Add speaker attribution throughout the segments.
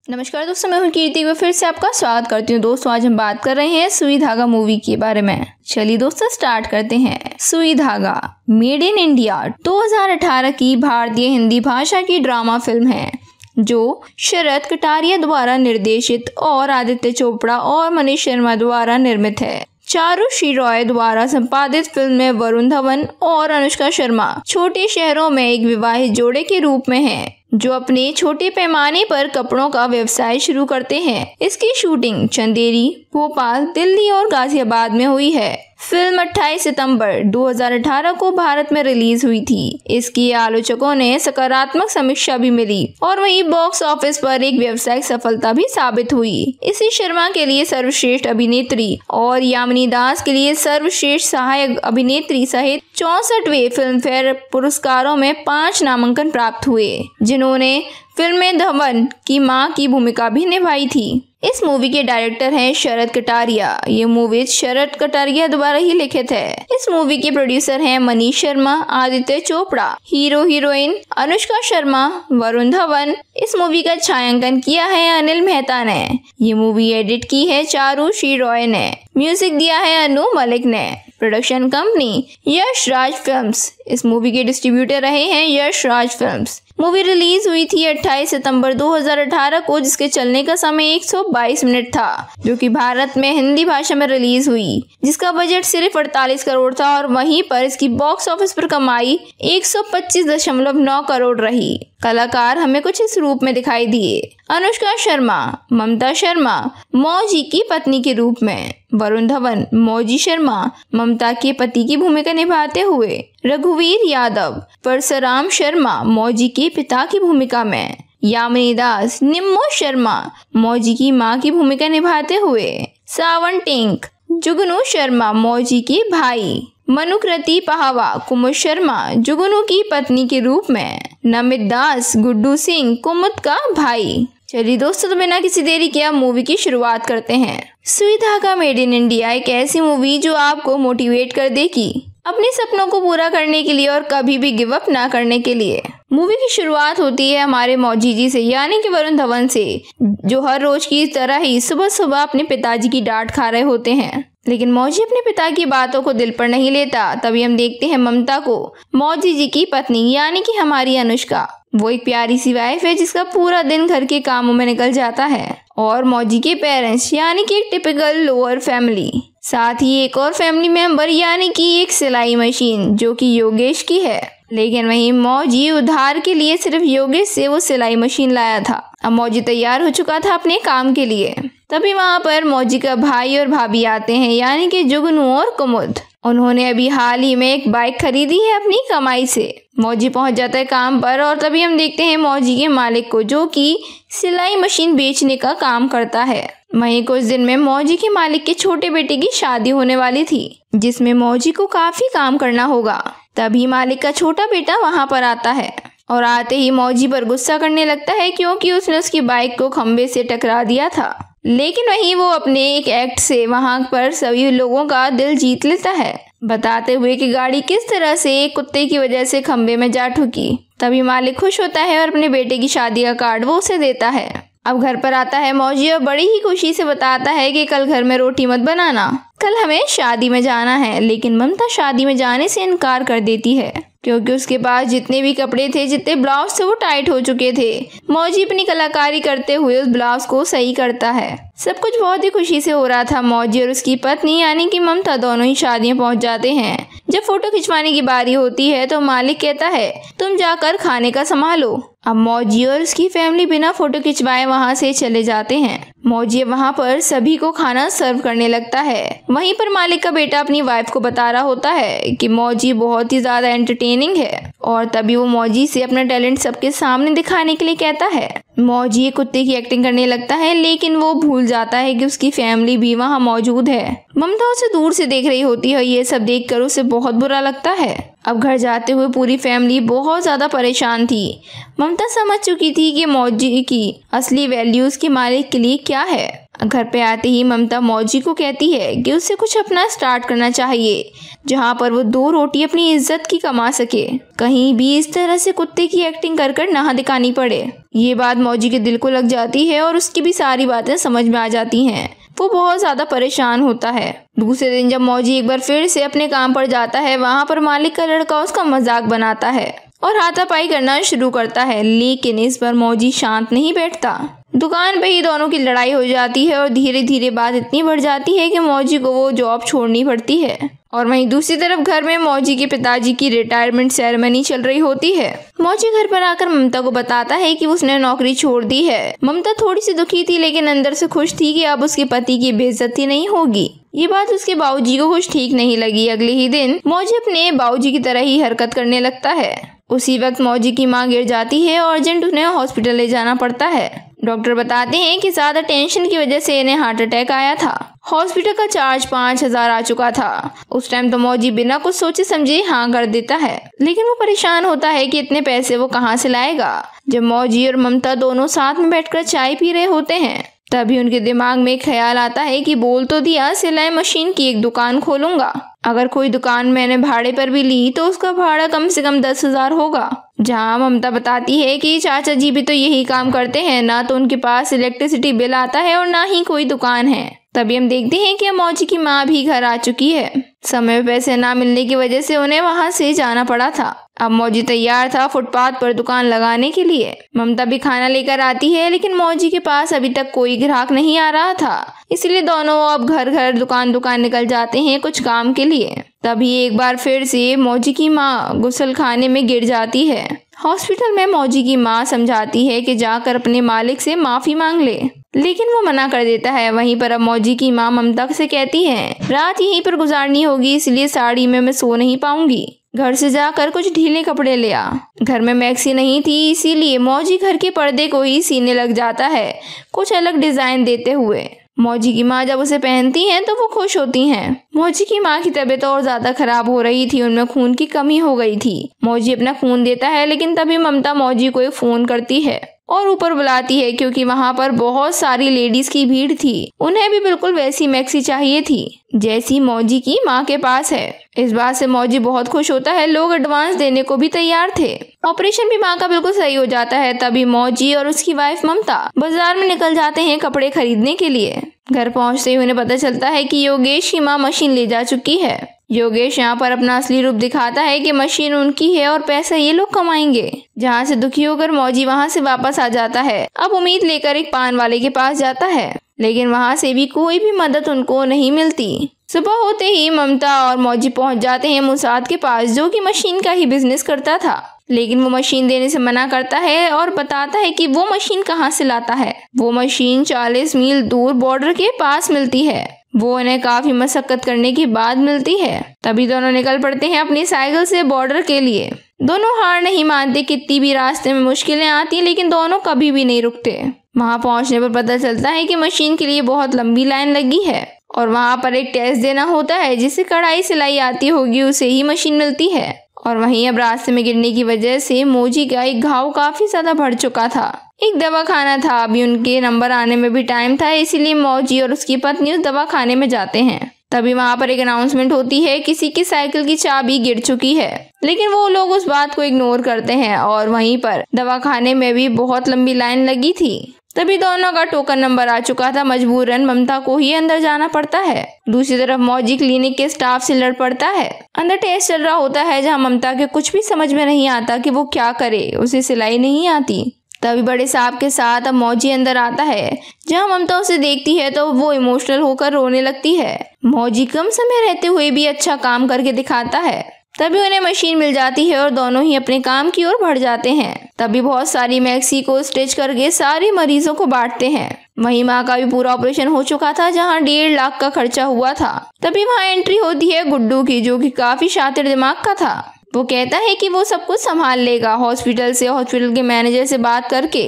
Speaker 1: नमस्कार दोस्तों, मैं हूं कीर्ति। फिर से आपका स्वागत करती हूं। दोस्तों आज हम बात कर रहे हैं सुई धागा मूवी के बारे में। चलिए दोस्तों स्टार्ट करते हैं। सुई धागा मेड इन इंडिया 2018 की भारतीय हिंदी भाषा की ड्रामा फिल्म है जो शरद कटारिया द्वारा निर्देशित और आदित्य चोपड़ा और मनीष शर्मा द्वारा निर्मित है। चारुश्री रॉय द्वारा संपादित फिल्म में वरुण धवन और अनुष्का शर्मा छोटे शहरों में एक विवाहित जोड़े के रूप में हैं जो अपने छोटे पैमाने पर कपड़ों का व्यवसाय शुरू करते हैं। इसकी शूटिंग चंदेरी, भोपाल, दिल्ली और गाजियाबाद में हुई है। फिल्म 28 सितंबर 2018 को भारत में रिलीज हुई थी। इसकी आलोचकों ने सकारात्मक समीक्षा भी मिली और वहीं बॉक्स ऑफिस पर एक व्यावसायिक सफलता भी साबित हुई। इसी शर्मा के लिए सर्वश्रेष्ठ अभिनेत्री और यामिनी दास के लिए सर्वश्रेष्ठ सहायक अभिनेत्री सहित 64वें फिल्म फेयर पुरस्कारों में 5 नामांकन प्राप्त हुए, जिन्होंने फिल्म में धवन की मां की भूमिका भी निभाई थी। इस मूवी के डायरेक्टर हैं शरद कटारिया। ये मूवी शरद कटारिया द्वारा ही लिखित है। इस मूवी के प्रोड्यूसर हैं मनीष शर्मा, आदित्य चोपड़ा, हीरो हीरोइन अनुष्का शर्मा, वरुण धवन। इस मूवी का छायांकन किया है अनिल मेहता ने। ये मूवी एडिट की है चारुश्री रॉय ने। म्यूजिक दिया है अनु मलिक ने। Production company Yash Raj films. इस मूवी के डिस्ट्रीब्यूटर रहे हैं Yash Raj films. Movie release हुई थी 28 सितंबर 2018 को, जिसके चलने का समय 122 मिनट था, जो कि भारत में हिंदी भाषा में रिलीज हुई, जिसका बजट सिर्फ 48 करोड़ था और वहीं पर इसकी बॉक्स ऑफिस पर कमाई 125.9 करोड़ रही। कलाकार हमें कुछ इस रूप में दिखाई दिए। अनुष्का शर्मा ममता शर्मा मौजी की पत्नी के रूप में, वरुण धवन मौजी शर्मा ममता के पति की भूमिका निभाते हुए, रघुवीर यादव परशुराम शर्मा मौजी के पिता की भूमिका में, यामिनी दास निम्मो शर्मा मौजी की मां की भूमिका निभाते हुए, सावन टिंक जुगनू शर्मा मौजी के भाई, मनुकृति पहावा कुमुद शर्मा जुगनू की पत्नी के रूप में, नमित दास गुड्डू सिंह कुमुद का भाई। चलिए दोस्तों, तो बिना किसी देरी के अब मूवी की शुरुआत करते हैं। सुई धागा मेड इन इंडिया एक ऐसी मूवी जो आपको मोटिवेट कर देगी अपने सपनों को पूरा करने के लिए और कभी भी गिव अप ना करने के लिए। मूवी की शुरुआत होती है हमारे मौजी जी से, यानी कि वरुण धवन से, जो हर रोज की तरह ही सुबह सुबह अपने पिताजी की डांट खा रहे होते हैं। लेकिन मौजी अपने पिता की बातों को दिल पर नहीं लेता। तभी हम देखते हैं ममता को, मौजी जी की पत्नी, यानी कि हमारी अनुष्का। वो एक प्यारी सी वाइफ है जिसका पूरा दिन घर के कामों में निकल जाता है। और मौजी के पेरेंट्स, यानी कि एक टिपिकल लोअर फैमिली, साथ ही एक और फैमिली मेंबर, यानी कि एक सिलाई मशीन जो कि योगेश की है। लेकिन वहीं मौजी उधार के लिए सिर्फ योगेश से वो सिलाई मशीन लाया था। अब मौजी तैयार हो चुका था अपने काम के लिए। तभी वहाँ पर मौजी का भाई और भाभी आते हैं, यानी कि जुगनू और कुमुद। उन्होंने अभी हाल ही में एक बाइक खरीदी है अपनी कमाई से। मौजी पहुंच जाता है काम पर और तभी हम देखते हैं मौजी के मालिक को, जो कि सिलाई मशीन बेचने का काम करता है। वहीं कुछ दिन में मौजी के मालिक के छोटे बेटे की शादी होने वाली थी, जिसमें मौजी को काफी काम करना होगा। तभी मालिक का छोटा बेटा वहां पर आता है और आते ही मौजी पर गुस्सा करने लगता है, क्योंकि उसने उसकी बाइक को खंबे से टकरा दिया था। लेकिन वहीं वो अपने एक एक्ट से वहां पर सभी लोगों का दिल जीत लेता है, बताते हुए कि गाड़ी किस तरह से एक कुत्ते की वजह से खंबे में जा ठुकी। तभी मालिक खुश होता है और अपने बेटे की शादी का कार्ड वो उसे देता है। अब घर पर आता है मौजी और बड़ी ही खुशी से बताता है कि कल घर में रोटी मत बनाना, कल हमें शादी में जाना है। लेकिन ममता शादी में जाने से इनकार कर देती है, क्योंकि उसके पास जितने भी कपड़े थे, जितने ब्लाउज थे, वो टाइट हो चुके थे। मौजी अपनी कलाकारी करते हुए उस ब्लाउज को सही करता है। सब कुछ बहुत ही खुशी से हो रहा था। मौजी और उसकी पत्नी यानी कि ममता दोनों ही शादियां पहुंच जाते हैं। जब फोटो खिंचवाने की बारी होती है तो मालिक कहता है, तुम जाकर खाने का संभालो। अब मौजी और उसकी फैमिली बिना फोटो खिंचवाए वहां से चले जाते हैं। मौजी वहां पर सभी को खाना सर्व करने लगता है। वहीं पर मालिक का बेटा अपनी वाइफ को बता रहा होता है कि मौजी बहुत ही ज्यादा एंटरटेनिंग है, और तभी वो मौजी से अपना टैलेंट सबके सामने दिखाने के लिए कहता है। मौजी कुत्ते की एक्टिंग करने लगता है, लेकिन वो भूल जाता है कि उसकी फैमिली भी वहाँ मौजूद है। ममता उसे दूर से देख रही होती है। ये सब देखकर उसे बहुत बुरा लगता है। अब घर जाते हुए पूरी फैमिली बहुत ज्यादा परेशान थी। ममता समझ चुकी थी कि मौजी की असली वैल्यू उसके मालिक के लिए क्या है। घर पे आते ही ममता मौजी को कहती है कि उसे कुछ अपना स्टार्ट करना चाहिए जहाँ पर वो 2 रोटी अपनी इज्जत की कमा सके, कहीं भी इस तरह से कुत्ते की एक्टिंग कर कर ना दिखानी पड़े। ये बात मौजी के दिल को लग जाती है और उसकी भी सारी बातें समझ में आ जाती हैं। वो बहुत ज्यादा परेशान होता है। दूसरे दिन जब मौजी एक बार फिर से अपने काम पर जाता है, वहाँ पर मालिक का लड़का उसका मजाक बनाता है और हाथापाई करना शुरू करता है, लेकिन इस बार मौजी शांत नहीं बैठता। दुकान पे ही दोनों की लड़ाई हो जाती है और धीरे धीरे बात इतनी बढ़ जाती है कि मौजी को वो जॉब छोड़नी पड़ती है। और वहीं दूसरी तरफ घर में मौजी के पिताजी की रिटायरमेंट सेरेमनी चल रही होती है। मौजी घर पर आकर ममता को बताता है कि उसने नौकरी छोड़ दी है। ममता थोड़ी सी दुखी थी, लेकिन अंदर से खुश थी कि अब उसके पति की बेइज्जती नहीं होगी। ये बात उसके बाबूजी को कुछ ठीक नहीं लगी। अगले ही दिन मौजी अपने बाबूजी की तरह ही हरकत करने लगता है। उसी वक्त मौजी की मां गिर जाती है और अर्जेंट उन्हें हॉस्पिटल ले जाना पड़ता है। डॉक्टर बताते हैं कि ज्यादा टेंशन की वजह से इन्हें हार्ट अटैक आया था। हॉस्पिटल का चार्ज 5,000 आ चुका था। उस टाइम तो मौजी बिना कुछ सोचे समझे हाँ कर देता है, लेकिन वो परेशान होता है कि इतने पैसे वो कहाँ से लाएगा। जब मौजी और ममता दोनों साथ में बैठकर चाय पी रहे होते हैं, तभी उनके दिमाग में ख्याल आता है कि बोल तो दिया सिलाई मशीन की एक दुकान खोलूंगा। अगर कोई दुकान मैंने भाड़े पर भी ली तो उसका भाड़ा कम से कम 10,000 होगा। जहाँ ममता बताती है कि चाचा जी भी तो यही काम करते हैं, ना तो उनके पास इलेक्ट्रिसिटी बिल आता है और ना ही कोई दुकान है। तभी हम देखते हैं कि मौजी की माँ भी घर आ चुकी है। समय पे पैसे ना मिलने की वजह से उन्हें वहाँ से जाना पड़ा था। अब मौजी तैयार था फुटपाथ पर दुकान लगाने के लिए। ममता भी खाना लेकर आती है, लेकिन मौजी के पास अभी तक कोई ग्राहक नहीं आ रहा था, इसलिए दोनों अब घर घर दुकान दुकान निकल जाते हैं कुछ काम के लिए। तभी एक बार फिर से मौजी की माँ गुसल खाने में गिर जाती है। हॉस्पिटल में मौजी की माँ समझाती है कि जाकर अपने मालिक से माफी मांग ले, लेकिन वो मना कर देता है। वहीं पर अब मौजी की माँ ममता से कहती है रात यहीं पर गुजारनी होगी, इसलिए साड़ी में मैं सो नहीं पाऊंगी। घर से जाकर कुछ ढीले कपड़े ले आ। घर में मैक्सी नहीं थी, इसीलिए मौजी घर के पर्दे को ही सीने लग जाता है, कुछ अलग डिजाइन देते हुए। मौजी की माँ जब उसे पहनती हैं तो वो खुश होती हैं। मौजी की माँ की तबीयत और ज्यादा खराब हो रही थी, उनमें खून की कमी हो गई थी। मौजी अपना खून देता है, लेकिन तभी ममता मौजी को एक फोन करती है और ऊपर बुलाती है, क्योंकि वहाँ पर बहुत सारी लेडीज की भीड़ थी। उन्हें भी बिल्कुल वैसी मैक्सी चाहिए थी जैसी मौजी की माँ के पास है। इस बात से मौजी बहुत खुश होता है। लोग एडवांस देने को भी तैयार थे। ऑपरेशन भी माँ का बिल्कुल सही हो जाता है। तभी मौजी और उसकी वाइफ ममता बाजार में निकल जाते हैं कपड़े खरीदने के लिए। घर पहुँचते ही उन्हें पता चलता है कि योगेश की माँ मशीन ले जा चुकी है। योगेश यहाँ पर अपना असली रूप दिखाता है कि मशीन उनकी है और पैसा ये लोग कमाएंगे। जहाँ से दुखी होकर मौजी वहाँ से वापस आ जाता है। अब उम्मीद लेकर एक पान वाले के पास जाता है, लेकिन वहाँ से भी कोई भी मदद उनको नहीं मिलती। सुबह होते ही ममता और मौजी पहुँच जाते हैं मुसाद के पास, जो कि मशीन का ही बिजनेस करता था, लेकिन वो मशीन देने से मना करता है और बताता है कि वो मशीन कहाँ से लाता है। वो मशीन 40 मील दूर बॉर्डर के पास मिलती है। वो उन्हें काफी मशक्कत करने के बाद मिलती है। तभी दोनों निकल पड़ते हैं अपनी साइकिल से बॉर्डर के लिए। दोनों हार नहीं मानते, कितनी भी रास्ते में मुश्किलें आती हैं, लेकिन दोनों कभी भी नहीं रुकते। वहां पहुंचने पर पता चलता है कि मशीन के लिए बहुत लंबी लाइन लगी है और वहां पर एक टेस्ट देना होता है। जिसे कढ़ाई सिलाई आती होगी उसे ही मशीन मिलती है। और वहीं अब रास्ते में गिरने की वजह से मौजी का एक घाव काफी ज्यादा बढ़ चुका था। एक दवाखाना था, अभी उनके नंबर आने में भी टाइम था, इसीलिए मौजी और उसकी पत्नी उस दवाखाने में जाते हैं। तभी वहां पर एक अनाउंसमेंट होती है, किसी की साइकिल की चाबी गिर चुकी है, लेकिन वो लोग उस बात को इग्नोर करते हैं। और वहीं पर दवाखाने में भी बहुत लंबी लाइन लगी थी। तभी दोनों का टोकन नंबर आ चुका था। मजबूरन ममता को ही अंदर जाना पड़ता है। दूसरी तरफ मौजी क्लिनिक के स्टाफ से लड़ पड़ता है। अंदर टेस्ट चल रहा होता है, जहां ममता के कुछ भी समझ में नहीं आता कि वो क्या करे, उसे सिलाई नहीं आती। तभी बड़े साहब के साथ अब मौजी अंदर आता है। जहां ममता उसे देखती है तो वो इमोशनल होकर रोने लगती है। मौजी कम समय रहते हुए भी अच्छा काम करके दिखाता है। तभी उन्हें मशीन मिल जाती है और दोनों ही अपने काम की ओर बढ़ जाते हैं। तभी बहुत सारी मैक्सी को स्टिच करके सारे मरीजों को बांटते हैं। वहीं माँ का भी पूरा ऑपरेशन हो चुका था, जहां 1.5 लाख का खर्चा हुआ था। तभी वहां एंट्री होती है गुड्डू की, जो कि काफी शातिर दिमाग का था। वो कहता है कि वो सब कुछ संभाल लेगा। हॉस्पिटल के मैनेजर से बात करके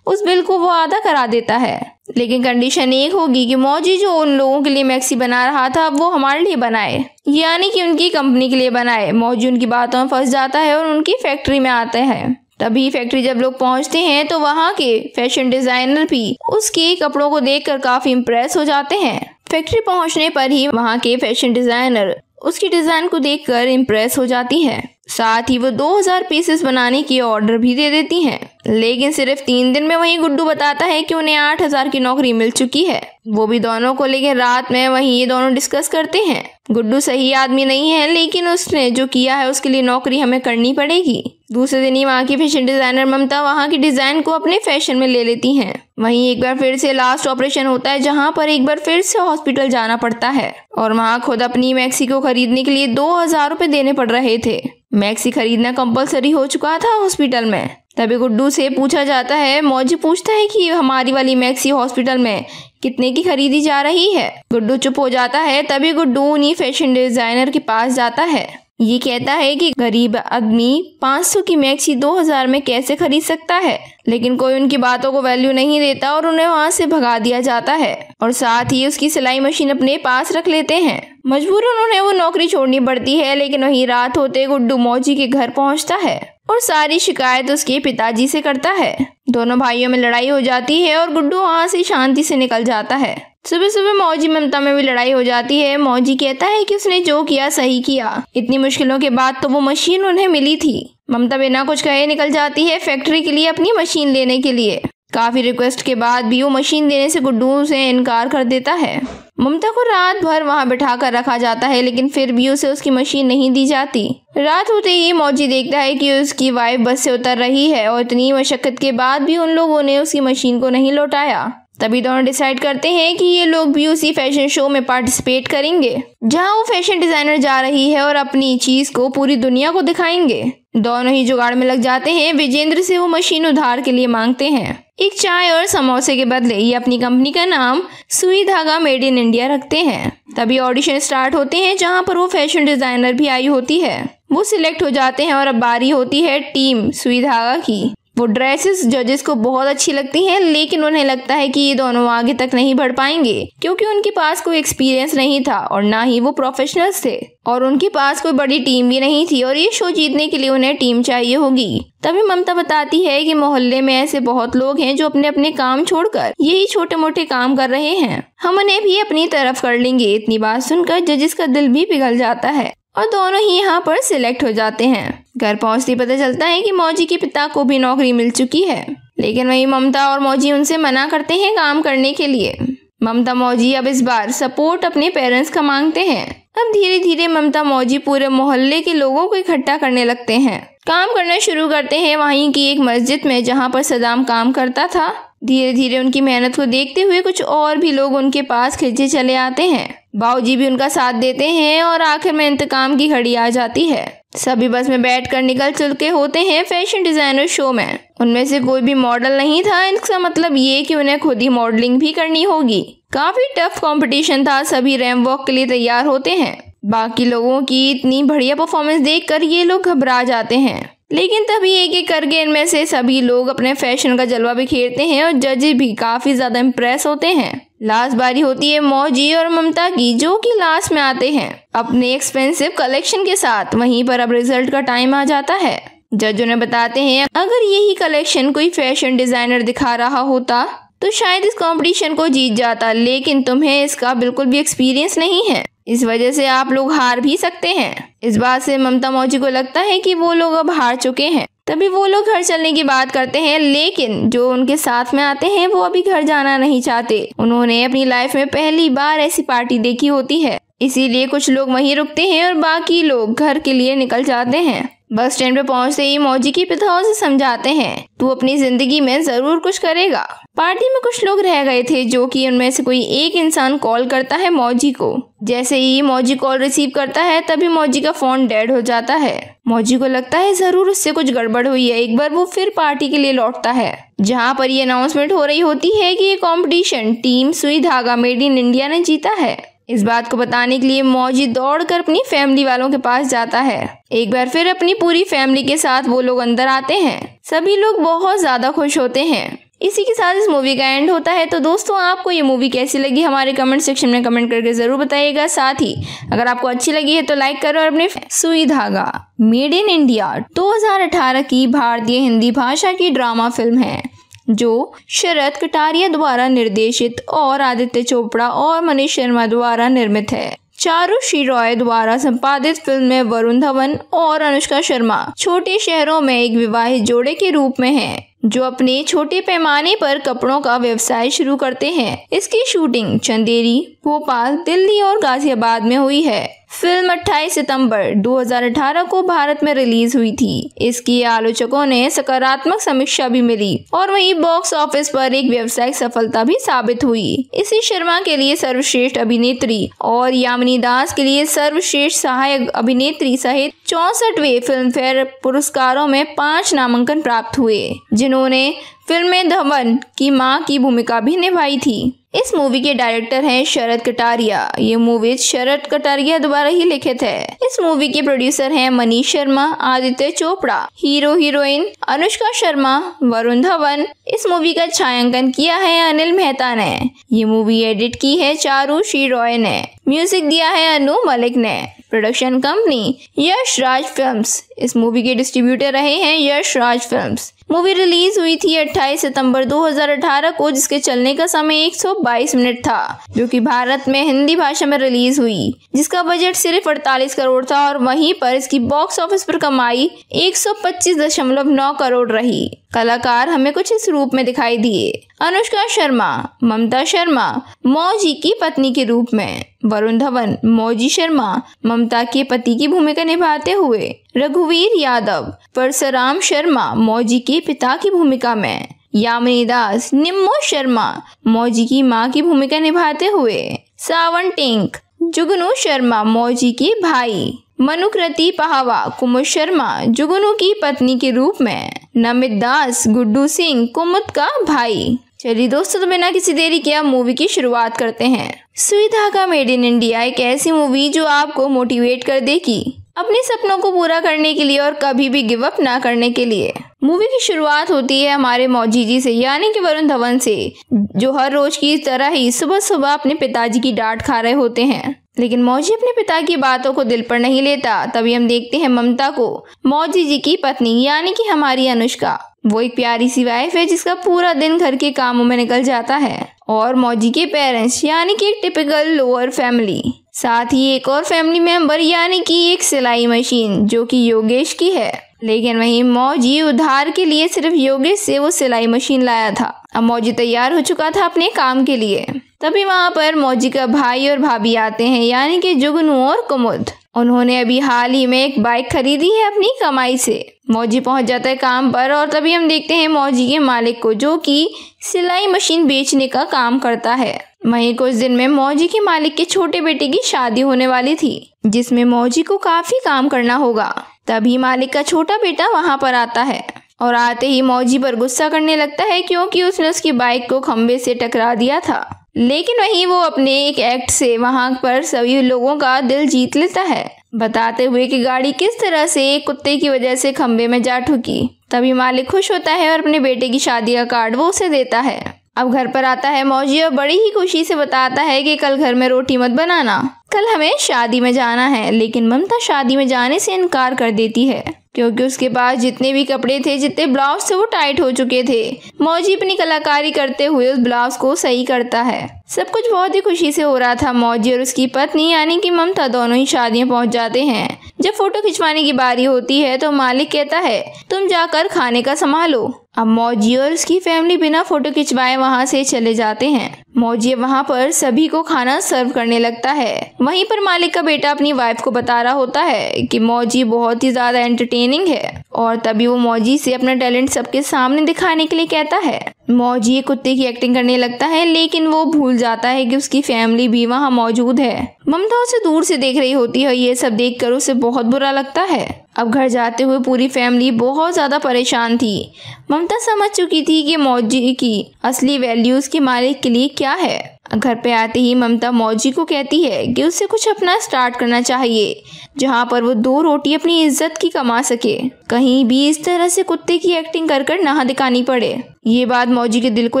Speaker 1: उस बिल को वो आधा करा देता है, लेकिन कंडीशन एक होगी कि मौजी जो उन लोगों के लिए मैक्सी बना रहा था वो हमारे लिए बनाए, यानी कि उनकी कंपनी के लिए बनाए। मौजी उनकी बातों में फंस जाता है और उनकी फैक्ट्री में आता है। तभी फैक्ट्री जब लोग पहुंचते हैं तो वहाँ के फैशन डिजाइनर भी उसके कपड़ों को देखकर काफी इम्प्रेस हो जाते हैं। फैक्ट्री पहुंचने पर ही वहाँ के फैशन डिजाइनर उसकी डिजाइन को देखकर इम्प्रेस हो जाती है। साथ ही वो 2000 पीसेस बनाने की ऑर्डर भी दे देती हैं। लेकिन सिर्फ 3 दिन में वहीं गुड्डू बताता है कि उन्हें 8000 की नौकरी मिल चुकी है, वो भी दोनों को। लेकिन रात में वहीं ये दोनों डिस्कस करते हैं। गुड्डू सही आदमी नहीं है, लेकिन उसने जो किया है उसके लिए नौकरी हमें करनी पड़ेगी। दूसरे दिन ही वहाँ की फैशन डिजाइनर ममता वहाँ की डिजाइन को अपने फैशन में ले लेती हैं। वहीं एक बार फिर से लास्ट ऑपरेशन होता है, जहाँ पर एक बार फिर से हॉस्पिटल जाना पड़ता है और वहाँ खुद अपनी मैक्सी को खरीदने के लिए 2000 रुपए देने पड़ रहे थे। मैक्सी खरीदना कंपलसरी हो चुका था हॉस्पिटल में। तभी गुड्डू से पूछा जाता है, मौजी पूछता है कि हमारी वाली मैक्सी हॉस्पिटल में कितने की खरीदी जा रही है। गुड्डू चुप हो जाता है। तभी गुड्डू उन्हीं फैशन डिजाइनर के पास जाता है। ये कहता है कि गरीब आदमी 500 की मैक्सी 2000 में कैसे खरीद सकता है, लेकिन कोई उनकी बातों को वैल्यू नहीं देता और उन्हें वहाँ से भगा दिया जाता है और साथ ही उसकी सिलाई मशीन अपने पास रख लेते हैं। मजबूरन उन्हें वो नौकरी छोड़नी पड़ती है। लेकिन वही रात होते गुड्डू मौजी के घर पहुँचता है और सारी शिकायत उसके पिताजी से करता है। दोनों भाइयों में लड़ाई हो जाती है और गुड्डू वहाँ से शांति से निकल जाता है। सुबह सुबह मौजी ममता में भी लड़ाई हो जाती है। मौजी कहता है कि उसने जो किया सही किया, इतनी मुश्किलों के बाद तो वो मशीन उन्हें मिली थी। ममता बिना कुछ कहे निकल जाती है फैक्ट्री के लिए अपनी मशीन लेने के लिए। काफी रिक्वेस्ट के बाद भी वो मशीन देने से गुड्डू से इनकार कर देता है। ममता को रात भर वहाँ बिठा कर रखा जाता है, लेकिन फिर भी उसे उसकी मशीन नहीं दी जाती। रात होते ही मौजी देखता है कि उसकी वाइफ बस से उतर रही है और इतनी मशक्कत के बाद भी उन लोगों ने उसकी मशीन को नहीं लौटाया। तभी दोनों डिसाइड करते हैं कि ये लोग भी उसी फैशन शो में पार्टिसिपेट करेंगे, जहां वो फैशन डिजाइनर जा रही है और अपनी चीज को पूरी दुनिया को दिखाएंगे। दोनों ही जुगाड़ में लग जाते हैं। विजेंद्र से वो मशीन उधार के लिए मांगते हैं। एक चाय और समोसे के बदले ये अपनी कंपनी का नाम सुई धागा मेड इन इंडिया रखते हैं। तभी ऑडिशन स्टार्ट होते हैं, जहां पर वो फैशन डिजाइनर भी आई होती है। वो सिलेक्ट हो जाते हैं और अब बारी होती है टीम सुई धागा की। वो ड्रेसेस जजेस को बहुत अच्छी लगती हैं, लेकिन उन्हें लगता है कि ये दोनों आगे तक नहीं बढ़ पाएंगे, क्योंकि उनके पास कोई एक्सपीरियंस नहीं था और ना ही वो प्रोफेशनल्स थे और उनके पास कोई बड़ी टीम भी नहीं थी और ये शो जीतने के लिए उन्हें टीम चाहिए होगी। तभी ममता बताती है कि मोहल्ले में ऐसे बहुत लोग हैं जो अपने अपने काम छोड़कर यही छोटे मोटे काम कर रहे हैं, हम उन्हें भी अपनी तरफ कर लेंगे। इतनी बात सुनकर जजेस का दिल भी पिघल जाता है और दोनों ही यहाँ पर सिलेक्ट हो जाते हैं। घर पहुँचते पता चलता है कि मौजी के पिता को भी नौकरी मिल चुकी है, लेकिन वही ममता और मौजी उनसे मना करते हैं काम करने के लिए। ममता मौजी अब इस बार सपोर्ट अपने पेरेंट्स का मांगते हैं। अब धीरे धीरे ममता मौजी पूरे मोहल्ले के लोगों को इकट्ठा करने लगते हैं। काम करना शुरू करते हैं वहीं की एक मस्जिद में, जहाँ पर सदाम काम करता था। धीरे धीरे उनकी मेहनत को देखते हुए कुछ और भी लोग उनके पास खिंचे चले आते हैं। बाऊजी भी उनका साथ देते हैं और आखिर में इंतकाम की घड़ी आ जाती है। सभी बस में बैठकर निकल चुके होते हैं फैशन डिजाइनर शो में। उनमें से कोई भी मॉडल नहीं था। इसका मतलब ये कि उन्हें खुद ही मॉडलिंग भी करनी होगी। काफी टफ कंपटीशन था। सभी रैंप वॉक के लिए तैयार होते हैं। बाकी लोगों की इतनी बढ़िया परफॉर्मेंस देखकर ये लोग घबरा जाते हैं, लेकिन तभी एक एक करके इनमें से सभी लोग अपने फैशन का जलवा बिखेरते हैं और जजेस भी काफी ज्यादा इम्प्रेस होते हैं। लास्ट बारी होती है मौजी और ममता की, जो कि लास्ट में आते हैं अपने एक्सपेंसिव कलेक्शन के साथ। वहीं पर अब रिजल्ट का टाइम आ जाता है। जज उन्हें बताते हैं अगर यही कलेक्शन कोई फैशन डिजाइनर दिखा रहा होता तो शायद इस कंपटीशन को जीत जाता, लेकिन तुम्हें इसका बिल्कुल भी एक्सपीरियंस नहीं है, इस वजह से आप लोग हार भी सकते हैं। इस बात से ममता मौजी को लगता है कि वो लोग अब हार चुके हैं। तभी वो लोग घर चलने की बात करते हैं, लेकिन जो उनके साथ में आते हैं वो अभी घर जाना नहीं चाहते। उन्होंने अपनी लाइफ में पहली बार ऐसी पार्टी देखी होती है, इसीलिए कुछ लोग वहीं रुकते हैं और बाकी लोग घर के लिए निकल जाते हैं। बस स्टैंड पे पहुंचते ही मौजी के पिता उसे समझाते हैं तू अपनी जिंदगी में जरूर कुछ करेगा। पार्टी में कुछ लोग रह गए थे, जो कि उनमें से कोई एक इंसान कॉल करता है मौजी को। जैसे ही मौजी कॉल रिसीव करता है तभी मौजी का फोन डेड हो जाता है। मौजी को लगता है जरूर उससे कुछ गड़बड़ हुई है। एक बार वो फिर पार्टी के लिए लौटता है, जहाँ पर ये अनाउंसमेंट हो रही होती है कि ये कंपटीशन टीम सुई धागा मेड इन इंडिया ने जीता है। इस बात को बताने के लिए मौजी दौड़कर अपनी फैमिली वालों के पास जाता है। एक बार फिर अपनी पूरी फैमिली के साथ वो लोग अंदर आते हैं। सभी लोग बहुत ज्यादा खुश होते हैं। इसी के साथ इस मूवी का एंड होता है। तो दोस्तों आपको ये मूवी कैसी लगी हमारे कमेंट सेक्शन में कमेंट करके जरूर बताइएगा। साथ ही अगर आपको अच्छी लगी है तो लाइक करो और अपने सुई धागा मेड इन इंडिया 2018 की भारतीय हिंदी भाषा की ड्रामा फिल्म है जो शरद कटारिया द्वारा निर्देशित और आदित्य चोपड़ा और मनीष शर्मा द्वारा निर्मित है। चारुश्री रॉय द्वारा संपादित फिल्म में वरुण धवन और अनुष्का शर्मा छोटे शहरों में एक विवाहित जोड़े के रूप में हैं जो अपने छोटे पैमाने पर कपड़ों का व्यवसाय शुरू करते हैं। इसकी शूटिंग चंदेरी, भोपाल, दिल्ली और गाजियाबाद में हुई है। फिल्म 28 सितंबर 2018 को भारत में रिलीज हुई थी। इसकी आलोचकों ने सकारात्मक समीक्षा भी मिली और वहीं बॉक्स ऑफिस पर एक व्यावसायिक सफलता भी साबित हुई। इसी शर्मा के लिए सर्वश्रेष्ठ अभिनेत्री और यामिनी दास के लिए सर्वश्रेष्ठ सहायक अभिनेत्री सहित 64वें फिल्म फेयर पुरस्कारों में 5 नामांकन प्राप्त हुए, जिन्होंने फिल्म में धवन की मां की भूमिका भी निभाई थी। इस मूवी के डायरेक्टर हैं शरद कटारिया। ये मूवी शरद कटारिया द्वारा ही लिखित है। इस मूवी के प्रोड्यूसर हैं मनीष शर्मा, आदित्य चोपड़ा, हीरो हीरोइन अनुष्का शर्मा, वरुण धवन। इस मूवी का छायांकन किया है अनिल मेहता ने। ये मूवी एडिट की है चारुश्री रॉय ने। म्यूजिक दिया है अनु मलिक ने। Production company Yash Raj films. इस मूवी के डिस्ट्रीब्यूटर रहे हैं Yash Raj films. Movie release हुई थी 28 सितंबर 2018 को, जिसके चलने का समय 122 मिनट था, जो कि भारत में हिंदी भाषा में रिलीज हुई, जिसका बजट सिर्फ 48 करोड़ था और वहीं पर इसकी बॉक्स ऑफिस पर कमाई 125.9 करोड़ रही। कलाकार हमें कुछ इस रूप में दिखाई दिए। अनुष्का शर्मा ममता शर्मा मौजी की पत्नी के रूप में, वरुण धवन मौजी शर्मा ममता के पति की भूमिका निभाते हुए, रघुवीर यादव परशुराम शर्मा मौजी के पिता की भूमिका में, यामिनी दास निम्मो शर्मा मौजी की मां की भूमिका निभाते हुए, सावन टिंक जुगनू शर्मा मौजी के भाई, मनुकृति पहावा कुमुद शर्मा जुगनू की पत्नी के रूप में, नमित दास गुड्डू सिंह कुमुद का भाई। चलिए दोस्तों, तो बिना किसी देरी के अब मूवी की शुरुआत करते हैं। सुई धागा मेड इन इंडिया एक ऐसी मूवी जो आपको मोटिवेट कर देगी अपने सपनों को पूरा करने के लिए और कभी भी गिव अप ना करने के लिए। मूवी की शुरुआत होती है हमारे मौजी जी से, यानी कि वरुण धवन से, जो हर रोज की तरह ही सुबह सुबह अपने पिताजी की डांट खा रहे होते हैं। लेकिन मौजी अपने पिता की बातों को दिल पर नहीं लेता। तभी हम देखते हैं ममता को, मौजी जी की पत्नी, यानी कि हमारी अनुष्का। वो एक प्यारी सी वाइफ है जिसका पूरा दिन घर के कामों में निकल जाता है। और मौजी के पेरेंट्स, यानी कि एक टिपिकल लोअर फैमिली, साथ ही एक और फैमिली मेंबर, यानी कि एक सिलाई मशीन जो कि योगेश की है। लेकिन वहीं मौजी उधार के लिए सिर्फ योगेश से वो सिलाई मशीन लाया था। अब मौजी तैयार हो चुका था अपने काम के लिए। तभी वहाँ पर मौजी का भाई और भाभी आते हैं, यानी कि जुगनू और कुमुद। उन्होंने अभी हाल ही में एक बाइक खरीदी है अपनी कमाई से। मौजी पहुंच जाता है काम पर और तभी हम देखते हैं मौजी के मालिक को, जो कि सिलाई मशीन बेचने का काम करता है। वहीं कुछ दिन में मौजी के मालिक के छोटे बेटे की शादी होने वाली थी, जिसमें मौजी को काफी काम करना होगा। तभी मालिक का छोटा बेटा वहां पर आता है और आते ही मौजी पर गुस्सा करने लगता है, क्योंकि उसने उसकी बाइक को खंबे से टकरा दिया था। लेकिन वहीं वो अपने एक एक्ट से वहां पर सभी लोगों का दिल जीत लेता है, बताते हुए कि गाड़ी किस तरह से एक कुत्ते की वजह से खंबे में जा ठुकी। तभी मालिक खुश होता है और अपने बेटे की शादी का कार्ड वो उसे देता है। अब घर पर आता है मौजी और बड़ी ही खुशी से बताता है कि कल घर में रोटी मत बनाना, कल हमें शादी में जाना है। लेकिन ममता शादी में जाने से इनकार कर देती है, क्योंकि उसके पास जितने भी कपड़े थे, जितने ब्लाउज थे, वो टाइट हो चुके थे। मौजी अपनी कलाकारी करते हुए उस ब्लाउज को सही करता है। सब कुछ बहुत ही खुशी से हो रहा था। मौजी और उसकी पत्नी यानी कि ममता दोनों ही शादियां पहुंच जाते हैं। जब फोटो खिंचवाने की बारी होती है तो मालिक कहता है, तुम जाकर खाने का संभालो। अब मौजी और उसकी फैमिली बिना फोटो खिंचवाए वहां से चले जाते हैं। मौजी वहां पर सभी को खाना सर्व करने लगता है। वहीं पर मालिक का बेटा अपनी वाइफ को बता रहा होता है कि मौजी बहुत ही ज्यादा एंटरटेनिंग है, और तभी वो मौजी से अपना टैलेंट सबके सामने दिखाने के लिए कहता है। मौजी कुत्ते की एक्टिंग करने लगता है, लेकिन वो भूल जाता है कि उसकी फैमिली भी वहाँ मौजूद है। ममता उसे दूर से देख रही होती है। ये सब देखकर उसे बहुत बुरा लगता है। अब घर जाते हुए पूरी फैमिली बहुत ज्यादा परेशान थी। ममता समझ चुकी थी कि मौजी की असली वैल्यू उसके मालिक के लिए क्या है। घर पे आते ही ममता मौजी को कहती है कि उसे कुछ अपना स्टार्ट करना चाहिए जहाँ पर वो 2 रोटी अपनी इज्जत की कमा सके, कहीं भी इस तरह से कुत्ते की एक्टिंग कर कर ना दिखानी पड़े। ये बात मौजी के दिल को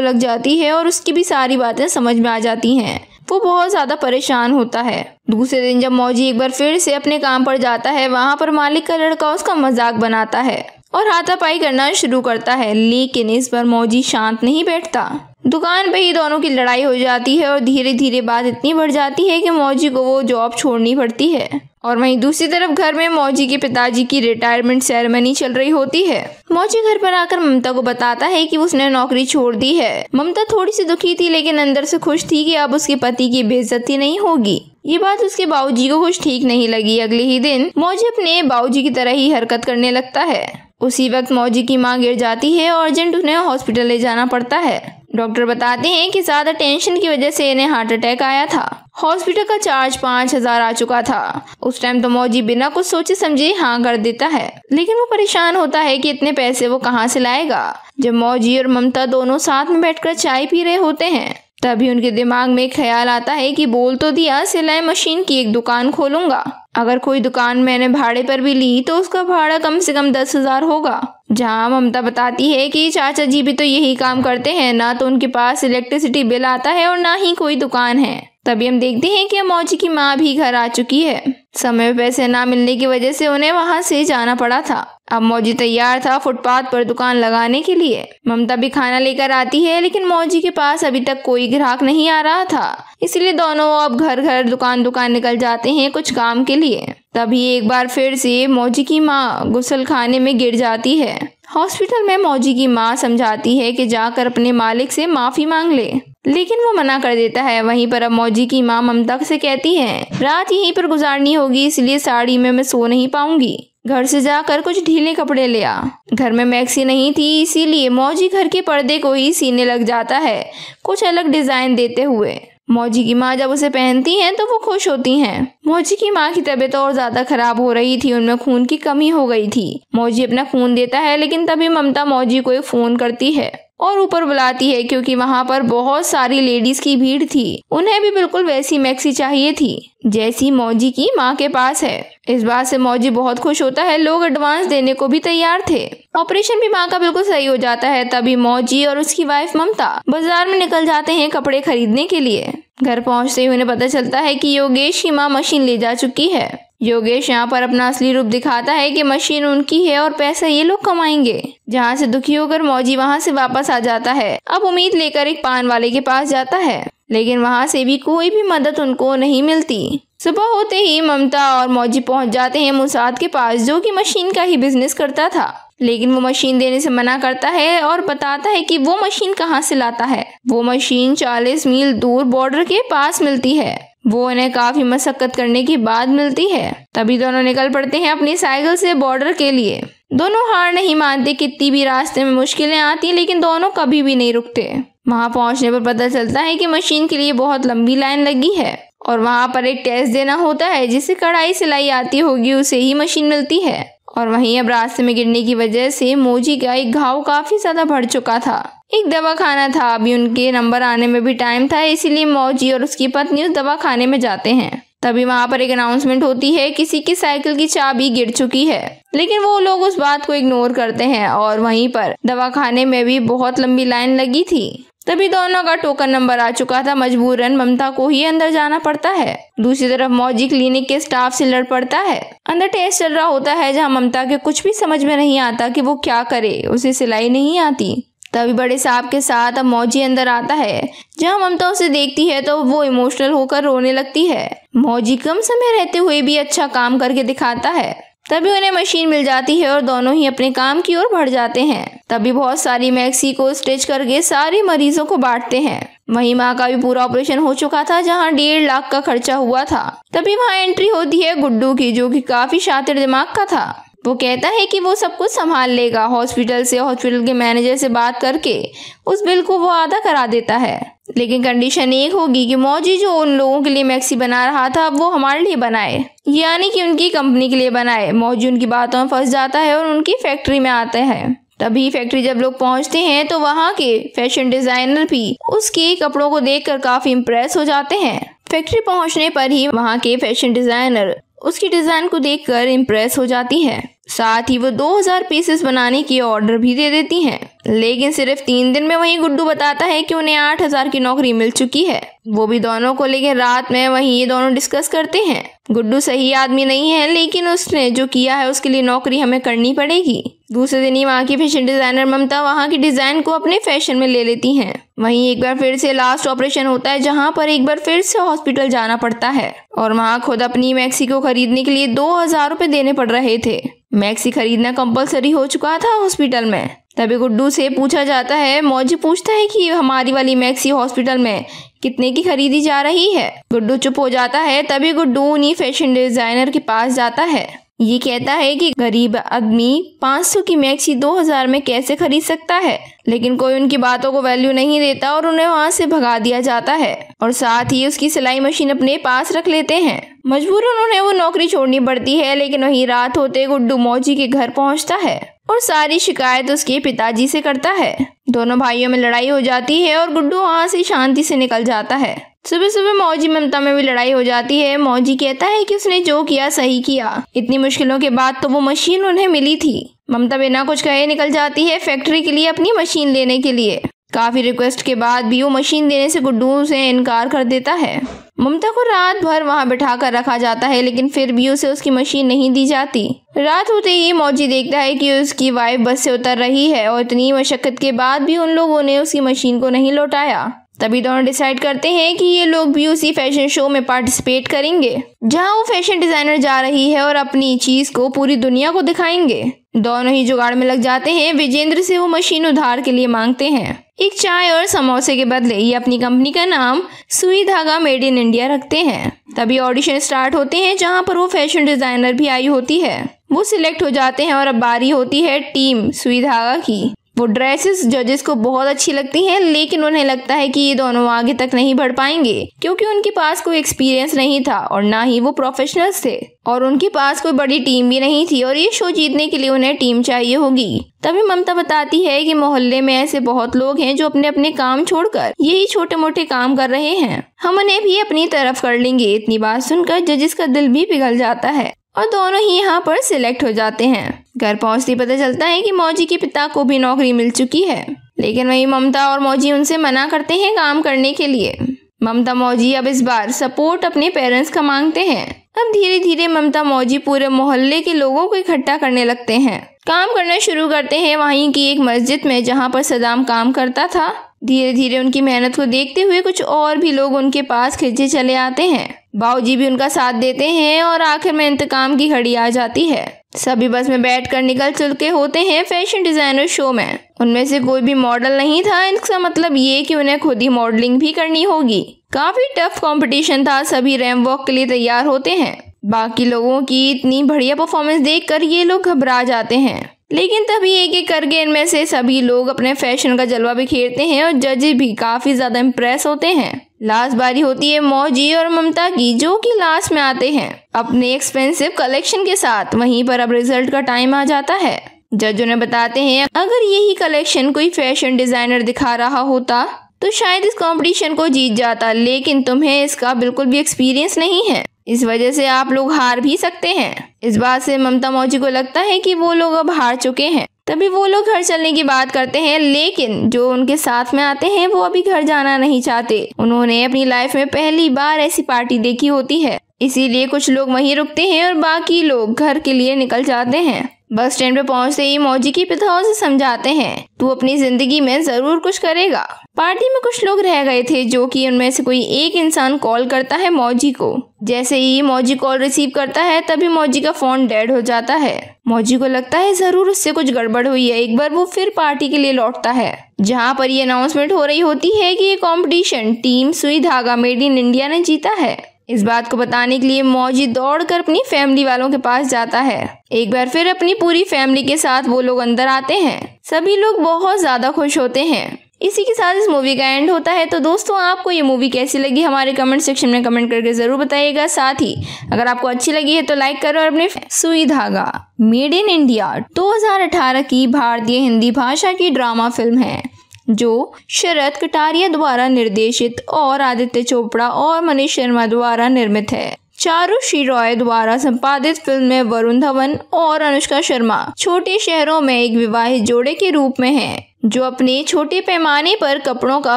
Speaker 1: लग जाती है और उसकी भी सारी बातें समझ में आ जाती हैं। वो बहुत ज्यादा परेशान होता है। दूसरे दिन जब मौजी एक बार फिर से अपने काम पर जाता है, वहाँ पर मालिक का लड़का उसका मजाक बनाता है और हाथापाई करना शुरू करता है, लेकिन इस बार मौजी शांत नहीं बैठता। दुकान पे ही दोनों की लड़ाई हो जाती है और धीरे धीरे बात इतनी बढ़ जाती है कि मौजी को वो जॉब छोड़नी पड़ती है। और वहीं दूसरी तरफ घर में मौजी के पिताजी की रिटायरमेंट सेरेमनी चल रही होती है। मौजी घर पर आकर ममता को बताता है कि उसने नौकरी छोड़ दी है। ममता थोड़ी सी दुखी थी, लेकिन अंदर से खुश थी कि अब उसके पति की बेइज्जती नहीं होगी। ये बात उसके बाबूजी को कुछ ठीक नहीं लगी। अगले ही दिन मौजी अपने बाबूजी की तरह ही हरकत करने लगता है। उसी वक्त मौजी की मां गिर जाती है और अर्जेंट उन्हें हॉस्पिटल ले जाना पड़ता है। डॉक्टर बताते हैं कि ज्यादा टेंशन की वजह से इन्हें हार्ट अटैक आया था। हॉस्पिटल का चार्ज 5,000 आ चुका था। उस टाइम तो मौजी बिना कुछ सोचे समझे हाँ कर देता है, लेकिन वो परेशान होता है कि इतने पैसे वो कहाँ से लाएगा। जब मौजी और ममता दोनों साथ में बैठकर चाय पी रहे होते हैं, तभी उनके दिमाग में ख्याल आता है कि बोल तो दिया सिलाई मशीन की एक दुकान खोलूंगा। अगर कोई दुकान मैंने भाड़े पर भी ली तो उसका भाड़ा कम से कम 10,000 होगा। जहाँ ममता बताती है कि चाचा जी भी तो यही काम करते हैं, ना तो उनके पास इलेक्ट्रिसिटी बिल आता है और ना ही कोई दुकान है। तभी हम देखते हैं कि मौजी की माँ भी घर आ चुकी है। समय पे पैसे ना मिलने की वजह से उन्हें वहाँ से जाना पड़ा था। अब मौजी तैयार था फुटपाथ पर दुकान लगाने के लिए। ममता भी खाना लेकर आती है, लेकिन मौजी के पास अभी तक कोई ग्राहक नहीं आ रहा था, इसलिए दोनों अब घर घर दुकान दुकान निकल जाते हैं कुछ काम के लिए। तभी एक बार फिर से मौजी की माँ गुसल खाने में गिर जाती है। हॉस्पिटल में मौजी की माँ समझाती है कि जाकर अपने मालिक से माफी मांग ले, लेकिन वो मना कर देता है। वहीं पर अब मौजी की माँ ममता से कहती है रात यहीं पर गुजारनी होगी, इसलिए साड़ी में मैं सो नहीं पाऊंगी। घर से जाकर कुछ ढीले कपड़े ले आ। घर में मैक्सी नहीं थी, इसीलिए मौजी घर के पर्दे को ही सीने लग जाता है, कुछ अलग डिजाइन देते हुए। मौजी की माँ जब उसे पहनती हैं तो वो खुश होती हैं। मौजी की माँ की तबीयत और ज्यादा खराब हो रही थी, उनमें खून की कमी हो गई थी। मौजी अपना खून देता है, लेकिन तभी ममता मौजी को एक फोन करती है और ऊपर बुलाती है, क्योंकि वहाँ पर बहुत सारी लेडीज की भीड़ थी। उन्हें भी बिल्कुल वैसी मैक्सी चाहिए थी जैसी मौजी की माँ के पास है। इस बात से मौजी बहुत खुश होता है। लोग एडवांस देने को भी तैयार थे। ऑपरेशन भी माँ का बिल्कुल सही हो जाता है। तभी मौजी और उसकी वाइफ ममता बाजार में निकल जाते हैं कपड़े खरीदने के लिए। घर पहुँचते ही उन्हें पता चलता है कि योगेश की माँ मशीन ले जा चुकी है। योगेश यहाँ पर अपना असली रूप दिखाता है कि मशीन उनकी है और पैसा ये लोग कमाएंगे। जहाँ से दुखी होकर मौजी वहाँ से वापस आ जाता है। अब उम्मीद लेकर एक पान वाले के पास जाता है, लेकिन वहाँ से भी कोई भी मदद उनको नहीं मिलती। सुबह होते ही ममता और मौजी पहुँच जाते हैं मुसाद के पास, जो कि मशीन का ही बिजनेस करता था, लेकिन वो मशीन देने से मना करता है और बताता है कि वो मशीन कहाँ से लाता है। वो मशीन 40 मील दूर बॉर्डर के पास मिलती है। वो उन्हें काफी मशक्कत करने के बाद मिलती है। तभी दोनों निकल पड़ते हैं अपनी साइकिल से बॉर्डर के लिए। दोनों हार नहीं मानते, कितनी भी रास्ते में मुश्किलें आती हैं, लेकिन दोनों कभी भी नहीं रुकते। वहां पहुंचने पर पता चलता है कि मशीन के लिए बहुत लंबी लाइन लगी है और वहां पर एक टेस्ट देना होता है। जिसे कढ़ाई सिलाई आती होगी उसे ही मशीन मिलती है। और वहीं अब रास्ते में गिरने की वजह से मौजी का एक घाव काफी ज्यादा बढ़ चुका था। एक दवाखाना था, अभी उनके नंबर आने में भी टाइम था, इसीलिए मौजी और उसकी पत्नी उस दवाखाने में जाते हैं। तभी वहां पर एक अनाउंसमेंट होती है, किसी की साइकिल की चाबी गिर चुकी है, लेकिन वो लोग उस बात को इग्नोर करते हैं। और वहीं पर दवाखाने में भी बहुत लंबी लाइन लगी थी। तभी दोनों का टोकन नंबर आ चुका था। मजबूरन ममता को ही अंदर जाना पड़ता है। दूसरी तरफ मौजी क्लिनिक के स्टाफ से लड़ पड़ता है। अंदर टेस्ट चल रहा होता है, जहां ममता के कुछ भी समझ में नहीं आता कि वो क्या करे, उसे सिलाई नहीं आती। तभी बड़े साहब के साथ अब मौजी अंदर आता है। जहां ममता उसे देखती है तो वो इमोशनल होकर रोने लगती है। मौजी कम समय रहते हुए भी अच्छा काम करके दिखाता है। तभी उन्हें मशीन मिल जाती है और दोनों ही अपने काम की ओर बढ़ जाते हैं। तभी बहुत सारी मैक्सी को स्टिच करके सारे मरीजों को बांटते हैं। वहीं माँ का भी पूरा ऑपरेशन हो चुका था, जहां 1.5 लाख का खर्चा हुआ था। तभी वहां एंट्री होती है गुड्डू की, जो कि काफी शातिर दिमाग का था। वो कहता है कि वो सब कुछ संभाल लेगा। हॉस्पिटल के मैनेजर से बात करके उस बिल को वो आधा करा देता है, लेकिन कंडीशन एक होगी कि मौजी जो उन लोगों के लिए मैक्सी बना रहा था वो हमारे लिए बनाए, यानी कि उनकी कंपनी के लिए बनाए। मौजी उनकी बातों में फंस जाता है और उनकी फैक्ट्री में आता है। तभी फैक्ट्री जब लोग पहुंचते हैं तो वहाँ के फैशन डिजाइनर भी उसके कपड़ों को देखकर काफी इम्प्रेस हो जाते हैं। फैक्ट्री पहुंचने पर ही वहाँ के फैशन डिजाइनर उसकी डिजाइन को देखकर इम्प्रेस हो जाती है। साथ ही वो 2000 पीसेस बनाने की ऑर्डर भी दे देती हैं। लेकिन सिर्फ 3 दिन में वहीं गुड्डू बताता है कि उन्हें 8000 की नौकरी मिल चुकी है, वो भी दोनों को। लेकिन रात में वहीं ये दोनों डिस्कस करते हैं। गुड्डू सही आदमी नहीं है, लेकिन उसने जो किया है उसके लिए नौकरी हमें करनी पड़ेगी। दूसरे दिन ही वहाँ की फैशन डिजाइनर ममता वहाँ की डिजाइन को अपने फैशन में ले लेती हैं। वहीं एक बार फिर से लास्ट ऑपरेशन होता है, जहाँ पर एक बार फिर से हॉस्पिटल जाना पड़ता है और वहाँ खुद अपनी मैक्सी को खरीदने के लिए 2000 रुपए देने पड़ रहे थे। मैक्सी खरीदना कंपलसरी हो चुका था हॉस्पिटल में। तभी गुड्डू से पूछा जाता है, मौजी पूछता है कि हमारी वाली मैक्सी हॉस्पिटल में कितने की खरीदी जा रही है। गुड्डू चुप हो जाता है। तभी गुड्डू उन्हीं फैशन डिजाइनर के पास जाता है। ये कहता है कि गरीब आदमी 500 की मैक्सी 2000 में कैसे खरीद सकता है, लेकिन कोई उनकी बातों को वैल्यू नहीं देता और उन्हें वहाँ से भगा दिया जाता है और साथ ही उसकी सिलाई मशीन अपने पास रख लेते हैं। मजबूरन उन्हें वो नौकरी छोड़नी पड़ती है। लेकिन वही रात होते गुड्डू मौजी के घर पहुँचता है और सारी शिकायत उसके पिताजी से करता है। दोनों भाइयों में लड़ाई हो जाती है और गुड्डू वहाँ से शांति से निकल जाता है। सुबह सुबह मौजी ममता में भी लड़ाई हो जाती है। मौजी कहता है कि उसने जो किया सही किया, इतनी मुश्किलों के बाद तो वो मशीन उन्हें मिली थी। ममता बिना कुछ कहे निकल जाती है फैक्ट्री के लिए अपनी मशीन लेने के लिए। काफी रिक्वेस्ट के बाद भी वो मशीन देने से गुड्डू से इनकार कर देता है। ममता को रात भर वहाँ बिठा कर रखा जाता है, लेकिन फिर भी उसे उसकी मशीन नहीं दी जाती। रात होते ही मौजी देखता है कि उसकी वाइफ बस से उतर रही है और इतनी मशक्कत के बाद भी उन लोगों ने उसकी मशीन को नहीं लौटाया। तभी दोनों डिसाइड करते हैं कि ये लोग भी उसी फैशन शो में पार्टिसिपेट करेंगे, जहां वो फैशन डिजाइनर जा रही है और अपनी चीज को पूरी दुनिया को दिखाएंगे। दोनों ही जुगाड़ में लग जाते हैं। विजेंद्र से वो मशीन उधार के लिए मांगते हैं। एक चाय और समोसे के बदले ये अपनी कंपनी का नाम सुई धागा मेड इन इंडिया रखते हैं। तभी ऑडिशन स्टार्ट होते हैं, जहां पर वो फैशन डिजाइनर भी आई होती है। वो सिलेक्ट हो जाते हैं और अब बारी होती है टीम सुई धागा की। वो ड्रेसेस जजेस को बहुत अच्छी लगती हैं, लेकिन उन्हें लगता है कि ये दोनों आगे तक नहीं बढ़ पाएंगे, क्योंकि उनके पास कोई एक्सपीरियंस नहीं था और ना ही वो प्रोफेशनल्स थे और उनके पास कोई बड़ी टीम भी नहीं थी और ये शो जीतने के लिए उन्हें टीम चाहिए होगी। तभी ममता बताती है कि मोहल्ले में ऐसे बहुत लोग हैं जो अपने अपने काम छोड़कर यही छोटे मोटे काम कर रहे हैं, हम उन्हें भी अपनी तरफ कर लेंगे। इतनी बात सुनकर जजेस का दिल भी पिघल जाता है और दोनों ही यहाँ पर सिलेक्ट हो जाते हैं। घर पहुँचते पता चलता है कि मौजी के पिता को भी नौकरी मिल चुकी है, लेकिन वही ममता और मौजी उनसे मना करते हैं काम करने के लिए। ममता मौजी अब इस बार सपोर्ट अपने पेरेंट्स का मांगते हैं। अब धीरे धीरे ममता मौजी पूरे मोहल्ले के लोगों को इकट्ठा करने लगते हैं। काम करना शुरू करते हैं वहीं की एक मस्जिद में, जहाँ पर सदाम काम करता था। धीरे धीरे उनकी मेहनत को देखते हुए कुछ और भी लोग उनके पास खिंचे चले आते हैं। बाऊजी भी उनका साथ देते हैं और आखिर में इंतकाम की घड़ी आ जाती है। सभी बस में बैठकर निकल चुके होते हैं फैशन डिजाइनर शो में। उनमें से कोई भी मॉडल नहीं था। इसका मतलब ये कि उन्हें खुद ही मॉडलिंग भी करनी होगी। काफी टफ कंपटीशन था। सभी रैंप वॉक के लिए तैयार होते हैं। बाकी लोगों की इतनी बढ़िया परफॉर्मेंस देखकर ये लोग घबरा जाते हैं, लेकिन तभी एक एक करके इनमें से सभी लोग अपने फैशन का जलवा बिखेरते हैं और जजेस भी काफी ज्यादा इम्प्रेस होते हैं। लास्ट बारी होती है मौजी और ममता की, जो कि लास्ट में आते हैं अपने एक्सपेंसिव कलेक्शन के साथ। वहीं पर अब रिजल्ट का टाइम आ जाता है। जज उन्हें बताते हैं अगर यही कलेक्शन कोई फैशन डिजाइनर दिखा रहा होता तो शायद इस कंपटीशन को जीत जाता, लेकिन तुम्हें इसका बिल्कुल भी एक्सपीरियंस नहीं है, इस वजह से आप लोग हार भी सकते हैं। इस बात से ममता मौजी को लगता है कि वो लोग अब हार चुके हैं। तभी वो लोग घर चलने की बात करते हैं, लेकिन जो उनके साथ में आते हैं वो अभी घर जाना नहीं चाहते। उन्होंने अपनी लाइफ में पहली बार ऐसी पार्टी देखी होती है, इसीलिए कुछ लोग वहीं रुकते हैं और बाकी लोग घर के लिए निकल जाते हैं। बस स्टैंड पे पहुंचते ही मौजी के पिता उसे समझाते हैं तू अपनी जिंदगी में जरूर कुछ करेगा। पार्टी में कुछ लोग रह गए थे, जो कि उनमें से कोई एक इंसान कॉल करता है मौजी को। जैसे ही मौजी कॉल रिसीव करता है तभी मौजी का फोन डेड हो जाता है। मौजी को लगता है जरूर उससे कुछ गड़बड़ हुई है। एक बार वो फिर पार्टी के लिए लौटता है, जहाँ पर ये अनाउंसमेंट हो रही होती है कि ये कंपटीशन टीम सुई धागा मेड इन इंडिया ने जीता है। इस बात को बताने के लिए मौजी दौड़कर अपनी फैमिली वालों के पास जाता है। एक बार फिर अपनी पूरी फैमिली के साथ वो लोग अंदर आते हैं। सभी लोग बहुत ज्यादा खुश होते हैं। इसी के साथ इस मूवी का एंड होता है। तो दोस्तों आपको ये मूवी कैसी लगी हमारे कमेंट सेक्शन में कमेंट करके जरूर बताइएगा। साथ ही अगर आपको अच्छी लगी है तो लाइक करो और अपने सुई धागा मेड इन इंडिया 2018 की भारतीय हिंदी भाषा की ड्रामा फिल्म है जो शरद कटारिया द्वारा निर्देशित और आदित्य चोपड़ा और मनीष शर्मा द्वारा निर्मित है। चारुश्री रॉय द्वारा संपादित फिल्म में वरुण धवन और अनुष्का शर्मा छोटे शहरों में एक विवाहित जोड़े के रूप में हैं जो अपने छोटे पैमाने पर कपड़ों का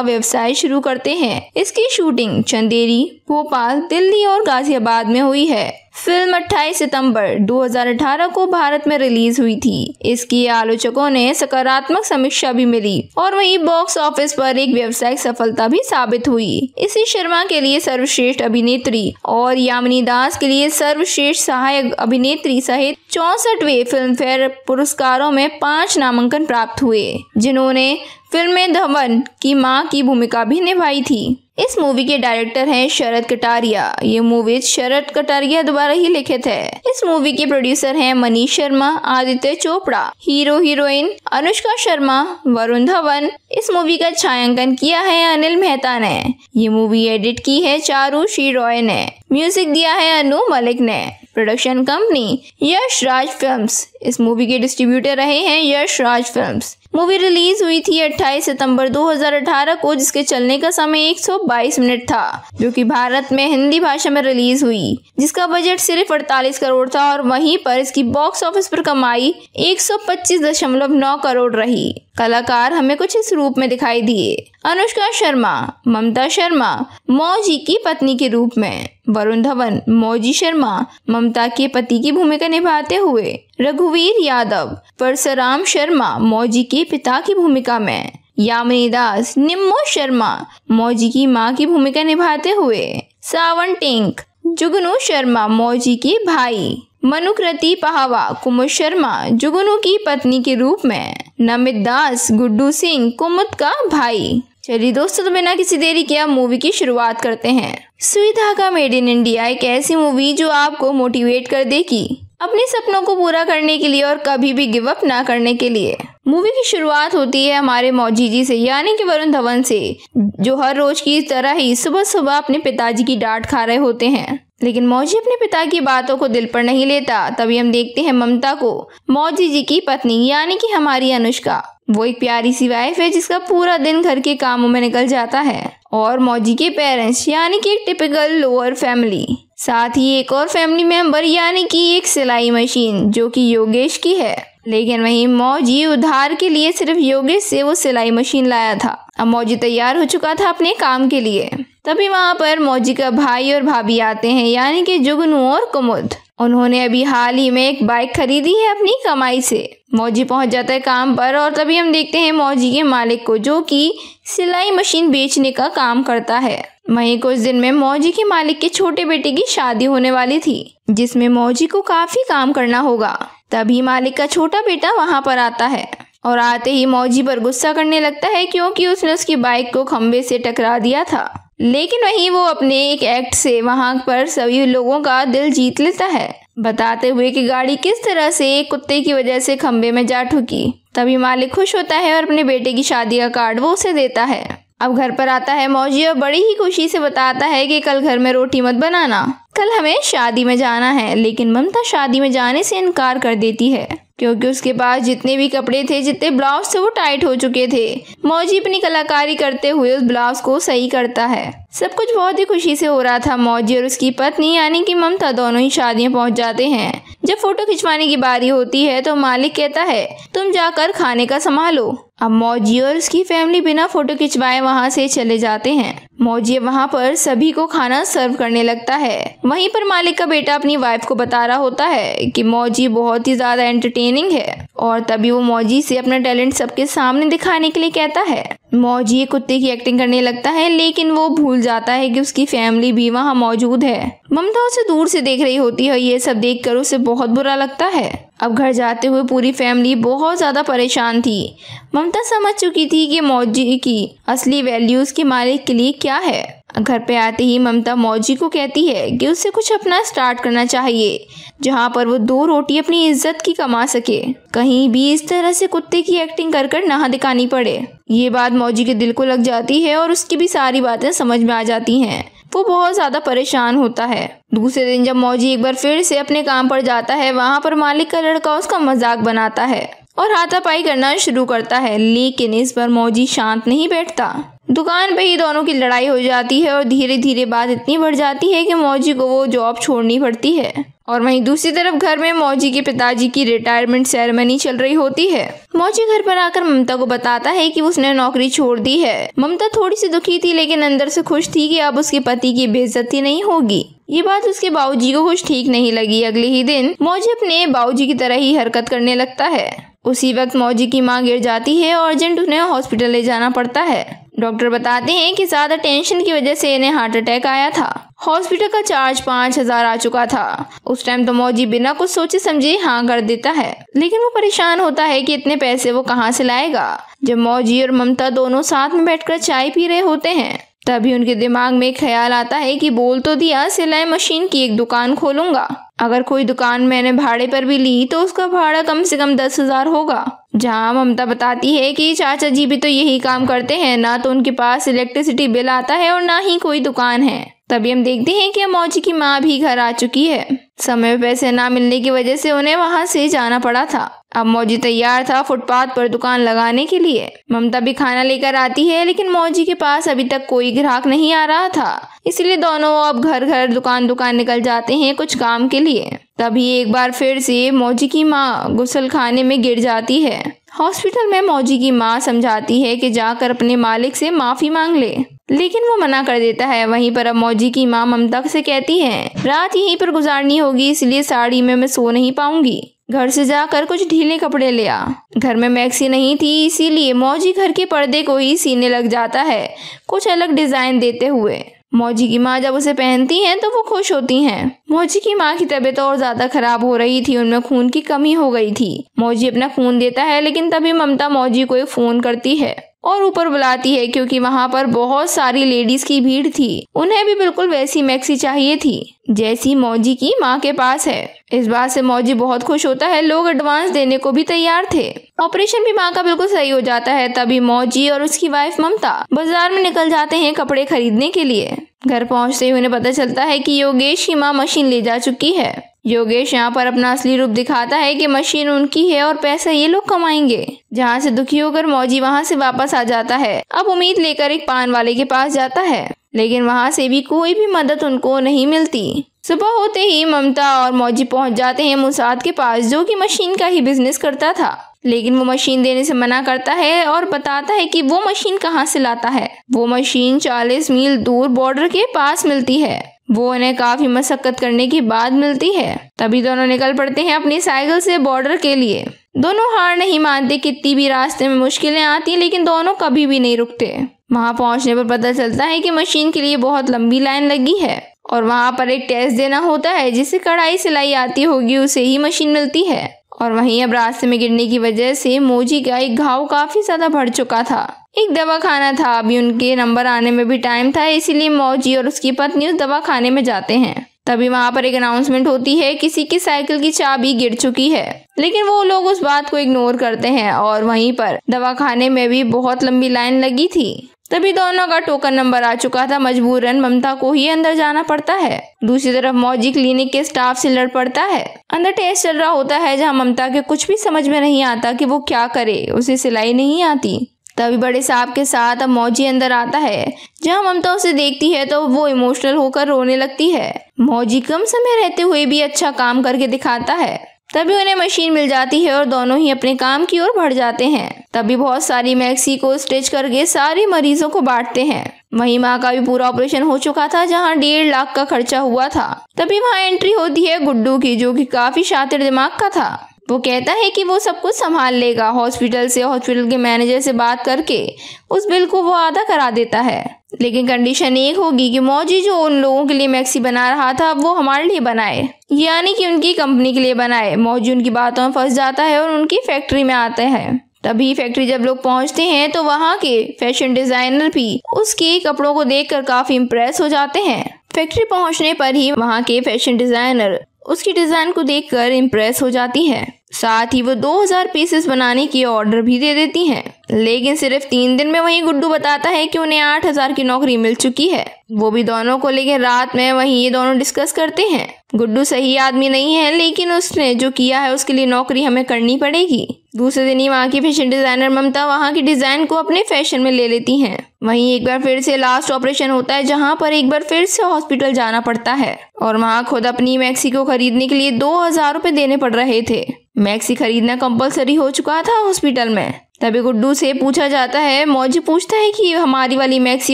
Speaker 1: व्यवसाय शुरू करते हैं। इसकी शूटिंग चंदेरी, भोपाल, दिल्ली और गाजियाबाद में हुई है। फिल्म 28 सितंबर 2018 को भारत में रिलीज हुई थी। इसकी आलोचकों ने सकारात्मक समीक्षा भी मिली और वहीं बॉक्स ऑफिस पर एक व्यावसायिक सफलता भी साबित हुई। इसी शर्मा के लिए सर्वश्रेष्ठ अभिनेत्री और यामिनी दास के लिए सर्वश्रेष्ठ सहायक अभिनेत्री सहित 64वें फिल्म फेयर पुरस्कारों में 5 नामांकन प्राप्त हुए, जिन्होंने फिल्म में धवन की मां की भूमिका भी निभाई थी। इस मूवी के डायरेक्टर हैं शरद कटारिया। ये मूवी शरद कटारिया द्वारा ही लिखित है। इस मूवी के प्रोड्यूसर हैं मनीष शर्मा, आदित्य चोपड़ा, हीरो हीरोइन अनुष्का शर्मा, वरुण धवन। इस मूवी का छायांकन किया है अनिल मेहता ने। ये मूवी एडिट की है चारुश्री रॉय ने। म्यूजिक दिया है अनु मलिक ने। Production company Yash Raj films. इस मूवी के डिस्ट्रीब्यूटर रहे हैं Yash Raj films. Movie release हुई थी 28 सितंबर 2018 को, जिसके चलने का समय 122 मिनट था, जो कि भारत में हिंदी भाषा में रिलीज हुई, जिसका बजट सिर्फ 48 करोड़ था और वहीं पर इसकी बॉक्स ऑफिस पर कमाई 125.9 करोड़ रही। कलाकार हमें कुछ इस रूप में दिखाई दिए। अनुष्का शर्मा ममता शर्मा मौजी की पत्नी के रूप में, वरुण धवन मौजी शर्मा ममता के पति की भूमिका निभाते हुए, रघुवीर यादव परशुराम शर्मा मौजी के पिता की भूमिका में, यामिनी दास निम्मो शर्मा मौजी की मां की भूमिका निभाते हुए, सावन टेंक जुगनू शर्मा मौजी के भाई, मनुकृति पहावा कुमुद शर्मा जुगनू की पत्नी के रूप में, नमित दास गुड्डू सिंह कुमुद का भाई। चलिए दोस्तों, तो बिना किसी देरी के अब मूवी की शुरुआत करते हैं। सुई धागा मेड इन इंडिया एक ऐसी मूवी जो आपको मोटिवेट कर देगी अपने सपनों को पूरा करने के लिए और कभी भी गिव अप ना करने के लिए। मूवी की शुरुआत होती है हमारे मौजी जी से, यानी कि वरुण धवन से, जो हर रोज की तरह ही सुबह सुबह अपने पिताजी की डांट खा रहे होते हैं। लेकिन मौजी अपने पिता की बातों को दिल पर नहीं लेता। तभी हम देखते हैं ममता को, मौजी जी की पत्नी, यानी कि हमारी अनुष्का। वो एक प्यारी सी वाइफ है जिसका पूरा दिन घर के कामों में निकल जाता है। और मौजी के पेरेंट्स, यानी कि एक टिपिकल लोअर फैमिली, साथ ही एक और फैमिली मेंबर, यानी कि एक सिलाई मशीन जो कि योगेश की है। लेकिन वहीं मौजी उधार के लिए सिर्फ योगेश से वो सिलाई मशीन लाया था। अब मौजी तैयार हो चुका था अपने काम के लिए। तभी वहाँ पर मौजी का भाई और भाभी आते हैं, यानी कि जुगनू और कुमुद। उन्होंने अभी हाल ही में एक बाइक खरीदी है अपनी कमाई से। मौजी पहुंच जाता है काम पर और तभी हम देखते हैं मौजी के मालिक को, जो कि सिलाई मशीन बेचने का काम करता है। वहीं कुछ दिन में मौजी के मालिक के छोटे बेटे की शादी होने वाली थी, जिसमें मौजी को काफी काम करना होगा। तभी मालिक का छोटा बेटा वहां पर आता है और आते ही मौजी पर गुस्सा करने लगता है, क्योंकि उसने उसकी बाइक को खंबे से टकरा दिया था। लेकिन वहीं वो अपने एक एक्ट से वहां पर सभी लोगों का दिल जीत लेता है, बताते हुए कि गाड़ी किस तरह से एक कुत्ते की वजह से खंबे में जा ठुकी। तभी मालिक खुश होता है और अपने बेटे की शादी का कार्ड वो उसे देता है। अब घर पर आता है मौजी और बड़ी ही खुशी से बताता है कि कल घर में रोटी मत बनाना, कल हमें शादी में जाना है। लेकिन ममता शादी में जाने से इनकार कर देती है, क्योंकि उसके पास जितने भी कपड़े थे, जितने ब्लाउज थे, वो टाइट हो चुके थे। मौजी अपनी कलाकारी करते हुए उस ब्लाउज को सही करता है। सब कुछ बहुत ही खुशी से हो रहा था। मौजी और उसकी पत्नी यानी कि ममता दोनों ही शादियां पहुंच जाते हैं। जब फोटो खिंचवाने की बारी होती है तो मालिक कहता है, तुम जाकर खाने का संभालो। अब मौजी और उसकी फैमिली बिना फोटो खिंचवाए वहां से चले जाते हैं। मौजी वहां पर सभी को खाना सर्व करने लगता है। वहीं पर मालिक का बेटा अपनी वाइफ को बता रहा होता है कि मौजी बहुत ही ज्यादा एंटरटेनिंग है, और तभी वो मौजी से अपना टैलेंट सबके सामने दिखाने के लिए कहता है। मौजी कुत्ते की एक्टिंग करने लगता है, लेकिन वो भूल जाता है कि उसकी फैमिली भी वहाँ मौजूद है। ममता उसे दूर से देख रही होती है। ये सब देखकर उसे बहुत बुरा लगता है। अब घर जाते हुए पूरी फैमिली बहुत ज्यादा परेशान थी। ममता समझ चुकी थी कि मौजी की असली वैल्यू उसके मालिक के लिए क्या है। घर पे आते ही ममता मौजी को कहती है कि उसे कुछ अपना स्टार्ट करना चाहिए जहाँ पर वो 2 रोटी अपनी इज्जत की कमा सके, कहीं भी इस तरह से कुत्ते की एक्टिंग कर कर ना दिखानी पड़े। ये बात मौजी के दिल को लग जाती है और उसकी भी सारी बातें समझ में आ जाती हैं। वो बहुत ज्यादा परेशान होता है। दूसरे दिन जब मौजी एक बार फिर से अपने काम पर जाता है, वहाँ पर मालिक का लड़का उसका मजाक बनाता है और हाथापाई करना शुरू करता है, लेकिन इस बार मौजी शांत नहीं बैठता। दुकान पे ही दोनों की लड़ाई हो जाती है और धीरे धीरे बात इतनी बढ़ जाती है कि मौजी को वो जॉब छोड़नी पड़ती है। और वहीं दूसरी तरफ घर में मौजी के पिताजी की रिटायरमेंट सेरेमनी चल रही होती है। मौजी घर पर आकर ममता को बताता है कि उसने नौकरी छोड़ दी है। ममता थोड़ी सी दुखी थी, लेकिन अंदर से खुश थी कि अब उसके पति की बेइज्जती नहीं होगी। ये बात उसके बाबूजी को कुछ ठीक नहीं लगी। अगले ही दिन मौजी अपने बाबूजी की तरह ही हरकत करने लगता है। उसी वक्त मौजी की मां गिर जाती है और अर्जेंट उन्हें हॉस्पिटल ले जाना पड़ता है। डॉक्टर बताते हैं कि ज्यादा टेंशन की वजह से इन्हें हार्ट अटैक आया था। हॉस्पिटल का चार्ज 5,000 आ चुका था। उस टाइम तो मौजी बिना कुछ सोचे समझे हाँ कर देता है, लेकिन वो परेशान होता है कि इतने पैसे वो कहाँ से लाएगा। जब मौजी और ममता दोनों साथ में बैठकर चाय पी रहे होते हैं, तभी उनके दिमाग में ख्याल आता है कि बोल तो दिया सिलाई मशीन की एक दुकान खोलूंगा। अगर कोई दुकान मैंने भाड़े पर भी ली तो उसका भाड़ा कम से कम 10,000 होगा। जहाँ ममता बताती है कि चाचा जी भी तो यही काम करते हैं, ना तो उनके पास इलेक्ट्रिसिटी बिल आता है और ना ही कोई दुकान है। तभी हम देखते हैं कि मौजी की माँ भी घर आ चुकी है। समय पे पैसे ना मिलने की वजह से उन्हें वहाँ से जाना पड़ा था। अब मौजी तैयार था फुटपाथ पर दुकान लगाने के लिए। ममता भी खाना लेकर आती है, लेकिन मौजी के पास अभी तक कोई ग्राहक नहीं आ रहा था, इसलिए दोनों अब घर घर दुकान दुकान निकल जाते हैं कुछ काम के लिए। तभी एक बार फिर से मौजी की माँ गुसल खाने में गिर जाती है। हॉस्पिटल में मौजी की माँ समझाती है कि जाकर अपने मालिक से माफी मांग ले, लेकिन वो मना कर देता है। वहीं पर अब मौजी की माँ ममता से कहती है रात यहीं पर गुजारनी होगी, इसलिए साड़ी में मैं सो नहीं पाऊंगी। घर से जाकर कुछ ढीले कपड़े ले आ। घर में मैक्सी नहीं थी, इसीलिए मौजी घर के पर्दे को ही सीने लग जाता है, कुछ अलग डिजाइन देते हुए। मौजी की माँ जब उसे पहनती हैं तो वो खुश होती हैं। मौजी की माँ की तबीयत और ज्यादा खराब हो रही थी, उनमें खून की कमी हो गई थी। मौजी अपना खून देता है, लेकिन तभी ममता मौजी को एक फोन करती है और ऊपर बुलाती है, क्योंकि वहाँ पर बहुत सारी लेडीज की भीड़ थी। उन्हें भी बिल्कुल वैसी मैक्सी चाहिए थी जैसी मौजी की माँ के पास है। इस बात से मौजी बहुत खुश होता है। लोग एडवांस देने को भी तैयार थे। ऑपरेशन भी माँ का बिल्कुल सही हो जाता है। तभी मौजी और उसकी वाइफ ममता बाजार में निकल जाते हैं कपड़े खरीदने के लिए। घर पहुँचते ही उन्हें पता चलता है कि योगेश की माँ मशीन ले जा चुकी है। योगेश यहाँ पर अपना असली रूप दिखाता है कि मशीन उनकी है और पैसा ये लोग कमाएंगे। जहाँ से दुखी होकर मौजी वहाँ से वापस आ जाता है। अब उम्मीद लेकर एक पान वाले के पास जाता है, लेकिन वहाँ से भी कोई भी मदद उनको नहीं मिलती। सुबह होते ही ममता और मौजी पहुँच जाते हैं मुसाद के पास, जो कि मशीन का ही बिजनेस करता था, लेकिन वो मशीन देने से मना करता है और बताता है कि वो मशीन कहाँ से लाता है। वो मशीन 40 मील दूर बॉर्डर के पास मिलती है। वो उन्हें काफी मशक्कत करने के बाद मिलती है। तभी दोनों निकल पड़ते हैं अपनी साइकिल से बॉर्डर के लिए। दोनों हार नहीं मानते, कितनी भी रास्ते में मुश्किलें आती हैं, लेकिन दोनों कभी भी नहीं रुकते। वहां पहुंचने पर पता चलता है कि मशीन के लिए बहुत लंबी लाइन लगी है और वहां पर एक टेस्ट देना होता है। जिसे कढ़ाई सिलाई आती होगी उसे ही मशीन मिलती है। और वहीं अब रास्ते में गिरने की वजह से मौजी का एक घाव काफी ज्यादा बढ़ चुका था। एक दवाखाना था, अभी उनके नंबर आने में भी टाइम था, इसीलिए मौजी और उसकी पत्नी उस दवाखाने में जाते हैं। तभी वहां पर एक अनाउंसमेंट होती है, किसी की साइकिल की चाबी गिर चुकी है, लेकिन वो लोग उस बात को इग्नोर करते हैं। और वहीं पर दवाखाने में भी बहुत लंबी लाइन लगी थी। तभी दोनों का टोकन नंबर आ चुका था। मजबूरन ममता को ही अंदर जाना पड़ता है। दूसरी तरफ मौजी क्लिनिक के स्टाफ से लड़ पड़ता है। अंदर टेस्ट चल रहा होता है, जहां ममता के कुछ भी समझ में नहीं आता कि वो क्या करे, उसे सिलाई नहीं आती। तभी बड़े साहब के साथ अब मौजी अंदर आता है। जहां ममता उसे देखती है तो वो इमोशनल होकर रोने लगती है। मौजी कम समय रहते हुए भी अच्छा काम करके दिखाता है। तभी उन्हें मशीन मिल जाती है और दोनों ही अपने काम की ओर बढ़ जाते हैं। तभी बहुत सारी मैक्सी को स्टिच करके सारे मरीजों को बांटते हैं। वहीं माँ का भी पूरा ऑपरेशन हो चुका था, जहां 1.5 लाख का खर्चा हुआ था। तभी वहां एंट्री होती है गुड्डू की, जो कि काफी शातिर दिमाग का था। वो कहता है कि वो सब कुछ संभाल लेगा। हॉस्पिटल के मैनेजर से बात करके उस बिल को वो आधा करा देता है, लेकिन कंडीशन एक होगी कि मौजी जो उन लोगों के लिए मैक्सी बना रहा था वो हमारे लिए बनाए, यानी कि उनकी कंपनी के लिए बनाए। मौजी उनकी बातों में फंस जाता है और उनकी फैक्ट्री में आता है। तभी फैक्ट्री जब लोग पहुंचते हैं तो वहाँ के फैशन डिजाइनर भी उसके कपड़ों को देखकर काफी इम्प्रेस हो जाते हैं। फैक्ट्री पहुंचने पर ही वहाँ के फैशन डिजाइनर उसकी डिजाइन को देखकर इम्प्रेस हो जाती है। साथ ही वो 2000 पीसेस बनाने की ऑर्डर भी दे देती हैं। लेकिन सिर्फ 3 दिन में वहीं गुड्डू बताता है कि उन्हें 8000 की नौकरी मिल चुकी है, वो भी दोनों को। लेकिन रात में वहीं ये दोनों डिस्कस करते हैं। गुड्डू सही आदमी नहीं है, लेकिन उसने जो किया है उसके लिए नौकरी हमें करनी पड़ेगी। दूसरे दिन ही वहाँ की फैशन डिजाइनर ममता वहाँ की डिजाइन को अपने फैशन में ले लेती हैं। वहीं एक बार फिर से लास्ट ऑपरेशन होता है, जहाँ पर एक बार फिर से हॉस्पिटल जाना पड़ता है और वहाँ खुद अपनी मैक्सी को खरीदने के लिए 2000 रुपए देने पड़ रहे थे। मैक्सी खरीदना कंपलसरी हो चुका था हॉस्पिटल में। तभी गुड्डू से पूछा जाता है, मौजी पूछता है कि हमारी वाली मैक्सी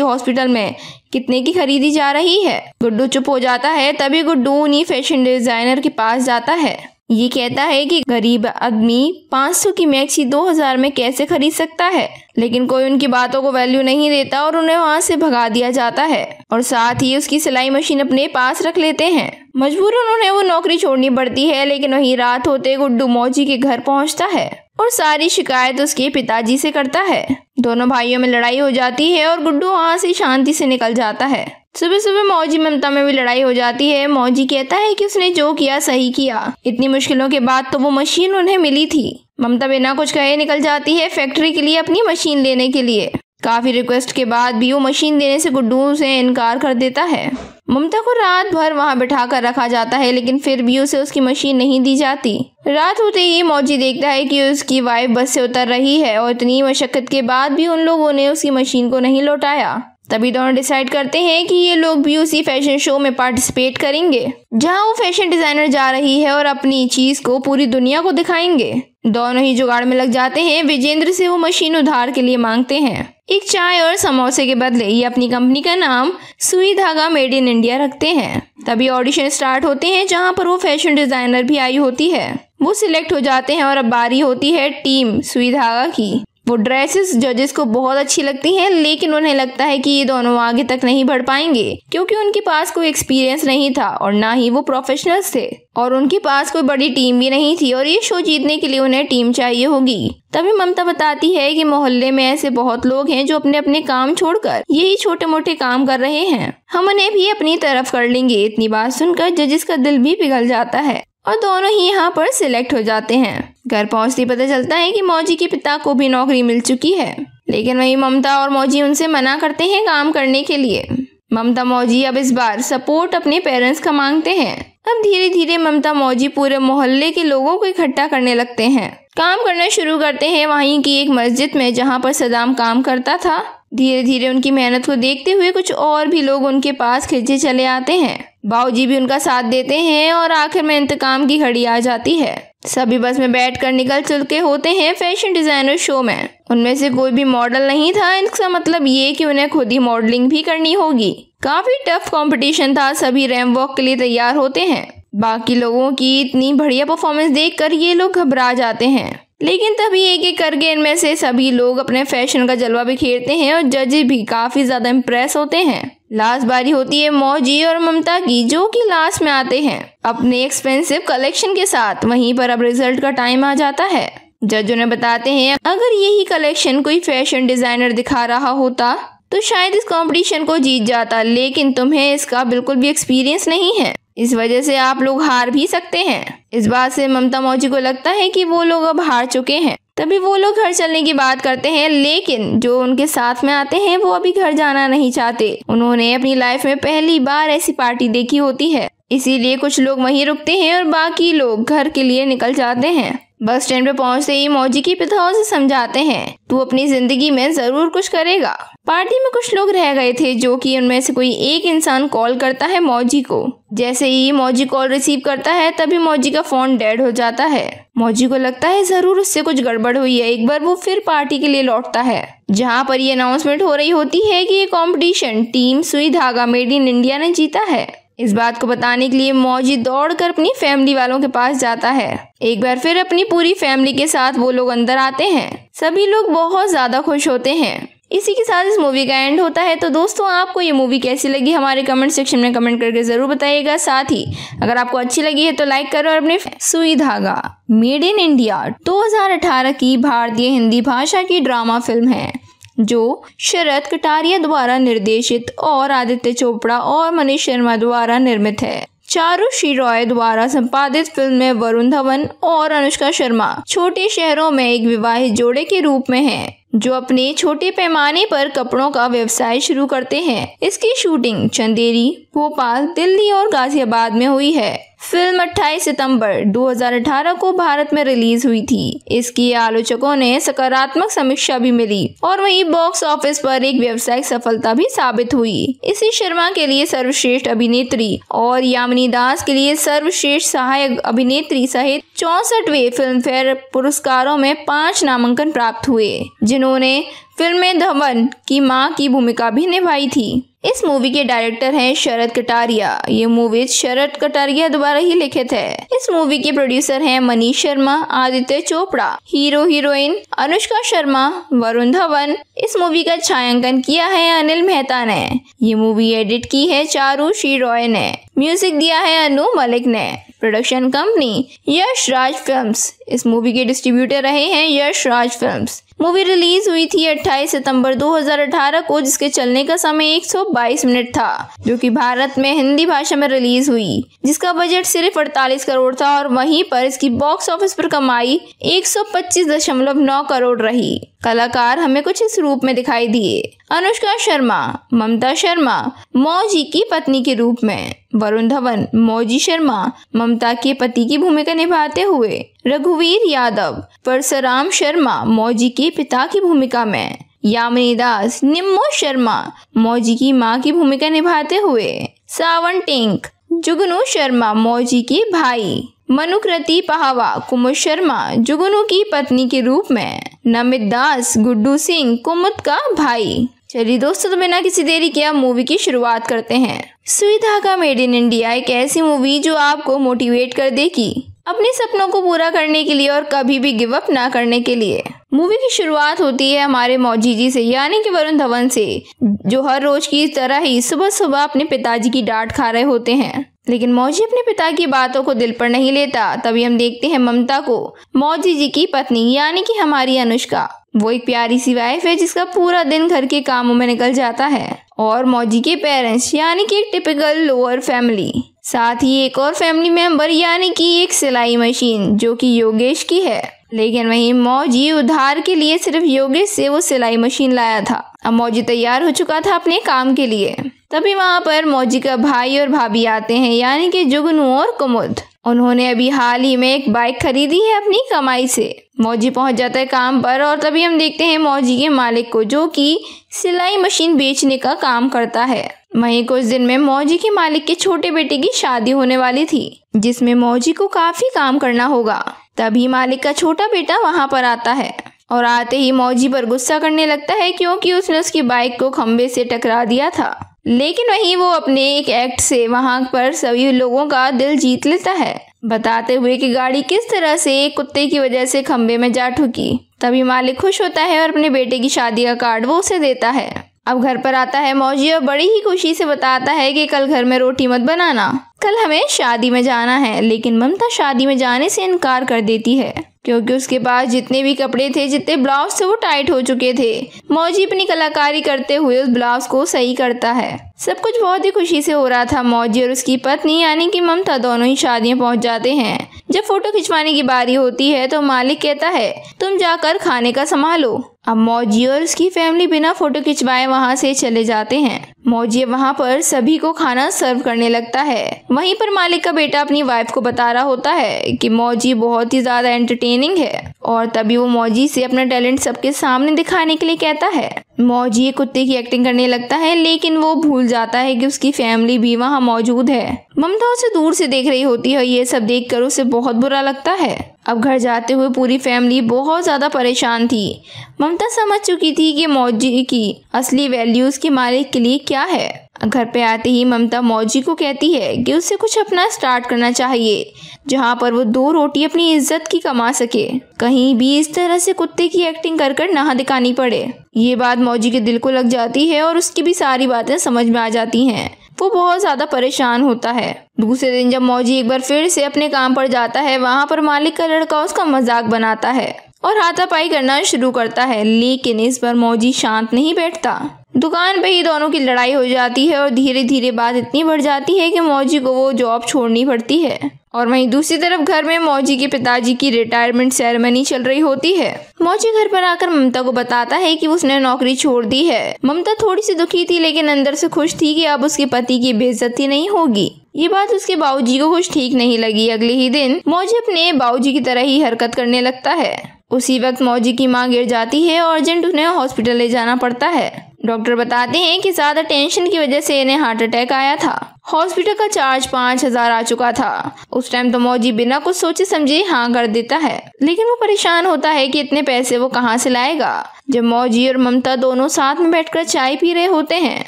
Speaker 1: हॉस्पिटल में कितने की खरीदी जा रही है। गुड्डू चुप हो जाता है। तभी गुड्डू उन्हीं फैशन डिजाइनर के पास जाता है। ये कहता है कि गरीब आदमी 500 की मैक्सी 2000 में कैसे खरीद सकता है, लेकिन कोई उनकी बातों को वैल्यू नहीं देता और उन्हें वहाँ से भगा दिया जाता है और साथ ही उसकी सिलाई मशीन अपने पास रख लेते हैं। मजबूरन उन्हें वो नौकरी छोड़नी पड़ती है। लेकिन वही रात होते गुड्डू मौजी के घर पहुँचता है और सारी शिकायत उसके पिताजी से करता है। दोनों भाइयों में लड़ाई हो जाती है और गुड्डू वहाँ से शांति से निकल जाता है। सुबह सुबह मौजी ममता में भी लड़ाई हो जाती है। मौजी कहता है कि उसने जो किया सही किया, इतनी मुश्किलों के बाद तो वो मशीन उन्हें मिली थी। ममता बिना कुछ कहे निकल जाती है फैक्ट्री के लिए अपनी मशीन लेने के लिए। काफी रिक्वेस्ट के बाद भी वो मशीन देने से गुड्डू से इनकार कर देता है। ममता को रात भर वहाँ बिठा कर रखा जाता है, लेकिन फिर भी उसे उसकी मशीन नहीं दी जाती। रात होते ही मौजी देखता है कि उसकी वाइफ बस से उतर रही है और इतनी मशक्कत के बाद भी उन लोगों ने उसकी मशीन को नहीं लौटाया। तभी दोनों डिसाइड करते हैं कि ये लोग भी उसी फैशन शो में पार्टिसिपेट करेंगे, जहां वो फैशन डिजाइनर जा रही है और अपनी चीज को पूरी दुनिया को दिखाएंगे। दोनों ही जुगाड़ में लग जाते हैं। विजेंद्र से वो मशीन उधार के लिए मांगते हैं। एक चाय और समोसे के बदले ये अपनी कंपनी का नाम सुई धागा मेड इन इंडिया रखते हैं। तभी ऑडिशन स्टार्ट होते हैं, जहां पर वो फैशन डिजाइनर भी आई होती है। वो सिलेक्ट हो जाते हैं और अब बारी होती है टीम सुई धागा की। वो ड्रेसेस जजेस को बहुत अच्छी लगती हैं, लेकिन उन्हें लगता है कि ये दोनों आगे तक नहीं बढ़ पाएंगे, क्योंकि उनके पास कोई एक्सपीरियंस नहीं था और ना ही वो प्रोफेशनल्स थे और उनके पास कोई बड़ी टीम भी नहीं थी और ये शो जीतने के लिए उन्हें टीम चाहिए होगी। तभी ममता बताती है कि मोहल्ले में ऐसे बहुत लोग हैं जो अपने अपने काम छोड़कर यही छोटे मोटे काम कर रहे हैं, हम उन्हें भी अपनी तरफ कर लेंगे। इतनी बात सुनकर जजेस का दिल भी पिघल जाता है और दोनों ही यहाँ पर सिलेक्ट हो जाते हैं। घर पहुँचते पता चलता है कि मौजी के पिता को भी नौकरी मिल चुकी है, लेकिन वही ममता और मौजी उनसे मना करते हैं काम करने के लिए। ममता मौजी अब इस बार सपोर्ट अपने पेरेंट्स का मांगते हैं। अब धीरे धीरे ममता मौजी पूरे मोहल्ले के लोगों को इकट्ठा करने लगते हैं। काम करना शुरू करते हैं वहीं की एक मस्जिद में, जहाँ पर सदाम काम करता था। धीरे धीरे उनकी मेहनत को देखते हुए कुछ और भी लोग उनके पास खिंचे चले आते हैं। बाऊजी भी उनका साथ देते हैं और आखिर में इंतकाम की घड़ी आ जाती है। सभी बस में बैठकर निकल चुके होते हैं फैशन डिजाइनर शो में। उनमें से कोई भी मॉडल नहीं था। इसका मतलब ये कि उन्हें खुद ही मॉडलिंग भी करनी होगी। काफी टफ कंपटीशन था। सभी रैंप वॉक के लिए तैयार होते हैं। बाकी लोगों की इतनी बढ़िया परफॉर्मेंस देखकर ये लोग घबरा जाते हैं, लेकिन तभी एक एक करके इनमें से सभी लोग अपने फैशन का जलवा बिखेरते हैं और जजेस भी काफी ज्यादा इम्प्रेस होते हैं। लास्ट बारी होती है मौजी और ममता की, जो कि लास्ट में आते हैं अपने एक्सपेंसिव कलेक्शन के साथ। वहीं पर अब रिजल्ट का टाइम आ जाता है। जज उन्हें बताते हैं अगर यही कलेक्शन कोई फैशन डिजाइनर दिखा रहा होता तो शायद इस कंपटीशन को जीत जाता, लेकिन तुम्हें इसका बिल्कुल भी एक्सपीरियंस नहीं है, इस वजह से आप लोग हार भी सकते हैं। इस बात से ममता मौजी को लगता है कि वो लोग अब हार चुके हैं। तभी वो लोग घर चलने की बात करते हैं, लेकिन जो उनके साथ में आते हैं वो अभी घर जाना नहीं चाहते। उन्होंने अपनी लाइफ में पहली बार ऐसी पार्टी देखी होती है, इसीलिए कुछ लोग वहीं रुकते हैं और बाकी लोग घर के लिए निकल जाते हैं। बस स्टैंड पे पहुंचते ही मौजी के पिता उसे समझाते हैं तू अपनी जिंदगी में जरूर कुछ करेगा। पार्टी में कुछ लोग रह गए थे, जो कि उनमें से कोई एक इंसान कॉल करता है मौजी को। जैसे ही मौजी कॉल रिसीव करता है तभी मौजी का फोन डेड हो जाता है। मौजी को लगता है जरूर उससे कुछ गड़बड़ हुई है। एक बार वो फिर पार्टी के लिए लौटता है, जहाँ पर ये अनाउंसमेंट हो रही होती है कि ये कंपटीशन टीम सुई धागा मेड इन इंडिया ने जीता है। इस बात को बताने के लिए मौजी दौड़कर अपनी फैमिली वालों के पास जाता है। एक बार फिर अपनी पूरी फैमिली के साथ वो लोग अंदर आते हैं। सभी लोग बहुत ज्यादा खुश होते हैं। इसी के साथ इस मूवी का एंड होता है। तो दोस्तों आपको ये मूवी कैसी लगी हमारे कमेंट सेक्शन में कमेंट करके जरूर बताइएगा। साथ ही अगर आपको अच्छी लगी है तो लाइक करो और अपने सुई धागा मेड इन इंडिया 2018 की भारतीय हिंदी भाषा की ड्रामा फिल्म है जो शरद कटारिया द्वारा निर्देशित और आदित्य चोपड़ा और मनीष शर्मा द्वारा निर्मित है। चारुश्री रॉय द्वारा संपादित फिल्म में वरुण धवन और अनुष्का शर्मा छोटे शहरों में एक विवाहित जोड़े के रूप में हैं जो अपने छोटे पैमाने पर कपड़ों का व्यवसाय शुरू करते हैं। इसकी शूटिंग चंदेरी, भोपाल, दिल्ली और गाजियाबाद में हुई है। फिल्म 28 सितंबर 2018 को भारत में रिलीज हुई थी। इसकी आलोचकों ने सकारात्मक समीक्षा भी मिली और वहीं बॉक्स ऑफिस पर एक व्यावसायिक सफलता भी साबित हुई। इसी शर्मा के लिए सर्वश्रेष्ठ अभिनेत्री और यामिनी दास के लिए सर्वश्रेष्ठ सहायक अभिनेत्री सहित 64वें फिल्म फेयर पुरस्कारों में 5 नामांकन प्राप्त हुए, जिन्होंने फिल्म में धवन की मां की भूमिका भी निभाई थी। इस मूवी के डायरेक्टर हैं शरद कटारिया। ये मूवी शरद कटारिया द्वारा ही लिखित है। इस मूवी के प्रोड्यूसर हैं मनीष शर्मा, आदित्य चोपड़ा, हीरो हीरोइन अनुष्का शर्मा, वरुण धवन। इस मूवी का छायांकन किया है अनिल मेहता ने। ये मूवी एडिट की है चारुश्री रॉय ने। म्यूजिक दिया है अनु मलिक ने। Production company Yash Raj films. इस मूवी के डिस्ट्रीब्यूटर रहे हैं Yash Raj films. Movie release हुई थी 28 सितंबर 2018 को, जिसके चलने का समय 122 मिनट था, जो कि भारत में हिंदी भाषा में रिलीज हुई, जिसका बजट सिर्फ 48 करोड़ था और वहीं पर इसकी बॉक्स ऑफिस पर कमाई 125.9 करोड़ रही। कलाकार हमें कुछ इस रूप में दिखाई दिए। अनुष्का शर्मा ममता शर्मा मौजी की पत्नी के रूप में, वरुण धवन मौजी शर्मा ममता के पति की भूमिका निभाते हुए, रघुवीर यादव परशुराम शर्मा मौजी के पिता की भूमिका में, यामिनी दास निम्मो शर्मा मौजी की मां की भूमिका निभाते हुए, सावन टेंक जुगनू शर्मा मौजी के भाई, मनुकृति पहावा कुमुद शर्मा जुगनू की पत्नी के रूप में, नमित दास गुड्डू सिंह कुमुद का भाई। चलिए दोस्तों, तो बिना किसी देरी के अब मूवी की शुरुआत करते हैं। सुई धागा मेड इन इंडिया एक ऐसी मूवी जो आपको मोटिवेट कर देगी अपने सपनों को पूरा करने के लिए और कभी भी गिव अप ना करने के लिए। मूवी की शुरुआत होती है हमारे मौजी जी से, यानी कि वरुण धवन से, जो हर रोज की तरह ही सुबह सुबह अपने पिताजी की डांट खा रहे होते हैं। लेकिन मौजी अपने पिता की बातों को दिल पर नहीं लेता। तभी हम देखते हैं ममता को, मौजी जी की पत्नी, यानी कि हमारी अनुष्का। वो एक प्यारी सी वाइफ है जिसका पूरा दिन घर के कामों में निकल जाता है। और मौजी के पेरेंट्स, यानी कि एक टिपिकल लोअर फैमिली, साथ ही एक और फैमिली मेंबर, यानी कि एक सिलाई मशीन जो कि योगेश की है। लेकिन वहीं मौजी उधार के लिए सिर्फ योगेश से वो सिलाई मशीन लाया था। अब मौजी तैयार हो चुका था अपने काम के लिए। तभी वहाँ पर मौजी का भाई और भाभी आते हैं, यानी कि जुगनू और कुमुद। उन्होंने अभी हाल ही में एक बाइक खरीदी है अपनी कमाई से। मौजी पहुंच जाता है काम पर और तभी हम देखते हैं मौजी के मालिक को, जो कि सिलाई मशीन बेचने का काम करता है। वहीं कुछ दिन में मौजी के मालिक के छोटे बेटे की शादी होने वाली थी, जिसमें मौजी को काफी काम करना होगा। तभी मालिक का छोटा बेटा वहां पर आता है और आते ही मौजी पर गुस्सा करने लगता है, क्योंकि उसने उसकी बाइक को खंबे से टकरा दिया था। लेकिन वहीं वो अपने एक एक्ट से वहां पर सभी लोगों का दिल जीत लेता है, बताते हुए कि गाड़ी किस तरह से एक कुत्ते की वजह से खंबे में जा ठुकी। तभी मालिक खुश होता है और अपने बेटे की शादी का कार्ड वो उसे देता है। अब घर पर आता है मौजी और बड़ी ही खुशी से बताता है कि कल घर में रोटी मत बनाना, कल हमें शादी में जाना है। लेकिन ममता शादी में जाने से इनकार कर देती है, क्योंकि उसके पास जितने भी कपड़े थे, जितने ब्लाउज थे, वो टाइट हो चुके थे। मौजी अपनी कलाकारी करते हुए उस ब्लाउज को सही करता है। सब कुछ बहुत ही खुशी से हो रहा था। मौजी और उसकी पत्नी यानी कि ममता दोनों ही शादियां पहुंच जाते हैं। जब फोटो खिंचवाने की बारी होती है तो मालिक कहता है, तुम जाकर खाने का संभालो। अब मौजी और उसकी फैमिली बिना फोटो खिंचवाए वहां से चले जाते हैं। मौजी वहां पर सभी को खाना सर्व करने लगता है। वहीं पर मालिक का बेटा अपनी वाइफ को बता रहा होता है कि मौजी बहुत ही ज्यादा एंटरटेनिंग है, और तभी वो मौजी से अपना टैलेंट सबके सामने दिखाने के लिए कहता है। मौजी कुत्ते की एक्टिंग करने लगता है, लेकिन वो भूल जाता है कि उसकी फैमिली भी वहाँ मौजूद है। ममता उसे दूर से देख रही होती है। ये सब देखकर उसे बहुत बुरा लगता है। अब घर जाते हुए पूरी फैमिली बहुत ज्यादा परेशान थी। ममता समझ चुकी थी कि मौजी की असली वैल्यू उसके मालिक के लिए क्या है। घर पे आते ही ममता मौजी को कहती है कि उसे कुछ अपना स्टार्ट करना चाहिए जहाँ पर वो 2 रोटी अपनी इज्जत की कमा सके, कहीं भी इस तरह से कुत्ते की एक्टिंग कर कर ना दिखानी पड़े। ये बात मौजी के दिल को लग जाती है और उसकी भी सारी बातें समझ में आ जाती हैं। वो बहुत ज्यादा परेशान होता है। दूसरे दिन जब मौजी एक बार फिर से अपने काम पर जाता है, वहाँ पर मालिक का लड़का उसका मजाक बनाता है और हाथापाई करना शुरू करता है, लेकिन इस बार मौजी शांत नहीं बैठता। दुकान पे ही दोनों की लड़ाई हो जाती है और धीरे धीरे बात इतनी बढ़ जाती है कि मौजी को वो जॉब छोड़नी पड़ती है। और वहीं दूसरी तरफ घर में मौजी के पिताजी की रिटायरमेंट सेरेमनी चल रही होती है। मौजी घर पर आकर ममता को बताता है कि उसने नौकरी छोड़ दी है। ममता थोड़ी सी दुखी थी, लेकिन अंदर से खुश थी कि अब उसके पति की बेइज्जती नहीं होगी। ये बात उसके बाबूजी को कुछ ठीक नहीं लगी। अगले ही दिन मौजी अपने बाबूजी की तरह ही हरकत करने लगता है। उसी वक्त मौजी की मां गिर जाती है और अर्जेंट उन्हें हॉस्पिटल ले जाना पड़ता है। डॉक्टर बताते हैं कि ज्यादा टेंशन की वजह से इन्हें हार्ट अटैक आया था। हॉस्पिटल का चार्ज 5,000 आ चुका था। उस टाइम तो मौजी बिना कुछ सोचे समझे हाँ कर देता है, लेकिन वो परेशान होता है कि इतने पैसे वो कहाँ से लाएगा। जब मौजी और ममता दोनों साथ में बैठकर चाय पी रहे होते हैं,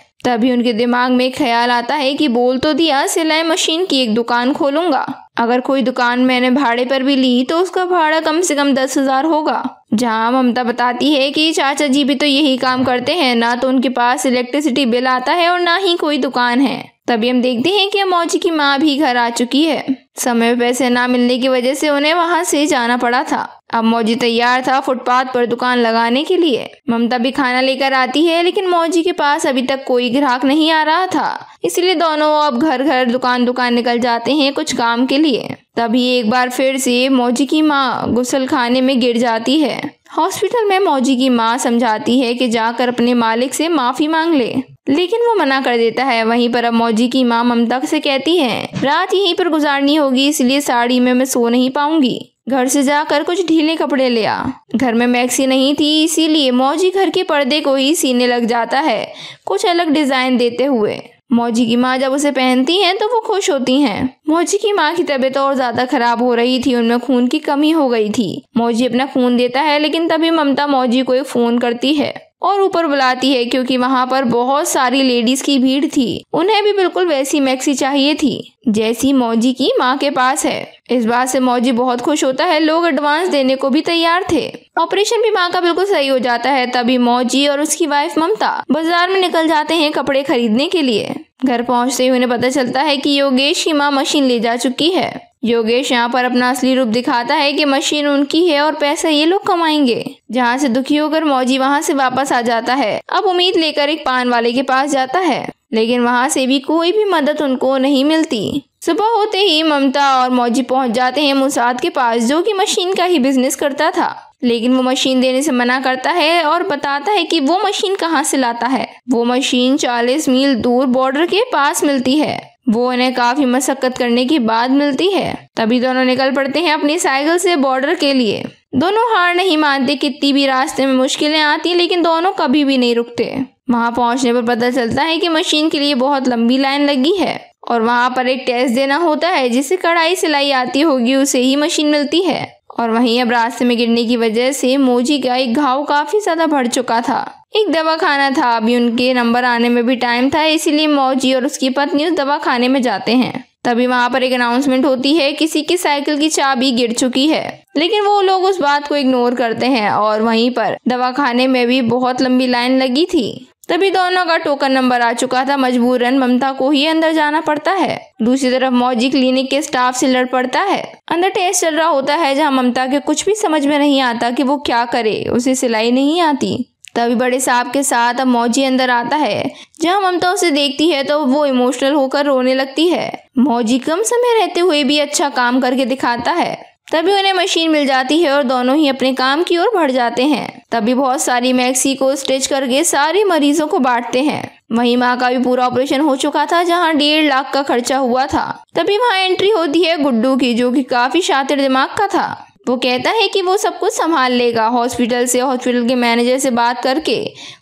Speaker 1: तभी उनके दिमाग में ख्याल आता है कि बोल तो दिया सिलाई मशीन की एक दुकान खोलूंगा। अगर कोई दुकान मैंने भाड़े पर भी ली तो उसका भाड़ा कम से कम 10,000 होगा। जहाँ ममता बताती है कि चाचा जी भी तो यही काम करते हैं, ना तो उनके पास इलेक्ट्रिसिटी बिल आता है और ना ही कोई दुकान है। तभी हम देखते हैं कि मौजी की माँ भी घर आ चुकी है। समय पे पैसे ना मिलने की वजह से उन्हें वहाँ से जाना पड़ा था। अब मौजी तैयार था फुटपाथ पर दुकान लगाने के लिए। ममता भी खाना लेकर आती है, लेकिन मौजी के पास अभी तक कोई ग्राहक नहीं आ रहा था, इसलिए दोनों अब घर घर दुकान दुकान निकल जाते हैं कुछ काम के लिए। तभी एक बार फिर से मौजी की माँ गुसल खाने में गिर जाती है। हॉस्पिटल में मौजी की माँ समझाती है कि जाकर अपने मालिक से माफी मांग ले, लेकिन वो मना कर देता है। वहीं पर अब मौजी की माँ ममता से कहती है रात यहीं पर गुजारनी होगी, इसलिए साड़ी में मैं सो नहीं पाऊंगी। घर से जाकर कुछ ढीले कपड़े ले आ। घर में मैक्सी नहीं थी, इसीलिए मौजी घर के पर्दे को ही सीने लग जाता है, कुछ अलग डिजाइन देते हुए। मौजी की माँ जब उसे पहनती हैं तो वो खुश होती हैं। मौजी की माँ की तबीयत और ज्यादा खराब हो रही थी, उनमें खून की कमी हो गई थी। मौजी अपना खून देता है, लेकिन तभी ममता मौजी को एक फोन करती है और ऊपर बुलाती है, क्योंकि वहाँ पर बहुत सारी लेडीज की भीड़ थी। उन्हें भी बिल्कुल वैसी मैक्सी चाहिए थी जैसी मौजी की माँ के पास है। इस बात से मौजी बहुत खुश होता है। लोग एडवांस देने को भी तैयार थे। ऑपरेशन भी माँ का बिल्कुल सही हो जाता है। तभी मौजी और उसकी वाइफ ममता बाजार में निकल जाते हैं कपड़े खरीदने के लिए। घर पहुँचते ही उन्हें पता चलता है कि योगेश की माँ मशीन ले जा चुकी है। योगेश यहाँ पर अपना असली रूप दिखाता है कि मशीन उनकी है और पैसा ये लोग कमाएंगे। जहाँ से दुखी होकर मौजी वहाँ से वापस आ जाता है। अब उम्मीद लेकर एक पान वाले के पास जाता है, लेकिन वहाँ से भी कोई भी मदद उनको नहीं मिलती। सुबह होते ही ममता और मौजी पहुँच जाते हैं मुसाद के पास, जो कि मशीन का ही बिजनेस करता था, लेकिन वो मशीन देने से मना करता है और बताता है कि वो मशीन कहाँ से लाता है। वो मशीन 40 मील दूर बॉर्डर के पास मिलती है। वो उन्हें काफी मशक्कत करने के बाद मिलती है। तभी दोनों निकल पड़ते हैं अपनी साइकिल से बॉर्डर के लिए। दोनों हार नहीं मानते, कितनी भी रास्ते में मुश्किलें आती, लेकिन दोनों कभी भी नहीं रुकते। वहां पहुंचने पर पता चलता है कि मशीन के लिए बहुत लंबी लाइन लगी है और वहां पर एक टेस्ट देना होता है। जिसे कढ़ाई सिलाई आती होगी उसे ही मशीन मिलती है। और वहीं अब रास्ते में गिरने की वजह से मौजी का एक घाव काफी ज्यादा बढ़ चुका था। एक दवाखाना था, अभी उनके नंबर आने में भी टाइम था, इसीलिए मौजी और उसकी पत्नी उस दवाखाने में जाते हैं। तभी वहां पर एक अनाउंसमेंट होती है, किसी की साइकिल की चाबी गिर चुकी है, लेकिन वो लोग उस बात को इग्नोर करते हैं। और वहीं पर दवाखाने में भी बहुत लंबी लाइन लगी थी। तभी दोनों का टोकन नंबर आ चुका था। मजबूरन ममता को ही अंदर जाना पड़ता है। दूसरी तरफ मौजी क्लिनिक के स्टाफ से लड़ पड़ता है। अंदर टेस्ट चल रहा होता है, जहां ममता के कुछ भी समझ में नहीं आता कि वो क्या करे, उसे सिलाई नहीं आती। तभी बड़े साहब के साथ अब मौजी अंदर आता है। जहां ममता उसे देखती है तो वो इमोशनल होकर रोने लगती है। मौजी कम समय रहते हुए भी अच्छा काम करके दिखाता है। तभी उन्हें मशीन मिल जाती है और दोनों ही अपने काम की ओर बढ़ जाते हैं। तभी बहुत सारी मैक्सी को स्टिच करके सारे मरीजों को बांटते हैं। वहीं माँ का भी पूरा ऑपरेशन हो चुका था, जहां 1.5 लाख का खर्चा हुआ था। तभी वहां एंट्री होती है गुड्डू की, जो कि काफी शातिर दिमाग का था। वो कहता है कि वो सब कुछ संभाल लेगा। हॉस्पिटल के मैनेजर से बात करके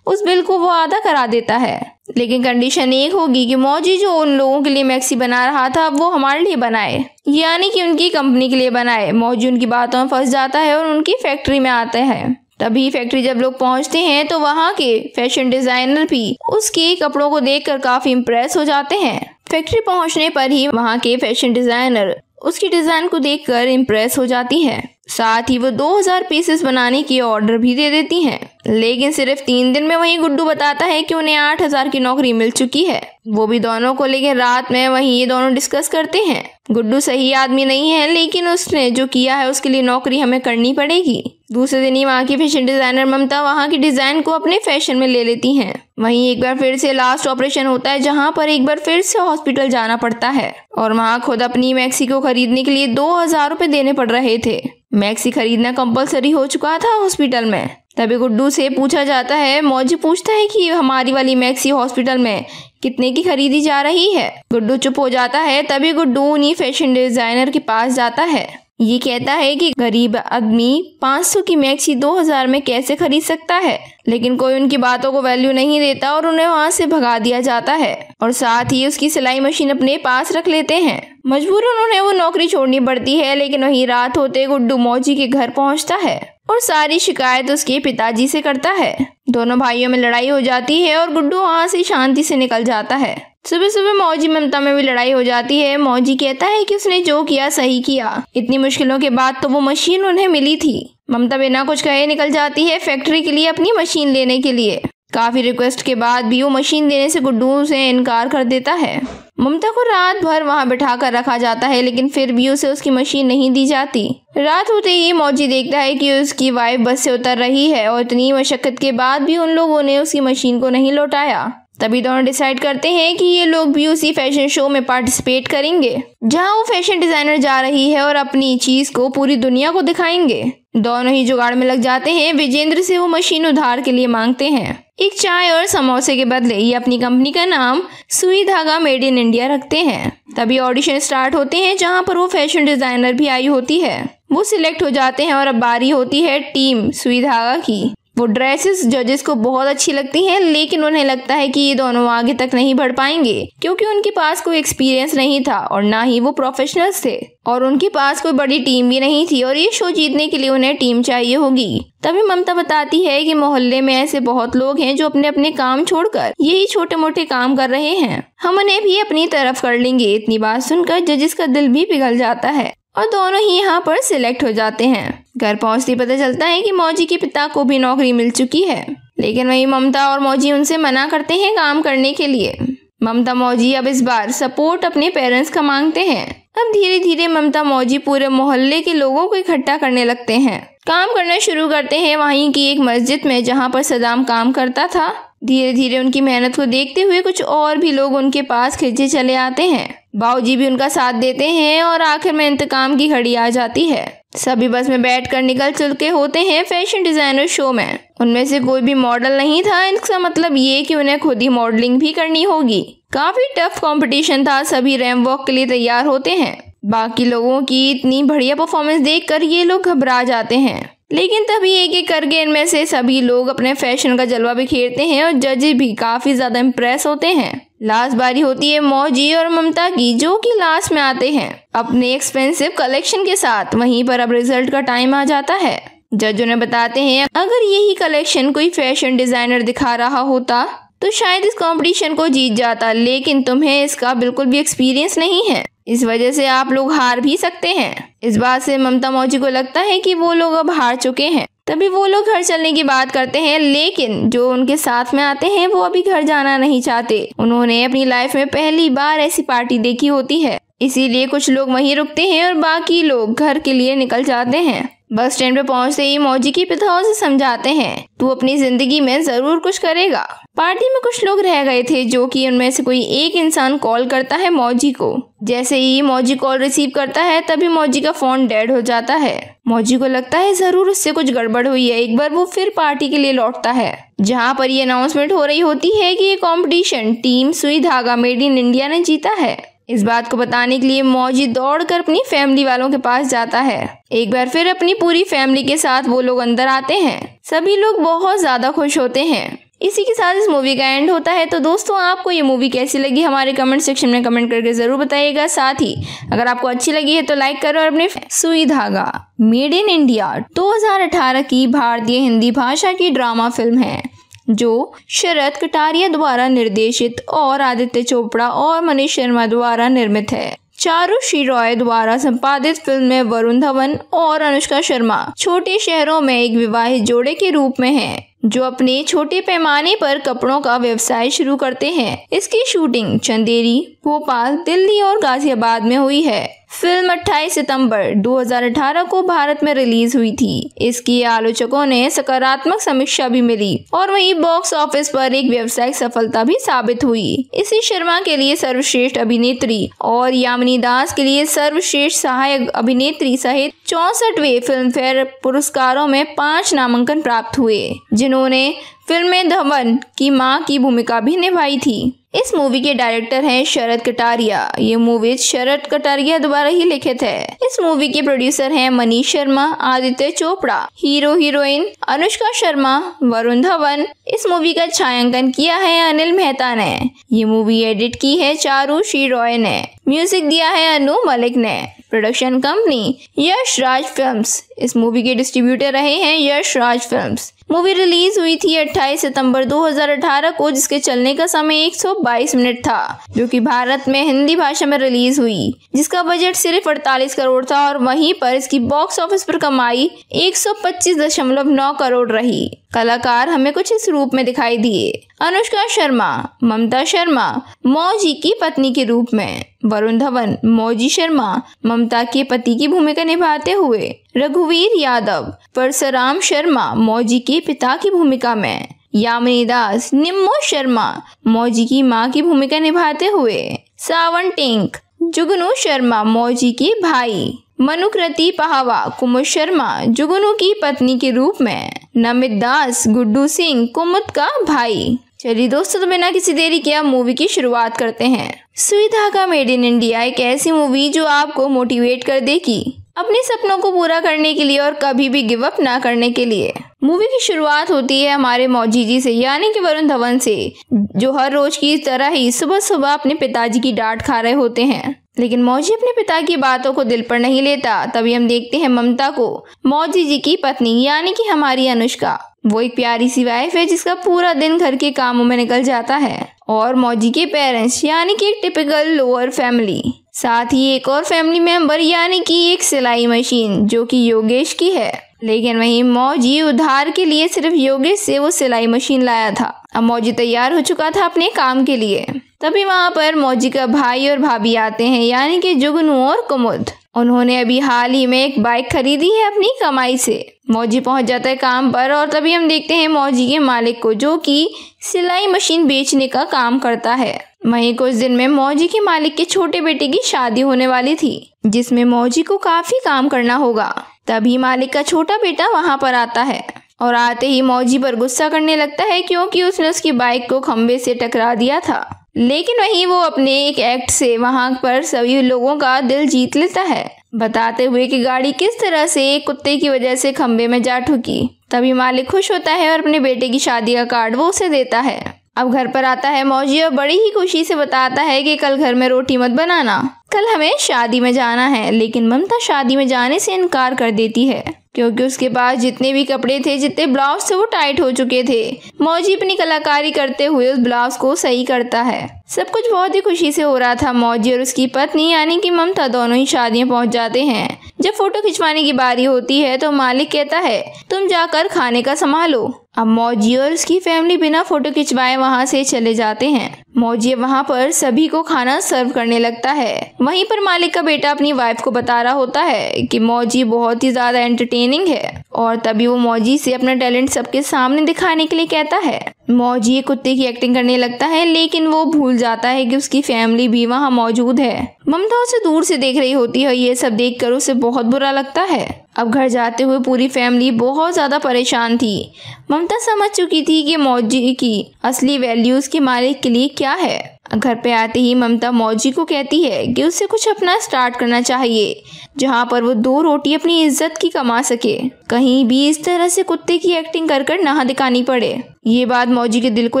Speaker 1: उस बिल को वो आधा करा देता है, लेकिन कंडीशन एक होगी कि मौजी जो उन लोगों के लिए मैक्सी बना रहा था वो हमारे लिए बनाए, यानी कि उनकी कंपनी के लिए बनाए। मौजी उनकी बातों में फंस जाता है और उनकी फैक्ट्री में आता है। तभी फैक्ट्री जब लोग पहुंचते हैं तो वहाँ के फैशन डिजाइनर भी उसके कपड़ों को देखकर काफी इम्प्रेस हो जाते हैं। फैक्ट्री पहुंचने पर ही वहाँ के फैशन डिजाइनर उसकी डिजाइन को देखकर इम्प्रेस हो जाती है। साथ ही वो 2000 पीसेस बनाने की ऑर्डर भी दे देती हैं। लेकिन सिर्फ 3 दिन में वहीं गुड्डू बताता है कि उन्हें 8000 की नौकरी मिल चुकी है, वो भी दोनों को। लेकिन रात में वहीं ये दोनों डिस्कस करते हैं। गुड्डू सही आदमी नहीं है, लेकिन उसने जो किया है उसके लिए नौकरी हमें करनी पड़ेगी। दूसरे दिन ही वहाँ की फैशन डिजाइनर ममता वहाँ की डिजाइन को अपने फैशन में ले लेती हैं। वहीं एक बार फिर से लास्ट ऑपरेशन होता है, जहाँ पर एक बार फिर से हॉस्पिटल जाना पड़ता है और वहाँ खुद अपनी मैक्सी को खरीदने के लिए 2000 रुपए देने पड़ रहे थे। मैक्सी खरीदना कंपलसरी हो चुका था हॉस्पिटल में। तभी गुड्डू से पूछा जाता है, मौजी पूछता है कि हमारी वाली मैक्सी हॉस्पिटल में कितने की खरीदी जा रही है। गुड्डू चुप हो जाता है। तभी गुड्डू उन्हीं फैशन डिजाइनर के पास जाता है। ये कहता है कि गरीब आदमी 500 की मैक्सी 2000 में कैसे खरीद सकता है, लेकिन कोई उनकी बातों को वैल्यू नहीं देता और उन्हें वहाँ से भगा दिया जाता है और साथ ही उसकी सिलाई मशीन अपने पास रख लेते हैं। मजबूरन उन्हें वो नौकरी छोड़नी पड़ती है। लेकिन वही रात होते गुड्डू मौजी के घर पहुँचता है और सारी शिकायत उसके पिताजी से करता है। दोनों भाइयों में लड़ाई हो जाती है और गुड्डू वहाँ से शांति से निकल जाता है। सुबह सुबह मौजी ममता में भी लड़ाई हो जाती है। मौजी कहता है कि उसने जो किया सही किया, इतनी मुश्किलों के बाद तो वो मशीन उन्हें मिली थी। ममता बिना कुछ कहे निकल जाती है फैक्ट्री के लिए अपनी मशीन लेने के लिए। काफी रिक्वेस्ट के बाद भी वो मशीन देने से गुड्डू से इनकार कर देता है। ममता को रात भर वहाँ बिठा कर रखा जाता है, लेकिन फिर भी उसे उसकी मशीन नहीं दी जाती। रात होते ही मौजी देखता है कि उसकी वाइफ बस से उतर रही है और इतनी मशक्कत के बाद भी उन लोगों ने उसकी मशीन को नहीं लौटाया। तभी दोनों डिसाइड करते हैं कि ये लोग भी उसी फैशन शो में पार्टिसिपेट करेंगे, जहां वो फैशन डिजाइनर जा रही है और अपनी चीज को पूरी दुनिया को दिखाएंगे। दोनों ही जुगाड़ में लग जाते हैं। विजेंद्र से वो मशीन उधार के लिए मांगते हैं। एक चाय और समोसे के बदले ये अपनी कंपनी का नाम सुई धागा मेड इन इंडिया रखते हैं। तभी ऑडिशन स्टार्ट होते हैं, जहां पर वो फैशन डिजाइनर भी आई होती है। वो सिलेक्ट हो जाते हैं और अब बारी होती है टीम सुई धागा की। वो ड्रेसेस जजेस को बहुत अच्छी लगती हैं, लेकिन उन्हें लगता है कि ये दोनों आगे तक नहीं बढ़ पाएंगे, क्योंकि उनके पास कोई एक्सपीरियंस नहीं था और ना ही वो प्रोफेशनल्स थे और उनके पास कोई बड़ी टीम भी नहीं थी और ये शो जीतने के लिए उन्हें टीम चाहिए होगी। तभी ममता बताती है कि मोहल्ले में ऐसे बहुत लोग हैं जो अपने अपने काम छोड़कर यही छोटे मोटे काम कर रहे हैं, हम उन्हें भी अपनी तरफ कर लेंगे। इतनी बात सुनकर जजेस का दिल भी पिघल जाता है और दोनों ही यहाँ पर सिलेक्ट हो जाते हैं। घर पहुँचते पता चलता है कि मौजी के पिता को भी नौकरी मिल चुकी है, लेकिन वही ममता और मौजी उनसे मना करते हैं काम करने के लिए। ममता मौजी अब इस बार सपोर्ट अपने पेरेंट्स का मांगते हैं। अब धीरे धीरे ममता मौजी पूरे मोहल्ले के लोगों को इकट्ठा करने लगते हैं। काम करना शुरू करते हैं वहीं की एक मस्जिद में, जहाँ पर सदाम काम करता था। धीरे धीरे उनकी मेहनत को देखते हुए कुछ और भी लोग उनके पास खिंचे चले आते हैं। बाऊजी भी उनका साथ देते हैं और आखिर में इंतकाम की घड़ी आ जाती है। सभी बस में बैठकर निकल चुके होते हैं फैशन डिजाइनर शो में। उनमें से कोई भी मॉडल नहीं था। इसका मतलब ये कि उन्हें खुद ही मॉडलिंग भी करनी होगी। काफी टफ कंपटीशन था। सभी रैंप वॉक के लिए तैयार होते हैं। बाकी लोगों की इतनी बढ़िया परफॉर्मेंस देखकर ये लोग घबरा जाते हैं, लेकिन तभी एक एक करके इनमें से सभी लोग अपने फैशन का जलवा बिखेरते हैं और जजेस भी काफी ज्यादा इम्प्रेस होते हैं। लास्ट बारी होती है मौजी और ममता की, जो कि लास्ट में आते हैं अपने एक्सपेंसिव कलेक्शन के साथ। वहीं पर अब रिजल्ट का टाइम आ जाता है। जज उन्हें बताते हैं अगर यही कलेक्शन कोई फैशन डिजाइनर दिखा रहा होता तो शायद इस कंपटीशन को जीत जाता, लेकिन तुम्हें इसका बिल्कुल भी एक्सपीरियंस नहीं है, इस वजह से आप लोग हार भी सकते हैं। इस बात से ममता मौजी को लगता है कि वो लोग अब हार चुके हैं। तभी वो लोग घर चलने की बात करते हैं, लेकिन जो उनके साथ में आते हैं वो अभी घर जाना नहीं चाहते। उन्होंने अपनी लाइफ में पहली बार ऐसी पार्टी देखी होती है, इसीलिए कुछ लोग वहीं रुकते हैं और बाकी लोग घर के लिए निकल जाते हैं। बस स्टैंड पे पहुंचते ही मौजी के पिता उसे समझाते हैं तू अपनी जिंदगी में जरूर कुछ करेगा। पार्टी में कुछ लोग रह गए थे, जो कि उनमें से कोई एक इंसान कॉल करता है मौजी को। जैसे ही मौजी कॉल रिसीव करता है तभी मौजी का फोन डेड हो जाता है। मौजी को लगता है जरूर उससे कुछ गड़बड़ हुई है। एक बार वो फिर पार्टी के लिए लौटता है, जहाँ पर ये अनाउंसमेंट हो रही होती है कि ये कंपटीशन टीम सुई धागा मेड इन इंडिया ने जीता है। इस बात को बताने के लिए मौजी दौड़कर अपनी फैमिली वालों के पास जाता है। एक बार फिर अपनी पूरी फैमिली के साथ वो लोग अंदर आते हैं। सभी लोग बहुत ज्यादा खुश होते हैं। इसी के साथ इस मूवी का एंड होता है। तो दोस्तों आपको ये मूवी कैसी लगी हमारे कमेंट सेक्शन में कमेंट करके जरूर बताइएगा। साथ ही अगर आपको अच्छी लगी है तो लाइक करो और अपने सुई धागा मेड इन इंडिया 2018 की भारतीय हिंदी भाषा की ड्रामा फिल्म है जो शरद कटारिया द्वारा निर्देशित और आदित्य चोपड़ा और मनीष शर्मा द्वारा निर्मित है। चारुश्री रॉय द्वारा संपादित फिल्म में वरुण धवन और अनुष्का शर्मा छोटे शहरों में एक विवाहित जोड़े के रूप में हैं जो अपने छोटे पैमाने पर कपड़ों का व्यवसाय शुरू करते हैं। इसकी शूटिंग चंदेरी, भोपाल, दिल्ली और गाजियाबाद में हुई है। फिल्म 28 सितंबर 2018 को भारत में रिलीज हुई थी। इसकी आलोचकों ने सकारात्मक समीक्षा भी मिली और वहीं बॉक्स ऑफिस पर एक व्यावसायिक सफलता भी साबित हुई। इसी शर्मा के लिए सर्वश्रेष्ठ अभिनेत्री और यामिनी दास के लिए सर्वश्रेष्ठ सहायक अभिनेत्री सहित 64वें फिल्म फेयर पुरस्कारों में 5 नामांकन प्राप्त हुए, जिन्होंने फिल्म में धवन की मां की भूमिका भी निभाई थी। इस मूवी के डायरेक्टर हैं शरद कटारिया। ये मूवी शरद कटारिया द्वारा ही लिखित है। इस मूवी के प्रोड्यूसर हैं मनीष शर्मा, आदित्य चोपड़ा, हीरो हीरोइन अनुष्का शर्मा, वरुण धवन। इस मूवी का छायांकन किया है अनिल मेहता ने। ये मूवी एडिट की है चारुश्री रॉय ने। म्यूजिक दिया है अनु मलिक ने। Production company Yash Raj films. इस मूवी के डिस्ट्रीब्यूटर रहे हैं Yash Raj films. Movie release हुई थी 28 सितंबर 2018 को, जिसके चलने का समय 122 मिनट था, जो कि भारत में हिंदी भाषा में रिलीज हुई, जिसका बजट सिर्फ 48 करोड़ था और वहीं पर इसकी बॉक्स ऑफिस पर कमाई 125.9 करोड़ रही। कलाकार हमें कुछ इस रूप में दिखाई दिए। अनुष्का शर्मा ममता शर्मा मौजी की पत्नी के रूप में, वरुण धवन मौजी शर्मा ममता के पति की भूमिका निभाते हुए, रघुवीर यादव परशुराम शर्मा मौजी के पिता की भूमिका में, यामिनी दास निम्मो शर्मा मौजी की मां की भूमिका निभाते हुए, सावन टेंक जुगनू शर्मा मौजी के भाई, मनुकृति पहावा कुमुद शर्मा जुगनू की पत्नी के रूप में, नमित दास गुड्डू सिंह कुमुद का भाई। चलिए दोस्तों, तो बिना किसी देरी के अब मूवी की शुरुआत करते हैं। सुई धागा मेड इन इंडिया एक ऐसी मूवी जो आपको मोटिवेट कर देगी अपने सपनों को पूरा करने के लिए और कभी भी गिव अप ना करने के लिए। मूवी की शुरुआत होती है हमारे मौजी जी से, यानी कि वरुण धवन से, जो हर रोज की तरह ही सुबह सुबह अपने पिताजी की डांट खा रहे होते हैं। लेकिन मौजी अपने पिता की बातों को दिल पर नहीं लेता। तभी हम देखते हैं ममता को, मौजी जी की पत्नी, यानी कि हमारी अनुष्का। वो एक प्यारी सी वाइफ है जिसका पूरा दिन घर के कामों में निकल जाता है। और मौजी के पेरेंट्स, यानी कि एक टिपिकल लोअर फैमिली, साथ ही एक और फैमिली मेंबर, यानी कि एक सिलाई मशीन जो कि योगेश की है। लेकिन वहीं मौजी उधार के लिए सिर्फ योगेश से वो सिलाई मशीन लाया था। अब मौजी तैयार हो चुका था अपने काम के लिए। तभी वहाँ पर मौजी का भाई और भाभी आते हैं, यानी कि जुगनू और कुमुद। उन्होंने अभी हाल ही में एक बाइक खरीदी है अपनी कमाई से। मौजी पहुंच जाता है काम पर और तभी हम देखते हैं मौजी के मालिक को, जो कि सिलाई मशीन बेचने का काम करता है। वहीं कुछ दिन में मौजी के मालिक के छोटे बेटे की शादी होने वाली थी, जिसमें मौजी को काफी काम करना होगा। तभी मालिक का छोटा बेटा वहां पर आता है और आते ही मौजी पर गुस्सा करने लगता है, क्योंकि उसने उसकी बाइक को खंबे से टकरा दिया था। लेकिन वहीं वो अपने एक एक्ट से वहां पर सभी लोगों का दिल जीत लेता है, बताते हुए कि गाड़ी किस तरह से एक कुत्ते की वजह से खंबे में जा ठुकी। तभी मालिक खुश होता है और अपने बेटे की शादी का कार्ड वो उसे देता है। अब घर पर आता है मौजी और बड़ी ही खुशी से बताता है कि कल घर में रोटी मत बनाना, कल हमें शादी में जाना है। लेकिन ममता शादी में जाने से इनकार कर देती है, क्योंकि उसके पास जितने भी कपड़े थे, जितने ब्लाउज थे, वो टाइट हो चुके थे। मौजी अपनी कलाकारी करते हुए उस ब्लाउज को सही करता है। सब कुछ बहुत ही खुशी से हो रहा था। मौजी और उसकी पत्नी यानी कि ममता दोनों ही शादियां पहुंच जाते हैं। जब फोटो खिंचवाने की बारी होती है तो मालिक कहता है, तुम जाकर खाने का संभालो। अब मौजी और उसकी फैमिली बिना फोटो खिंचवाए वहां से चले जाते हैं। मौजी वहां पर सभी को खाना सर्व करने लगता है। वहीं पर मालिक का बेटा अपनी वाइफ को बता रहा होता है कि मौजी बहुत ही ज्यादा एंटरटेनिंग है, और तभी वो मौजी से अपना टैलेंट सबके सामने दिखाने के लिए कहता है। मौजी कुत्ते की एक्टिंग करने लगता है, लेकिन वो भूल जाता है कि उसकी फैमिली भी वहाँ मौजूद है। ममता उसे दूर से देख रही होती है। ये सब देखकर उसे बहुत बुरा लगता है। अब घर जाते हुए पूरी फैमिली बहुत ज्यादा परेशान थी। ममता समझ चुकी थी कि मौजी की असली वैल्यू उसके मालिक के लिए क्या है। घर पे आते ही ममता मौजी को कहती है कि उसे कुछ अपना स्टार्ट करना चाहिए, जहाँ पर वो 2 रोटी अपनी इज्जत की कमा सके, कहीं भी इस तरह से कुत्ते की एक्टिंग कर ना दिखानी पड़े। ये बात मौजी के दिल को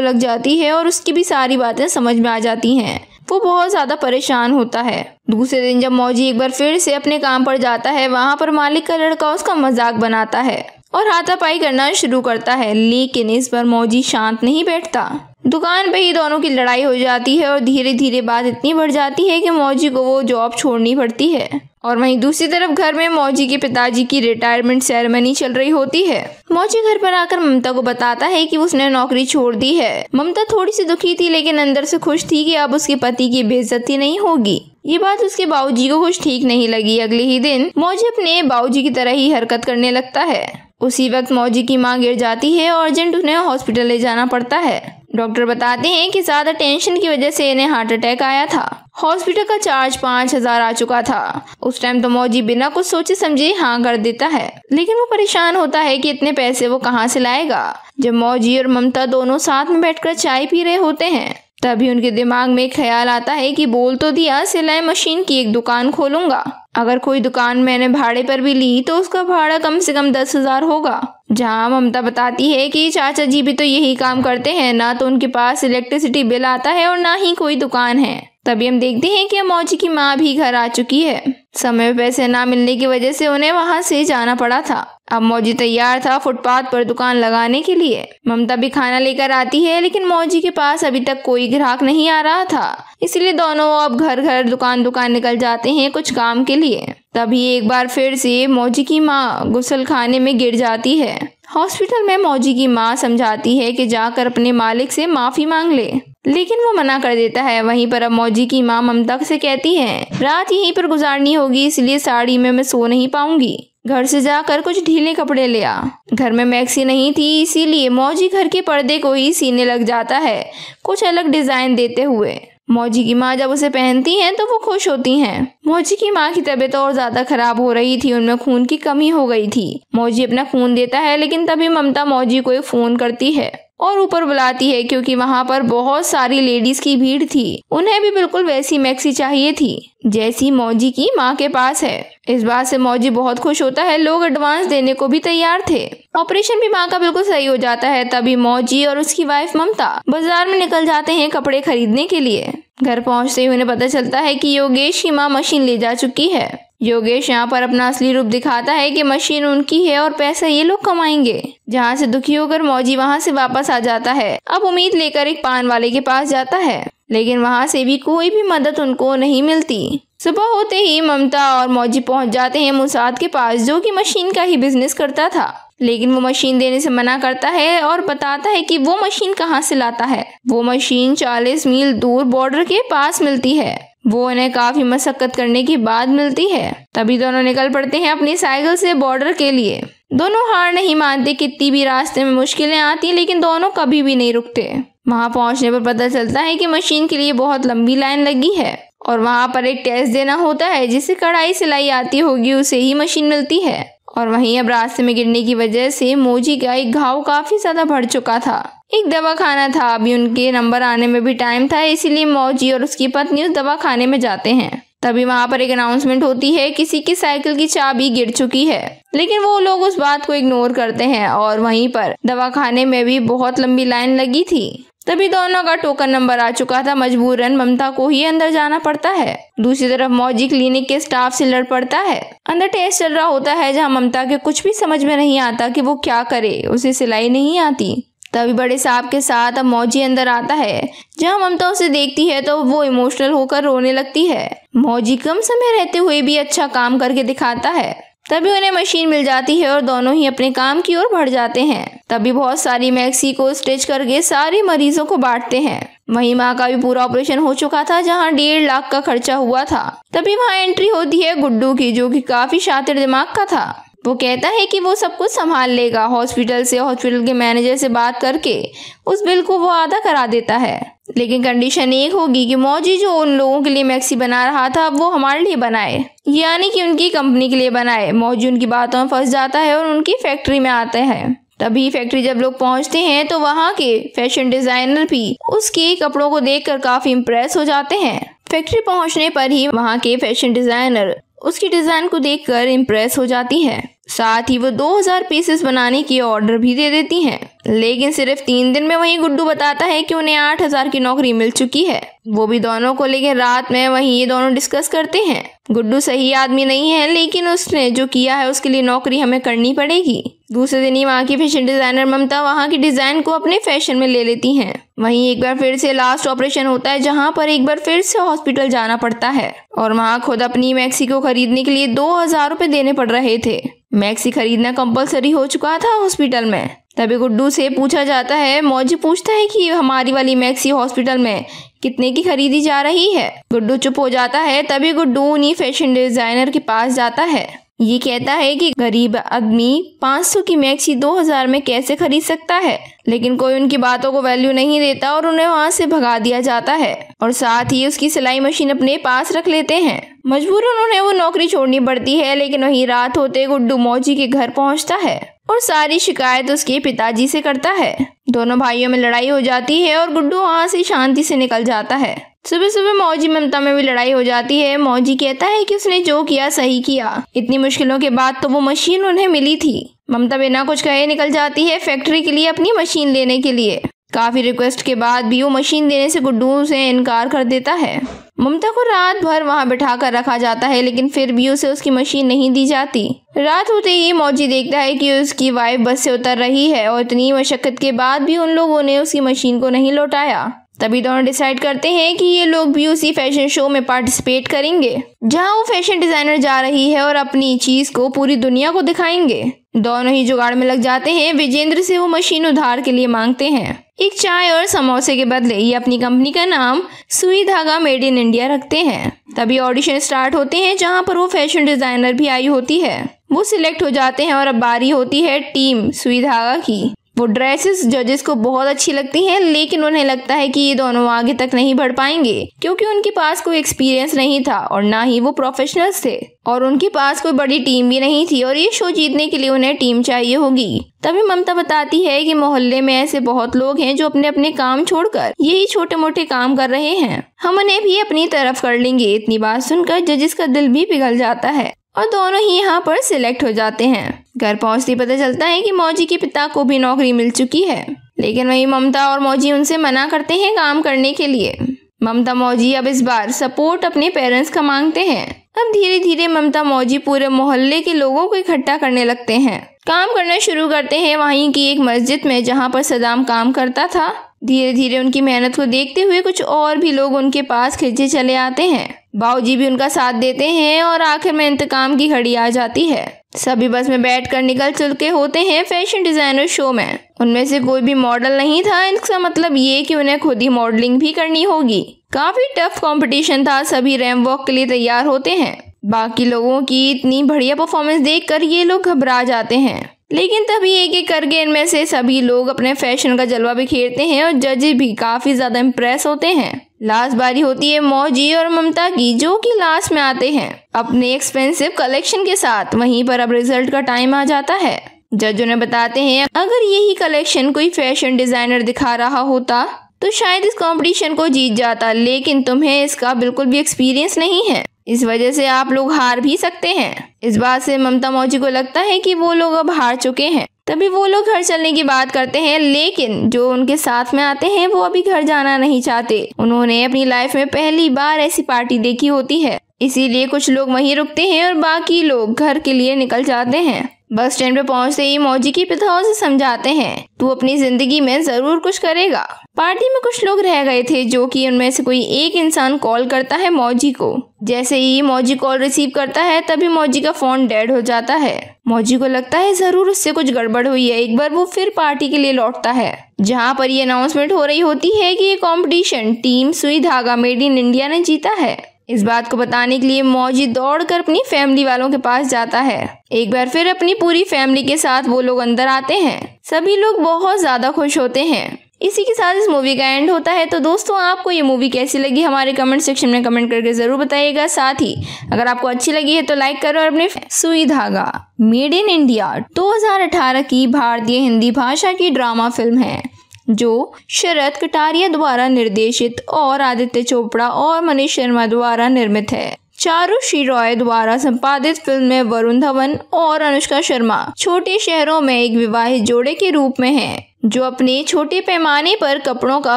Speaker 1: लग जाती है और उसकी भी सारी बातें समझ में आ जाती हैं। वो बहुत ज्यादा परेशान होता है। दूसरे दिन जब मौजी एक बार फिर से अपने काम पर जाता है, वहाँ पर मालिक का लड़का उसका मजाक बनाता है और हाथापाई करना शुरू करता है, लेकिन इस बार मौजी शांत नहीं बैठता। दुकान पे ही दोनों की लड़ाई हो जाती है और धीरे धीरे बात इतनी बढ़ जाती है कि मौजी को वो जॉब छोड़नी पड़ती है। और वहीं दूसरी तरफ घर में मौजी के पिताजी की रिटायरमेंट सेरेमनी चल रही होती है। मौजी घर पर आकर ममता को बताता है कि उसने नौकरी छोड़ दी है। ममता थोड़ी सी दुखी थी, लेकिन अंदर से खुश थी कि अब उसके पति की बेइज्जती नहीं होगी। ये बात उसके बाबूजी को कुछ ठीक नहीं लगी। अगले ही दिन मौजी अपने बाबूजी की तरह ही हरकत करने लगता है। उसी वक्त मौजी की मां गिर जाती है और अर्जेंट उन्हें हॉस्पिटल ले जाना पड़ता है। डॉक्टर बताते हैं कि ज्यादा टेंशन की वजह से इन्हें हार्ट अटैक आया था। हॉस्पिटल का चार्ज 5,000 आ चुका था। उस टाइम तो मौजी बिना कुछ सोचे समझे हाँ कर देता है, लेकिन वो परेशान होता है कि इतने पैसे वो कहाँ से लाएगा। जब मौजी और ममता दोनों साथ में बैठकर चाय पी रहे होते हैं, तभी उनके दिमाग में एक ख्याल आता है कि बोल तो दिया सिलाई मशीन की एक दुकान खोलूंगा। अगर कोई दुकान मैंने भाड़े पर भी ली तो उसका भाड़ा कम से कम 10,000 होगा। जहाँ ममता बताती है कि चाचा जी भी तो यही काम करते हैं, ना तो उनके पास इलेक्ट्रिसिटी बिल आता है और ना ही कोई दुकान है। तभी हम देखते हैं कि मौजी की माँ भी घर आ चुकी है। समय पे पैसे ना मिलने की वजह से उन्हें वहाँ से जाना पड़ा था। अब मौजी तैयार था फुटपाथ पर दुकान लगाने के लिए। ममता भी खाना लेकर आती है, लेकिन मौजी के पास अभी तक कोई ग्राहक नहीं आ रहा था, इसलिए दोनों अब घर घर दुकान दुकान निकल जाते हैं कुछ काम के लिए। तभी एक बार फिर से मौजी की माँ गुसल खाने में गिर जाती है। हॉस्पिटल में मौजी की माँ समझाती है कि जाकर अपने मालिक से माफी मांग ले, लेकिन वो मना कर देता है। वहीं पर अब मौजी की माँ ममता से कहती है रात यहीं पर गुजारनी होगी, इसलिए साड़ी में मैं सो नहीं पाऊंगी। घर से जाकर कुछ ढीले कपड़े ले आ। घर में मैक्सी नहीं थी, इसीलिए मौजी घर के पर्दे को ही सीने लग जाता है, कुछ अलग डिजाइन देते हुए। मौजी की माँ जब उसे पहनती हैं तो वो खुश होती हैं। मौजी की माँ की तबीयत और ज्यादा खराब हो रही थी, उनमें खून की कमी हो गई थी। मौजी अपना खून देता है, लेकिन तभी ममता मौजी को एक फोन करती है और ऊपर बुलाती है, क्योंकि वहाँ पर बहुत सारी लेडीज की भीड़ थी। उन्हें भी बिल्कुल वैसी मैक्सी चाहिए थी जैसी मौजी की माँ के पास है। इस बात से मौजी बहुत खुश होता है। लोग एडवांस देने को भी तैयार थे। ऑपरेशन भी माँ का बिल्कुल सही हो जाता है। तभी मौजी और उसकी वाइफ ममता बाजार में निकल जाते हैं कपड़े खरीदने के लिए। घर पहुँचते ही उन्हें पता चलता है कि योगेश की माँ मशीन ले जा चुकी है। योगेश यहाँ पर अपना असली रूप दिखाता है कि मशीन उनकी है और पैसा ये लोग कमाएंगे। जहाँ से दुखी होकर मौजी वहाँ से वापस आ जाता है। अब उम्मीद लेकर एक पान वाले के पास जाता है, लेकिन वहाँ से भी कोई भी मदद उनको नहीं मिलती। सुबह होते ही ममता और मौजी पहुँच जाते हैं मुसाद के पास, जो कि मशीन का ही बिजनेस करता था, लेकिन वो मशीन देने से मना करता है और बताता है कि वो मशीन कहाँ से लाता है। वो मशीन 40 मील दूर बॉर्डर के पास मिलती है। वो उन्हें काफी मशक्कत करने के बाद मिलती है। तभी दोनों निकल पड़ते हैं अपनी साइकिल से बॉर्डर के लिए। दोनों हार नहीं मानते, कितनी भी रास्ते में मुश्किलें आती हैं, लेकिन दोनों कभी भी नहीं रुकते। वहां पहुंचने पर पता चलता है कि मशीन के लिए बहुत लंबी लाइन लगी है और वहां पर एक टेस्ट देना होता है। जिसे कढ़ाई सिलाई आती होगी उसे ही मशीन मिलती है। और वहीं अब रास्ते में गिरने की वजह से मौजी का एक घाव काफी ज्यादा बढ़ चुका था। एक दवाखाना था, अभी उनके नंबर आने में भी टाइम था, इसीलिए मौजी और उसकी पत्नी उस दवाखाने में जाते हैं। तभी वहां पर एक अनाउंसमेंट होती है, किसी की साइकिल की चाबी गिर चुकी है, लेकिन वो लोग उस बात को इग्नोर करते हैं। और वहीं पर दवाखाने में भी बहुत लंबी लाइन लगी थी। तभी दोनों का टोकन नंबर आ चुका था। मजबूरन ममता को ही अंदर जाना पड़ता है। दूसरी तरफ मौजी क्लिनिक के स्टाफ से लड़ पड़ता है। अंदर टेस्ट चल रहा होता है, जहां ममता के कुछ भी समझ में नहीं आता कि वो क्या करे, उसे सिलाई नहीं आती। तभी बड़े साहब के साथ अब मौजी अंदर आता है। जहां ममता उसे देखती है तो वो इमोशनल होकर रोने लगती है। मौजी कम समय रहते हुए भी अच्छा काम करके दिखाता है। तभी उन्हें मशीन मिल जाती है और दोनों ही अपने काम की ओर बढ़ जाते हैं। तभी बहुत सारी मैक्सी को स्टिच करके सारे मरीजों को बांटते हैं। वहीं माँ का भी पूरा ऑपरेशन हो चुका था, जहां 1.5 लाख का खर्चा हुआ था। तभी वहां एंट्री होती है गुड्डू की, जो कि काफी शातिर दिमाग का था। वो कहता है कि वो सब कुछ संभाल लेगा। हॉस्पिटल के मैनेजर से बात करके उस बिल को वो आधा करा देता है, लेकिन कंडीशन एक होगी कि मौजी जो उन लोगों के लिए मैक्सी बना रहा था वो हमारे लिए बनाए, यानी कि उनकी कंपनी के लिए बनाए। मौजी उनकी बातों में फंस जाता है और उनकी फैक्ट्री में आता है। तभी फैक्ट्री जब लोग पहुंचते हैं तो वहाँ के फैशन डिजाइनर भी उसके कपड़ों को देखकर काफी इम्प्रेस हो जाते हैं। फैक्ट्री पहुंचने पर ही वहाँ के फैशन डिजाइनर उसकी डिजाइन को देखकर इम्प्रेस हो जाती है। साथ ही वो 2000 पीसेस बनाने की ऑर्डर भी दे देती हैं। लेकिन सिर्फ 3 दिन में वहीं गुड्डू बताता है कि उन्हें 8000 की नौकरी मिल चुकी है, वो भी दोनों को। लेकिन रात में वहीं ये दोनों डिस्कस करते हैं। गुड्डू सही आदमी नहीं है, लेकिन उसने जो किया है उसके लिए नौकरी हमें करनी पड़ेगी। दूसरे दिन ही वहाँ की फैशन डिजाइनर ममता वहाँ की डिजाइन को अपने फैशन में ले लेती हैं। वहीं एक बार फिर से लास्ट ऑपरेशन होता है, जहाँ पर एक बार फिर से हॉस्पिटल जाना पड़ता है और वहाँ खुद अपनी मैक्सी को खरीदने के लिए 2000 रुपए देने पड़ रहे थे। मैक्सी खरीदना कंपलसरी हो चुका था हॉस्पिटल में। तभी गुड्डू से पूछा जाता है, मौजी पूछता है कि हमारी वाली मैक्सी हॉस्पिटल में कितने की खरीदी जा रही है। गुड्डू चुप हो जाता है। तभी गुड्डू उन्हीं फैशन डिजाइनर के पास जाता है। ये कहता है कि गरीब आदमी 500 की मैक्सी 2000 में कैसे खरीद सकता है, लेकिन कोई उनकी बातों को वैल्यू नहीं देता और उन्हें वहाँ से भगा दिया जाता है और साथ ही उसकी सिलाई मशीन अपने पास रख लेते हैं। मजबूरन उन्हें वो नौकरी छोड़नी पड़ती है। लेकिन वही रात होते गुड्डू मौजी के घर पहुँचता है और सारी शिकायत उसके पिताजी से करता है। दोनों भाइयों में लड़ाई हो जाती है और गुड्डू वहाँ से शांति से निकल जाता है। सुबह सुबह मौजी ममता में भी लड़ाई हो जाती है। मौजी कहता है कि उसने जो किया सही किया, इतनी मुश्किलों के बाद तो वो मशीन उन्हें मिली थी। ममता बिना कुछ कहे निकल जाती है फैक्ट्री के लिए अपनी मशीन लेने के लिए। काफी रिक्वेस्ट के बाद भी वो मशीन देने से गुड्डू से इनकार कर देता है। ममता को रात भर वहाँ बिठा कर रखा जाता है, लेकिन फिर भी उसे उसकी मशीन नहीं दी जाती। रात होते ही मौजी देखता है कि उसकी वाइफ बस से उतर रही है और इतनी मशक्कत के बाद भी उन लोगों ने उसकी मशीन को नहीं लौटाया। तभी दोनों डिसाइड करते हैं कि ये लोग भी उसी फैशन शो में पार्टिसिपेट करेंगे, जहां वो फैशन डिजाइनर जा रही है और अपनी चीज को पूरी दुनिया को दिखाएंगे। दोनों ही जुगाड़ में लग जाते हैं। विजेंद्र से वो मशीन उधार के लिए मांगते हैं। एक चाय और समोसे के बदले ये अपनी कंपनी का नाम सुई धागा मेड इन इंडिया रखते हैं। तभी ऑडिशन स्टार्ट होते हैं, जहां पर वो फैशन डिजाइनर भी आई होती है। वो सिलेक्ट हो जाते हैं और अब बारी होती है टीम सुई धागा की। वो ड्रेसेस जजेस को बहुत अच्छी लगती हैं, लेकिन उन्हें लगता है कि ये दोनों आगे तक नहीं बढ़ पाएंगे, क्योंकि उनके पास कोई एक्सपीरियंस नहीं था और ना ही वो प्रोफेशनल्स थे और उनके पास कोई बड़ी टीम भी नहीं थी और ये शो जीतने के लिए उन्हें टीम चाहिए होगी। तभी ममता बताती है कि मोहल्ले में ऐसे बहुत लोग हैं जो अपने अपने काम छोड़कर यही छोटे मोटे काम कर रहे हैं, हम उन्हें भी अपनी तरफ कर लेंगे। इतनी बात सुनकर जजेस का दिल भी पिघल जाता है और दोनों ही यहाँ पर सिलेक्ट हो जाते हैं। घर पहुँचते पता चलता है कि मौजी के पिता को भी नौकरी मिल चुकी है, लेकिन वही ममता और मौजी उनसे मना करते हैं काम करने के लिए। ममता मौजी अब इस बार सपोर्ट अपने पेरेंट्स का मांगते हैं। अब धीरे धीरे ममता मौजी पूरे मोहल्ले के लोगों को इकट्ठा करने लगते हैं। काम करना शुरू करते हैं वहीं की एक मस्जिद में, जहाँ पर सदाम काम करता था। धीरे धीरे उनकी मेहनत को देखते हुए कुछ और भी लोग उनके पास खिंचे चले आते हैं। बाऊजी भी उनका साथ देते हैं और आखिर में इंतकाम की घड़ी आ जाती है। सभी बस में बैठकर निकल चुके होते हैं फैशन डिजाइनर शो में। उनमें से कोई भी मॉडल नहीं था। इसका मतलब ये कि उन्हें खुद ही मॉडलिंग भी करनी होगी। काफी टफ कंपटीशन था। सभी रैंप वॉक के लिए तैयार होते हैं। बाकी लोगों की इतनी बढ़िया परफॉर्मेंस देखकर ये लोग घबरा जाते हैं, लेकिन तभी एक एक करके इनमें से सभी लोग अपने फैशन का जलवा बिखेरते हैं और जजेस भी काफी ज्यादा इम्प्रेस होते हैं। लास्ट बारी होती है मौजी और ममता की, जो कि लास्ट में आते हैं अपने एक्सपेंसिव कलेक्शन के साथ। वहीं पर अब रिजल्ट का टाइम आ जाता है। जज उन्हें बताते हैं अगर यही कलेक्शन कोई फैशन डिजाइनर दिखा रहा होता तो शायद इस कंपटीशन को जीत जाता, लेकिन तुम्हें इसका बिल्कुल भी एक्सपीरियंस नहीं है, इस वजह से आप लोग हार भी सकते हैं। इस बात से ममता मौजी को लगता है कि वो लोग अब हार चुके हैं। तभी वो लोग घर चलने की बात करते हैं, लेकिन जो उनके साथ में आते हैं वो अभी घर जाना नहीं चाहते। उन्होंने अपनी लाइफ में पहली बार ऐसी पार्टी देखी होती है, इसीलिए कुछ लोग वहीं रुकते हैं और बाकी लोग घर के लिए निकल जाते हैं। बस स्टैंड पे पहुंचते ही मौजी के पिता उसे समझाते हैं तू अपनी जिंदगी में जरूर कुछ करेगा। पार्टी में कुछ लोग रह गए थे, जो कि उनमें से कोई एक इंसान कॉल करता है मौजी को। जैसे ही मौजी कॉल रिसीव करता है तभी मौजी का फोन डेड हो जाता है। मौजी को लगता है जरूर उससे कुछ गड़बड़ हुई है। एक बार वो फिर पार्टी के लिए लौटता है, जहाँ पर ये अनाउंसमेंट हो रही होती है कि ये कंपटीशन टीम सुई धागा मेड इन इंडिया ने जीता है। इस बात को बताने के लिए मौजी दौड़कर अपनी फैमिली वालों के पास जाता है। एक बार फिर अपनी पूरी फैमिली के साथ वो लोग अंदर आते हैं। सभी लोग बहुत ज्यादा खुश होते हैं। इसी के साथ इस मूवी का एंड होता है। तो दोस्तों, आपको ये मूवी कैसी लगी हमारे कमेंट सेक्शन में कमेंट करके जरूर बताइएगा। साथ ही अगर आपको अच्छी लगी है तो लाइक करो और अपने सुई धागा मेड इन इंडिया 2018 की भारतीय हिंदी भाषा की ड्रामा फिल्म है, जो शरद कटारिया द्वारा निर्देशित और आदित्य चोपड़ा और मनीष शर्मा द्वारा निर्मित है। चारुश्री रॉय द्वारा संपादित फिल्म में वरुण धवन और अनुष्का शर्मा छोटे शहरों में एक विवाहित जोड़े के रूप में हैं, जो अपने छोटे पैमाने पर कपड़ों का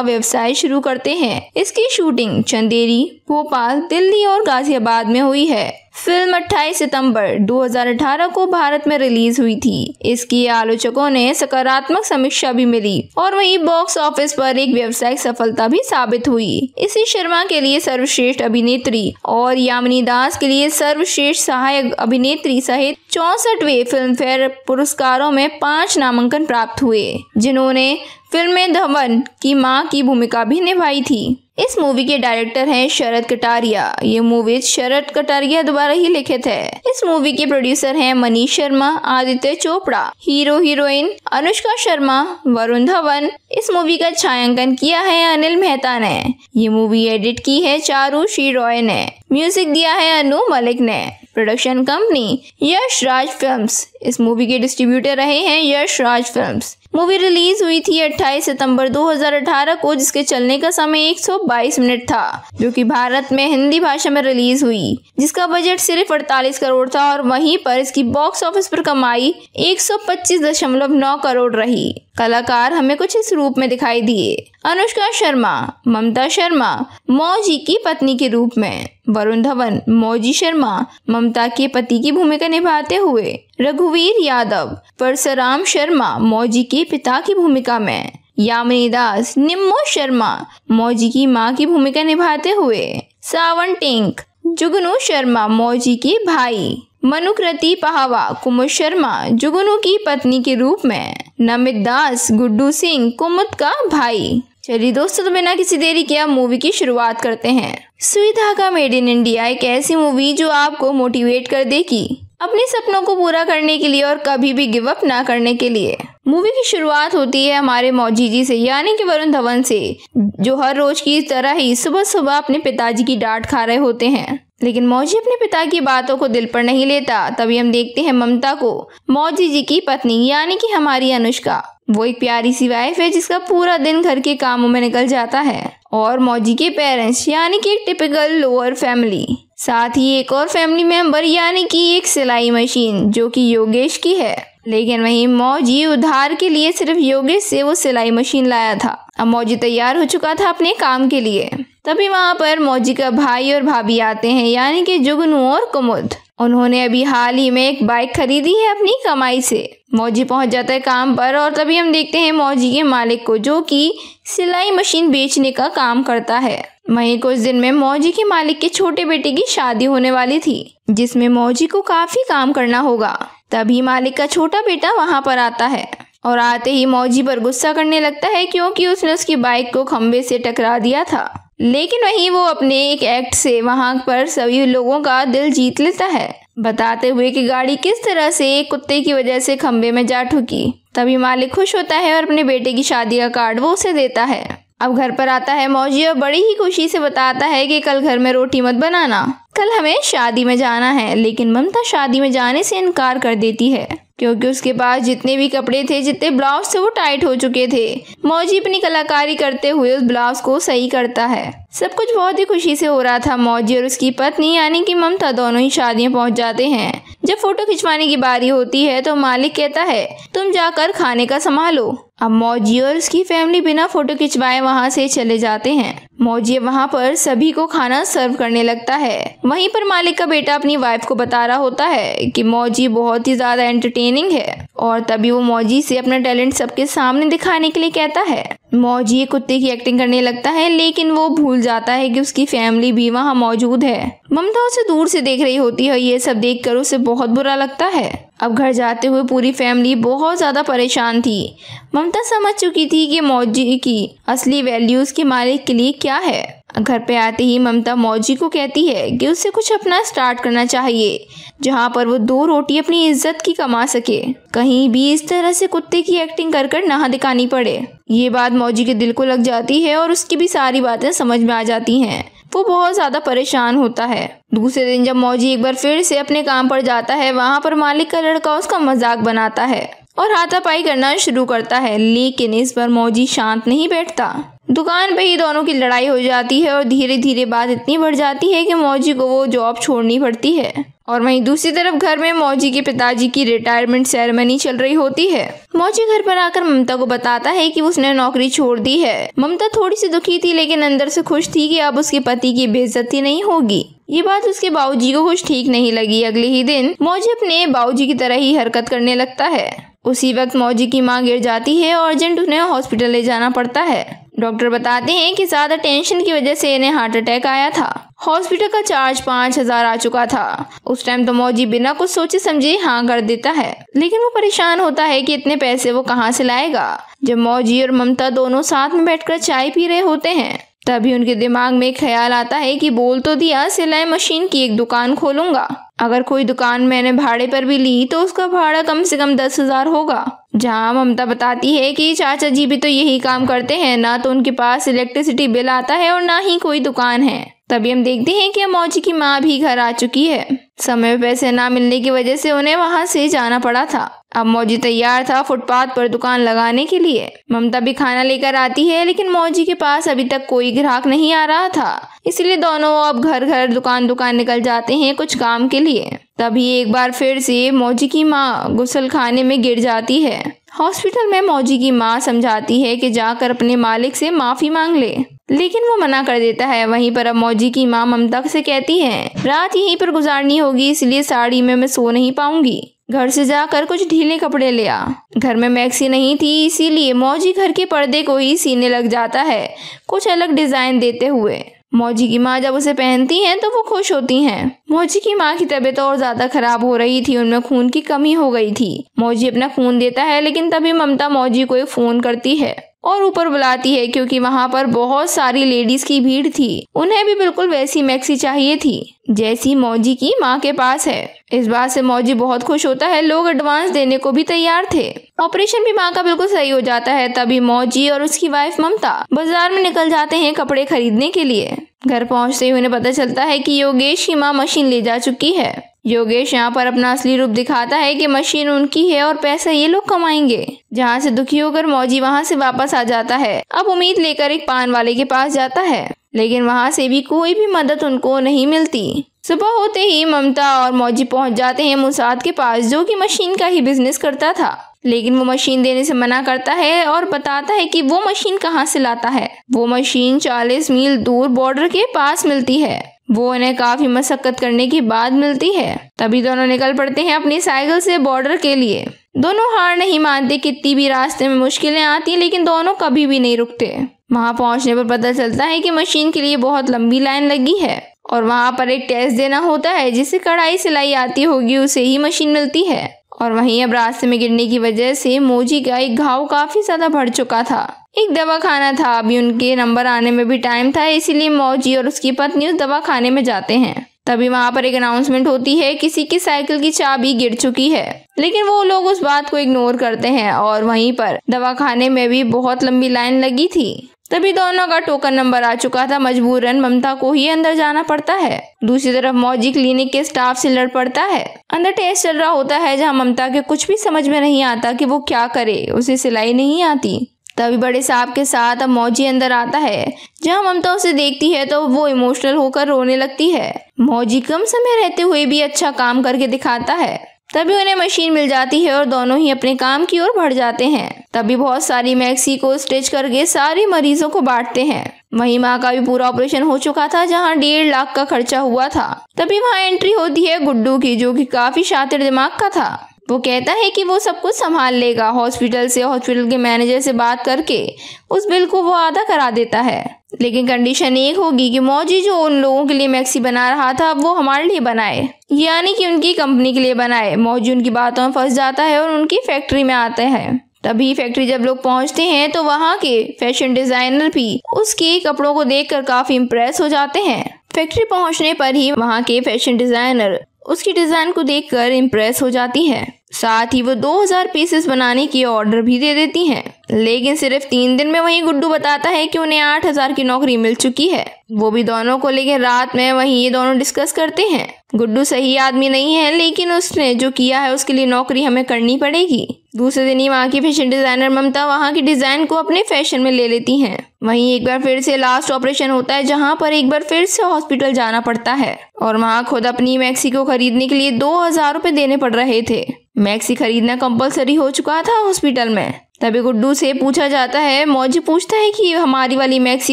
Speaker 1: व्यवसाय शुरू करते हैं। इसकी शूटिंग चंदेरी, भोपाल, दिल्ली और गाजियाबाद में हुई है। फिल्म 28 सितंबर 2018 को भारत में रिलीज हुई थी। इसकी आलोचकों ने सकारात्मक समीक्षा भी मिली और वहीं बॉक्स ऑफिस पर एक व्यावसायिक सफलता भी साबित हुई। इसी शर्मा के लिए सर्वश्रेष्ठ अभिनेत्री और यामिनी दास के लिए सर्वश्रेष्ठ सहायक अभिनेत्री सहित 64वें फिल्म फेयर पुरस्कारों में 5 नामांकन प्राप्त हुए, जिन्होंने फिल्म में धवन की मां की भूमिका भी निभाई थी। इस मूवी के डायरेक्टर हैं शरद कटारिया। ये मूवी शरद कटारिया द्वारा ही लिखित है। इस मूवी के प्रोड्यूसर हैं मनीष शर्मा, आदित्य चोपड़ा। Hero heroine Anushka Sharma, Varun Dhawan. इस मूवी का छायांकन किया है अनिल मेहता ने। ये मूवी एडिट की है चारुश्री रॉय ने। म्यूजिक दिया है अनु मलिक ने। Production company Yash Raj films. इस मूवी के डिस्ट्रीब्यूटर रहे हैं Yash Raj films. Movie release हुई थी 28 सितंबर 2018 को, जिसके चलने का समय 122 मिनट था, जो कि भारत में हिंदी भाषा में रिलीज हुई, जिसका बजट सिर्फ 48 करोड़ था और वहीं पर इसकी बॉक्स ऑफिस पर कमाई 125.9 करोड़ रही। कलाकार हमें कुछ इस रूप में दिखाई दिए। अनुष्का शर्मा ममता शर्मा मौजी की पत्नी के रूप में, वरुण धवन मौजी शर्मा ममता के पति की भूमिका निभाते हुए, रघुवीर यादव परशुराम शर्मा मौजी के पिता की भूमिका में, यामिनी दास निम्मो शर्मा मौजी की मां की भूमिका निभाते हुए, सावन टिंक जुगनू शर्मा मौजी के भाई, मनुकृति पहावा कुमुद शर्मा जुगनू की पत्नी के रूप में, नमित दास गुड्डू सिंह कुमुद का भाई। चलिए दोस्तों, तो बिना किसी देरी के अब मूवी की शुरुआत करते हैं। सुई धागा मेड इन इंडिया एक ऐसी मूवी जो आपको मोटिवेट कर देगी अपने सपनों को पूरा करने के लिए और कभी भी गिव अप ना करने के लिए। मूवी की शुरुआत होती है हमारे मौजी जी से, यानी कि वरुण धवन से, जो हर रोज की तरह ही सुबह सुबह अपने पिताजी की डांट खा रहे होते हैं। लेकिन मौजी अपने पिता की बातों को दिल पर नहीं लेता। तभी हम देखते हैं ममता को, मौजी जी की पत्नी, यानी कि हमारी अनुष्का। वो एक प्यारी सी वाइफ है जिसका पूरा दिन घर के कामों में निकल जाता है। और मौजी के पेरेंट्स, यानी कि एक टिपिकल लोअर फैमिली, साथ ही एक और फैमिली मेंबर, यानी कि एक सिलाई मशीन जो कि योगेश की है। लेकिन वहीं मौजी उधार के लिए सिर्फ योगेश से वो सिलाई मशीन लाया था। अब मौजी तैयार हो चुका था अपने काम के लिए। तभी वहाँ पर मौजी का भाई और भाभी आते हैं, यानी कि जुगनू और कुमुद। उन्होंने अभी हाल ही में एक बाइक खरीदी है अपनी कमाई से। मौजी पहुंच जाता है काम पर और तभी हम देखते हैं मौजी के मालिक को, जो कि सिलाई मशीन बेचने का काम करता है। वहीं कुछ दिन में मौजी के मालिक के छोटे बेटे की शादी होने वाली थी, जिसमें मौजी को काफी काम करना होगा। तभी मालिक का छोटा बेटा वहां पर आता है और आते ही मौजी पर गुस्सा करने लगता है, क्योंकि उसने उसकी बाइक को खंबे से टकरा दिया था। लेकिन वहीं वो अपने एक एक्ट से वहां पर सभी लोगों का दिल जीत लेता है, बताते हुए कि गाड़ी किस तरह से एक कुत्ते की वजह से खंबे में जा ठुकी। तभी मालिक खुश होता है और अपने बेटे की शादी का कार्ड वो उसे देता है। अब घर पर आता है मौजी और बड़ी ही खुशी से बताता है कि कल घर में रोटी मत बनाना, कल हमें शादी में जाना है। लेकिन ममता शादी में जाने से इनकार कर देती है, क्योंकि उसके पास जितने भी कपड़े थे, जितने ब्लाउज थे, वो टाइट हो चुके थे। मौजी अपनी कलाकारी करते हुए उस ब्लाउज को सही करता है। सब कुछ बहुत ही खुशी से हो रहा था। मौजी और उसकी पत्नी यानी कि ममता दोनों ही शादियां पहुंच जाते हैं। जब फोटो खिंचवाने की बारी होती है तो मालिक कहता है, तुम जाकर खाने का संभालो। अब मौजी और उसकी फैमिली बिना फोटो खिंचवाए वहां से चले जाते हैं। मौजी वहां पर सभी को खाना सर्व करने लगता है। वहीं पर मालिक का बेटा अपनी वाइफ को बता रहा होता है कि मौजी बहुत ही ज्यादा एंटरटेनिंग है, और तभी वो मौजी से अपना टैलेंट सबके सामने दिखाने के लिए कहता है। मौजी कुत्ते की एक्टिंग करने लगता है, लेकिन वो भूल जाता है कि उसकी फैमिली भी वहाँ मौजूद है। ममता उसे दूर से देख रही होती है। ये सब देखकर उसे बहुत बुरा लगता है। अब घर जाते हुए पूरी फैमिली बहुत ज्यादा परेशान थी। ममता समझ चुकी थी कि मौजी की असली वैल्यू उसके मालिक के लिए क्या है। घर पे आते ही ममता मौजी को कहती है कि उसे कुछ अपना स्टार्ट करना चाहिए, जहाँ पर वो 2 रोटी अपनी इज्जत की कमा सके, कहीं भी इस तरह से कुत्ते की एक्टिंग कर ना दिखानी पड़े। ये बात मौजी के दिल को लग जाती है और उसकी भी सारी बातें समझ में आ जाती हैं। वो बहुत ज्यादा परेशान होता है। दूसरे दिन जब मौजी एक बार फिर से अपने काम पर जाता है, वहाँ पर मालिक का लड़का उसका मजाक बनाता है और हाथापाई करना शुरू करता है, लेकिन इस पर मौजी शांत नहीं बैठता। दुकान पे ही दोनों की लड़ाई हो जाती है और धीरे धीरे बात इतनी बढ़ जाती है कि मौजी को वो जॉब छोड़नी पड़ती है। और वहीं दूसरी तरफ घर में मौजी के पिताजी की रिटायरमेंट सेरेमनी चल रही होती है। मौजी घर पर आकर ममता को बताता है कि उसने नौकरी छोड़ दी है। ममता थोड़ी सी दुखी थी, लेकिन अंदर से खुश थी कि अब उसके पति की बेइज्जती नहीं होगी। ये बात उसके बाबूजी को कुछ ठीक नहीं लगी। अगले ही दिन मौजी अपने बाबूजी की तरह ही हरकत करने लगता है। उसी वक्त मौजी की मां गिर जाती है और अर्जेंट उन्हें हॉस्पिटल ले जाना पड़ता है। डॉक्टर बताते हैं कि ज्यादा टेंशन की वजह से इन्हें हार्ट अटैक आया था। हॉस्पिटल का चार्ज 5,000 आ चुका था। उस टाइम तो मौजी बिना कुछ सोचे समझे हाँ कर देता है, लेकिन वो परेशान होता है कि इतने पैसे वो कहाँ से लाएगा। जब मौजी और ममता दोनों साथ में बैठकर चाय पी रहे होते हैं, तभी उनके दिमाग में ख्याल आता है कि बोल तो दिया सिलाई मशीन की एक दुकान खोलूंगा। अगर कोई दुकान मैंने भाड़े पर भी ली तो उसका भाड़ा कम से कम 10,000 होगा। जहाँ ममता बताती है कि चाचा जी भी तो यही काम करते हैं, ना तो उनके पास इलेक्ट्रिसिटी बिल आता है और ना ही कोई दुकान है। तभी हम देखते हैं कि मौजी की माँ भी घर आ चुकी है। समय पे पैसे ना मिलने की वजह से उन्हें वहाँ से जाना पड़ा था। अब मौजी तैयार था फुटपाथ पर दुकान लगाने के लिए। ममता भी खाना लेकर आती है, लेकिन मौजी के पास अभी तक कोई ग्राहक नहीं आ रहा था, इसलिए दोनों अब घर घर दुकान दुकान निकल जाते हैं कुछ काम के लिए। तभी एक बार फिर से मौजी की माँ गुसल खाने में गिर जाती है। हॉस्पिटल में मौजी की माँ समझाती है कि जाकर अपने मालिक से माफी मांग ले, लेकिन वो मना कर देता है। वहीं पर अब मौजी की माँ ममता से कहती है रात यहीं पर गुजारनी होगी, इसलिए साड़ी में मैं सो नहीं पाऊंगी। घर से जाकर कुछ ढीले कपड़े ले आ। घर में मैक्सी नहीं थी, इसीलिए मौजी घर के पर्दे को ही सीने लग जाता है, कुछ अलग डिजाइन देते हुए। मौजी की माँ जब उसे पहनती हैं तो वो खुश होती हैं। मौजी की माँ की तबीयत और ज्यादा खराब हो रही थी, उनमें खून की कमी हो गई थी। मौजी अपना खून देता है, लेकिन तभी ममता मौजी को एक फोन करती है और ऊपर बुलाती है, क्योंकि वहाँ पर बहुत सारी लेडीज की भीड़ थी। उन्हें भी बिल्कुल वैसी मैक्सी चाहिए थी जैसी मौजी की माँ के पास है। इस बात से मौजी बहुत खुश होता है। लोग एडवांस देने को भी तैयार थे। ऑपरेशन भी माँ का बिल्कुल सही हो जाता है। तभी मौजी और उसकी वाइफ ममता बाजार में निकल जाते हैं कपड़े खरीदने के लिए। घर पहुँचते ही उन्हें पता चलता है कि योगेश की माँ मशीन ले जा चुकी है। योगेश यहाँ पर अपना असली रूप दिखाता है कि मशीन उनकी है और पैसा ये लोग कमाएंगे। जहाँ से दुखी होकर मौजी वहाँ से वापस आ जाता है। अब उम्मीद लेकर एक पान वाले के पास जाता है, लेकिन वहाँ से भी कोई भी मदद उनको नहीं मिलती। सुबह होते ही ममता और मौजी पहुँच जाते हैं मुसाद के पास, जो कि मशीन का ही बिजनेस करता था, लेकिन वो मशीन देने से मना करता है और बताता है कि वो मशीन कहाँ से लाता है। वो मशीन 40 मील दूर बॉर्डर के पास मिलती है। वो उन्हें काफी मशक्कत करने के बाद मिलती है। तभी दोनों निकल पड़ते हैं अपनी साइकिल से बॉर्डर के लिए। दोनों हार नहीं मानते, कितनी भी रास्ते में मुश्किलें आती हैं, लेकिन दोनों कभी भी नहीं रुकते। वहां पहुंचने पर पता चलता है कि मशीन के लिए बहुत लंबी लाइन लगी है और वहां पर एक टेस्ट देना होता है। जिसे कढ़ाई सिलाई आती होगी उसे ही मशीन मिलती है। और वहीं अब रास्ते में गिरने की वजह से मौजी का एक घाव काफी ज्यादा बढ़ चुका था। एक दवाखाना था, अभी उनके नंबर आने में भी टाइम था, इसीलिए मौजी और उसकी पत्नी उस दवाखाने में जाते हैं। तभी वहाँ पर एक अनाउंसमेंट होती है, किसी की साइकिल की चाबी गिर चुकी है, लेकिन वो लोग उस बात को इग्नोर करते हैं। और वहीं पर दवाखाने में भी बहुत लंबी लाइन लगी थी। तभी दोनों का टोकन नंबर आ चुका था। मजबूरन ममता को ही अंदर जाना पड़ता है। दूसरी तरफ मौजी क्लिनिक के स्टाफ से लड़ पड़ता है। अंदर टेस्ट चल रहा होता है, जहां ममता के कुछ भी समझ में नहीं आता कि वो क्या करे, उसे सिलाई नहीं आती। तभी बड़े साहब के साथ अब मौजी अंदर आता है। जहां ममता उसे देखती है तो वो इमोशनल होकर रोने लगती है। मौजी कम समय रहते हुए भी अच्छा काम करके दिखाता है। तभी उन्हें मशीन मिल जाती है और दोनों ही अपने काम की ओर बढ़ जाते हैं। तभी बहुत सारी मैक्सी को स्टिच करके सारे मरीजों को बांटते हैं। वहीं माँ का भी पूरा ऑपरेशन हो चुका था, जहां 1.5 लाख का खर्चा हुआ था। तभी वहां एंट्री होती है गुड्डू की, जो कि काफी शातिर दिमाग का था। वो कहता है कि वो सब कुछ संभाल लेगा। हॉस्पिटल के मैनेजर से बात करके उस बिल को वो आधा करा देता है, लेकिन कंडीशन एक होगी कि मौजी जो उन लोगों के लिए मैक्सी बना रहा था वो हमारे लिए बनाए, यानी कि उनकी कंपनी के लिए बनाए। मौजी उनकी बातों में फंस जाता है और उनकी फैक्ट्री में आता है। तभी फैक्ट्री जब लोग पहुंचते हैं तो वहाँ के फैशन डिजाइनर भी उसके कपड़ों को देखकर काफी इम्प्रेस हो जाते हैं। फैक्ट्री पहुंचने पर ही वहाँ के फैशन डिजाइनर उसकी डिजाइन को देखकर इम्प्रेस हो जाती है। साथ ही वो 2000 पीसेस बनाने की ऑर्डर भी दे देती हैं। लेकिन सिर्फ 3 दिन में वहीं गुड्डू बताता है कि उन्हें 8,000 की नौकरी मिल चुकी है। वो भी दोनों को लेकर रात में वहीं ये दोनों डिस्कस करते हैं। गुड्डू सही आदमी नहीं है, लेकिन उसने जो किया है उसके लिए नौकरी हमें करनी पड़ेगी। दूसरे दिन ही वहाँ की फैशन डिजाइनर ममता वहाँ की डिजाइन को अपने फैशन में ले लेती हैं। वहीं एक बार फिर से लास्ट ऑपरेशन होता है, जहाँ पर एक बार फिर से हॉस्पिटल जाना पड़ता है और वहाँ खुद अपनी मैक्सी को खरीदने के लिए 2,000 रुपए देने पड़ रहे थे। मैक्सी खरीदना कंपलसरी हो चुका था हॉस्पिटल में। तभी गुड्डू से पूछा जाता है, मौजी पूछता है कि हमारी वाली मैक्सी